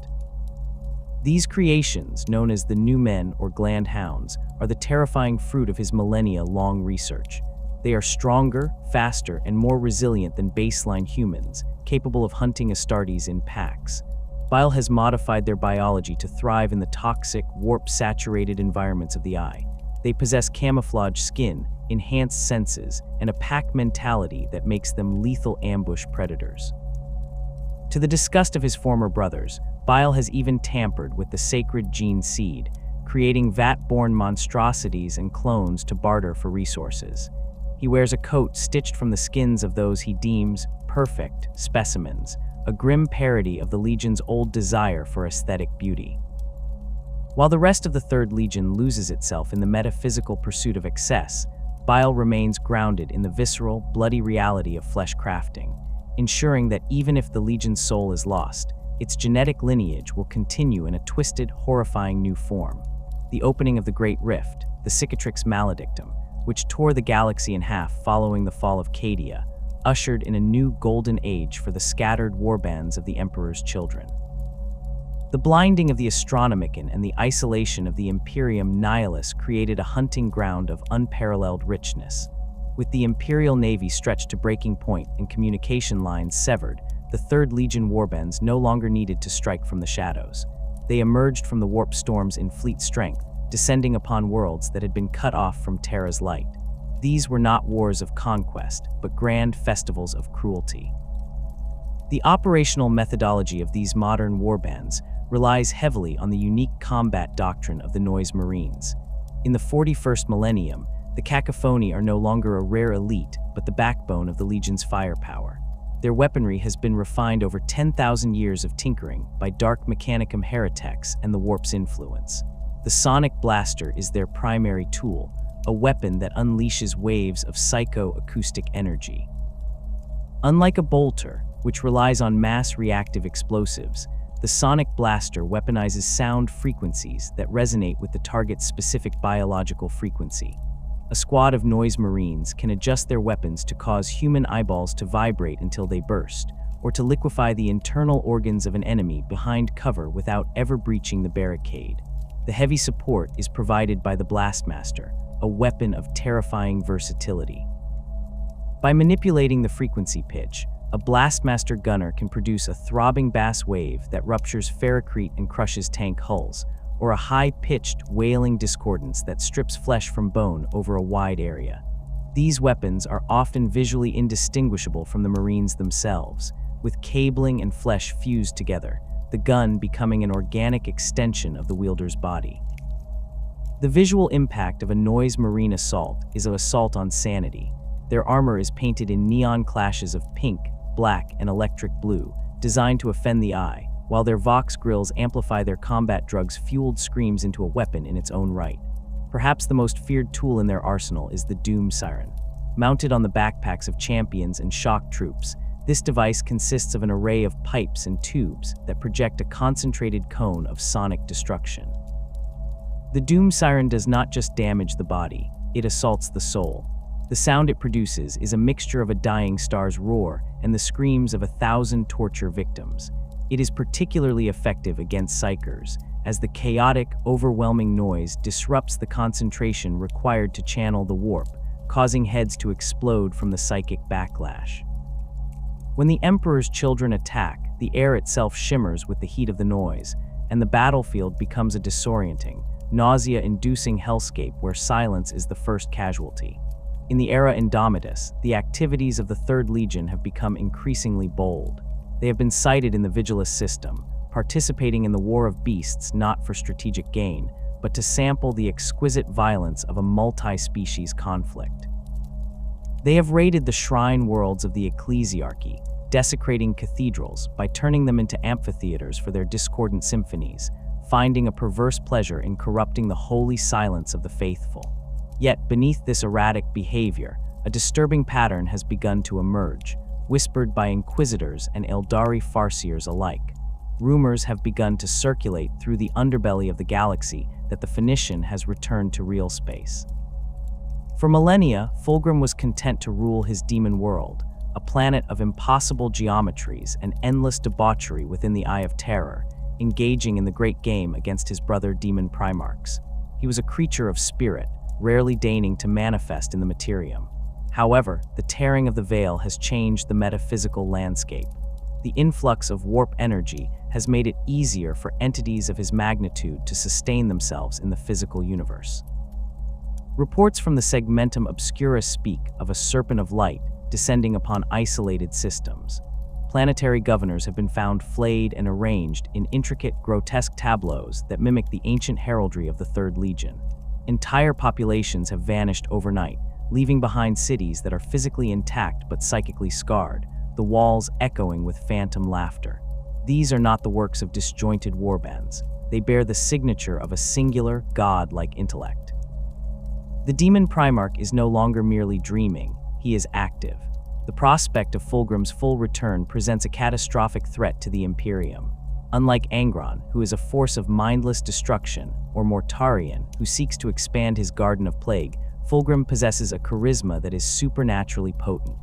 These creations, known as the New Men or Gland Hounds, are the terrifying fruit of his millennia-long research. They are stronger, faster, and more resilient than baseline humans, capable of hunting Astartes in packs. Bile has modified their biology to thrive in the toxic, warp-saturated environments of the Eye. They possess camouflage skin, enhanced senses, and a pack mentality that makes them lethal ambush predators. To the disgust of his former brothers, Bile has even tampered with the sacred gene seed, creating vat-born monstrosities and clones to barter for resources. He wears a coat stitched from the skins of those he deems perfect specimens, a grim parody of the Legion's old desire for aesthetic beauty. While the rest of the Third Legion loses itself in the metaphysical pursuit of excess, Bile remains grounded in the visceral, bloody reality of flesh crafting, ensuring that even if the Legion's soul is lost, its genetic lineage will continue in a twisted, horrifying new form. The opening of the Great Rift, the Cicatrix Maledictum, which tore the galaxy in half following the fall of Cadia, ushered in a new golden age for the scattered warbands of the Emperor's children. The blinding of the Astronomicon and the isolation of the Imperium Nihilus created a hunting ground of unparalleled richness. With the Imperial Navy stretched to breaking point and communication lines severed, the Third Legion warbands no longer needed to strike from the shadows. They emerged from the warp storms in fleet strength, descending upon worlds that had been cut off from Terra's light. These were not wars of conquest, but grand festivals of cruelty. The operational methodology of these modern warbands relies heavily on the unique combat doctrine of the Noise Marines. In the 41st millennium, the Cacophony are no longer a rare elite, but the backbone of the Legion's firepower. Their weaponry has been refined over 10,000 years of tinkering by Dark Mechanicum heretics and the Warp's influence. The Sonic Blaster is their primary tool, a weapon that unleashes waves of psycho-acoustic energy. Unlike a bolter, which relies on mass reactive explosives, the Sonic Blaster weaponizes sound frequencies that resonate with the target's specific biological frequency. A squad of Noise Marines can adjust their weapons to cause human eyeballs to vibrate until they burst, or to liquefy the internal organs of an enemy behind cover without ever breaching the barricade. The heavy support is provided by the Blastmaster, a weapon of terrifying versatility. By manipulating the frequency pitch, a Blastmaster gunner can produce a throbbing bass wave that ruptures ferrocrete and crushes tank hulls, or a high-pitched, wailing discordance that strips flesh from bone over a wide area. These weapons are often visually indistinguishable from the Marines themselves, with cabling and flesh fused together, the gun becoming an organic extension of the wielder's body. The visual impact of a Noise Marine assault is an assault on sanity. Their armor is painted in neon clashes of pink, black, and electric blue, designed to offend the eye, while their Vox grills amplify their combat drugs-fueled screams into a weapon in its own right. Perhaps the most feared tool in their arsenal is the Doom Siren. Mounted on the backpacks of champions and shock troops, this device consists of an array of pipes and tubes that project a concentrated cone of sonic destruction. The Doom Siren does not just damage the body, it assaults the soul. The sound it produces is a mixture of a dying star's roar and the screams of 1,000 torture victims. It is particularly effective against psychers, as the chaotic, overwhelming noise disrupts the concentration required to channel the warp, causing heads to explode from the psychic backlash. When the Emperor's children attack, the air itself shimmers with the heat of the noise, and the battlefield becomes a disorienting, nausea-inducing hellscape where silence is the first casualty. In the era Indomitus, the activities of the Third Legion have become increasingly bold. They have been cited in the Vigilus system, participating in the War of Beasts not for strategic gain, but to sample the exquisite violence of a multi-species conflict. They have raided the shrine worlds of the ecclesiarchy, desecrating cathedrals by turning them into amphitheaters for their discordant symphonies, finding a perverse pleasure in corrupting the holy silence of the faithful. Yet, beneath this erratic behavior, a disturbing pattern has begun to emerge, whispered by inquisitors and Eldari farseers alike. Rumors have begun to circulate through the underbelly of the galaxy that the Phoenician has returned to real space. For millennia, Fulgrim was content to rule his demon world, a planet of impossible geometries and endless debauchery within the Eye of Terror, engaging in the great game against his brother demon Primarchs. He was a creature of spirit, rarely deigning to manifest in the materium. However, the tearing of the veil has changed the metaphysical landscape. The influx of warp energy has made it easier for entities of his magnitude to sustain themselves in the physical universe. Reports from the Segmentum Obscura speak of a serpent of light descending upon isolated systems. Planetary governors have been found flayed and arranged in intricate, grotesque tableaus that mimic the ancient heraldry of the Third Legion. Entire populations have vanished overnight, leaving behind cities that are physically intact but psychically scarred, the walls echoing with phantom laughter. These are not the works of disjointed warbands. They bear the signature of a singular, god-like intellect. The demon Primarch is no longer merely dreaming, he is active. The prospect of Fulgrim's full return presents a catastrophic threat to the Imperium. Unlike Angron, who is a force of mindless destruction, or Mortarion, who seeks to expand his garden of plague, Fulgrim possesses a charisma that is supernaturally potent.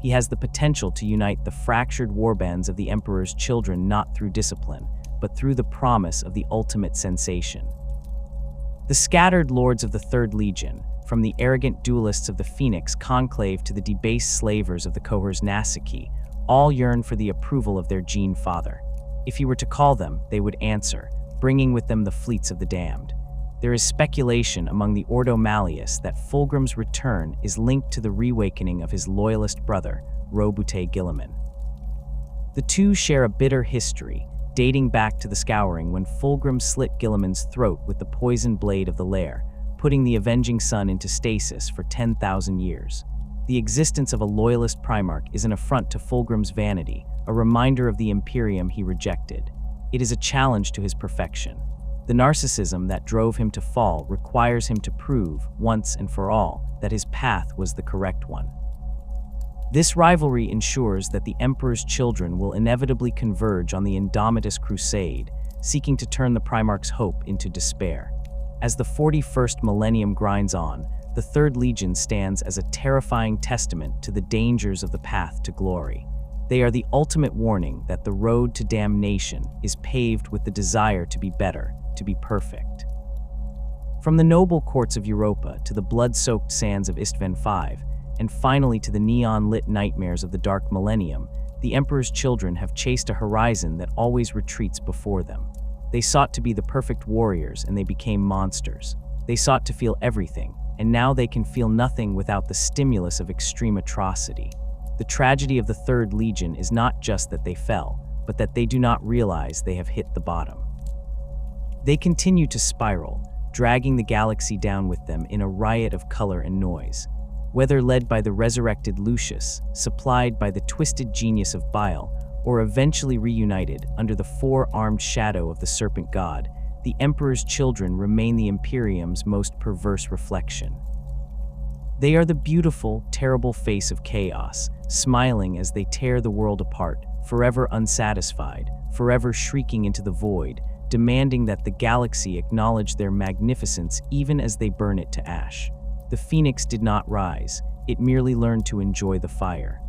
He has the potential to unite the fractured warbands of the Emperor's children not through discipline, but through the promise of the ultimate sensation. The scattered lords of the Third Legion, from the arrogant duelists of the Phoenix Conclave to the debased slavers of the cohors Nasiki, all yearn for the approval of their Gene Father. If he were to call them, they would answer, bringing with them the fleets of the damned. There is speculation among the Ordo Malleus that Fulgrim's return is linked to the reawakening of his loyalist brother, Robute Guilliman. The two share a bitter history, dating back to the Scouring when Fulgrim slit Guilliman's throat with the poisoned blade of the lair, putting the avenging sun into stasis for 10,000 years. The existence of a loyalist Primarch is an affront to Fulgrim's vanity, a reminder of the Imperium he rejected. It is a challenge to his perfection. The narcissism that drove him to fall requires him to prove, once and for all, that his path was the correct one. This rivalry ensures that the Emperor's children will inevitably converge on the Indomitus Crusade, seeking to turn the Primarch's hope into despair. As the 41st millennium grinds on, the Third Legion stands as a terrifying testament to the dangers of the path to glory. They are the ultimate warning that the road to damnation is paved with the desire to be better, to be perfect. From the noble courts of Europa to the blood-soaked sands of Istvan V, and finally to the neon-lit nightmares of the Dark Millennium, the Emperor's children have chased a horizon that always retreats before them. They sought to be the perfect warriors, and they became monsters. They sought to feel everything, and now they can feel nothing without the stimulus of extreme atrocity. The tragedy of the Third Legion is not just that they fell, but that they do not realize they have hit the bottom. They continue to spiral, dragging the galaxy down with them in a riot of color and noise. Whether led by the resurrected Lucius, supplied by the twisted genius of Bile, or eventually reunited under the four-armed shadow of the Serpent God, the Emperor's children remain the Imperium's most perverse reflection. They are the beautiful, terrible face of chaos, smiling as they tear the world apart, forever unsatisfied, forever shrieking into the void, demanding that the galaxy acknowledge their magnificence even as they burn it to ash. The Phoenix did not rise, it merely learned to enjoy the fire.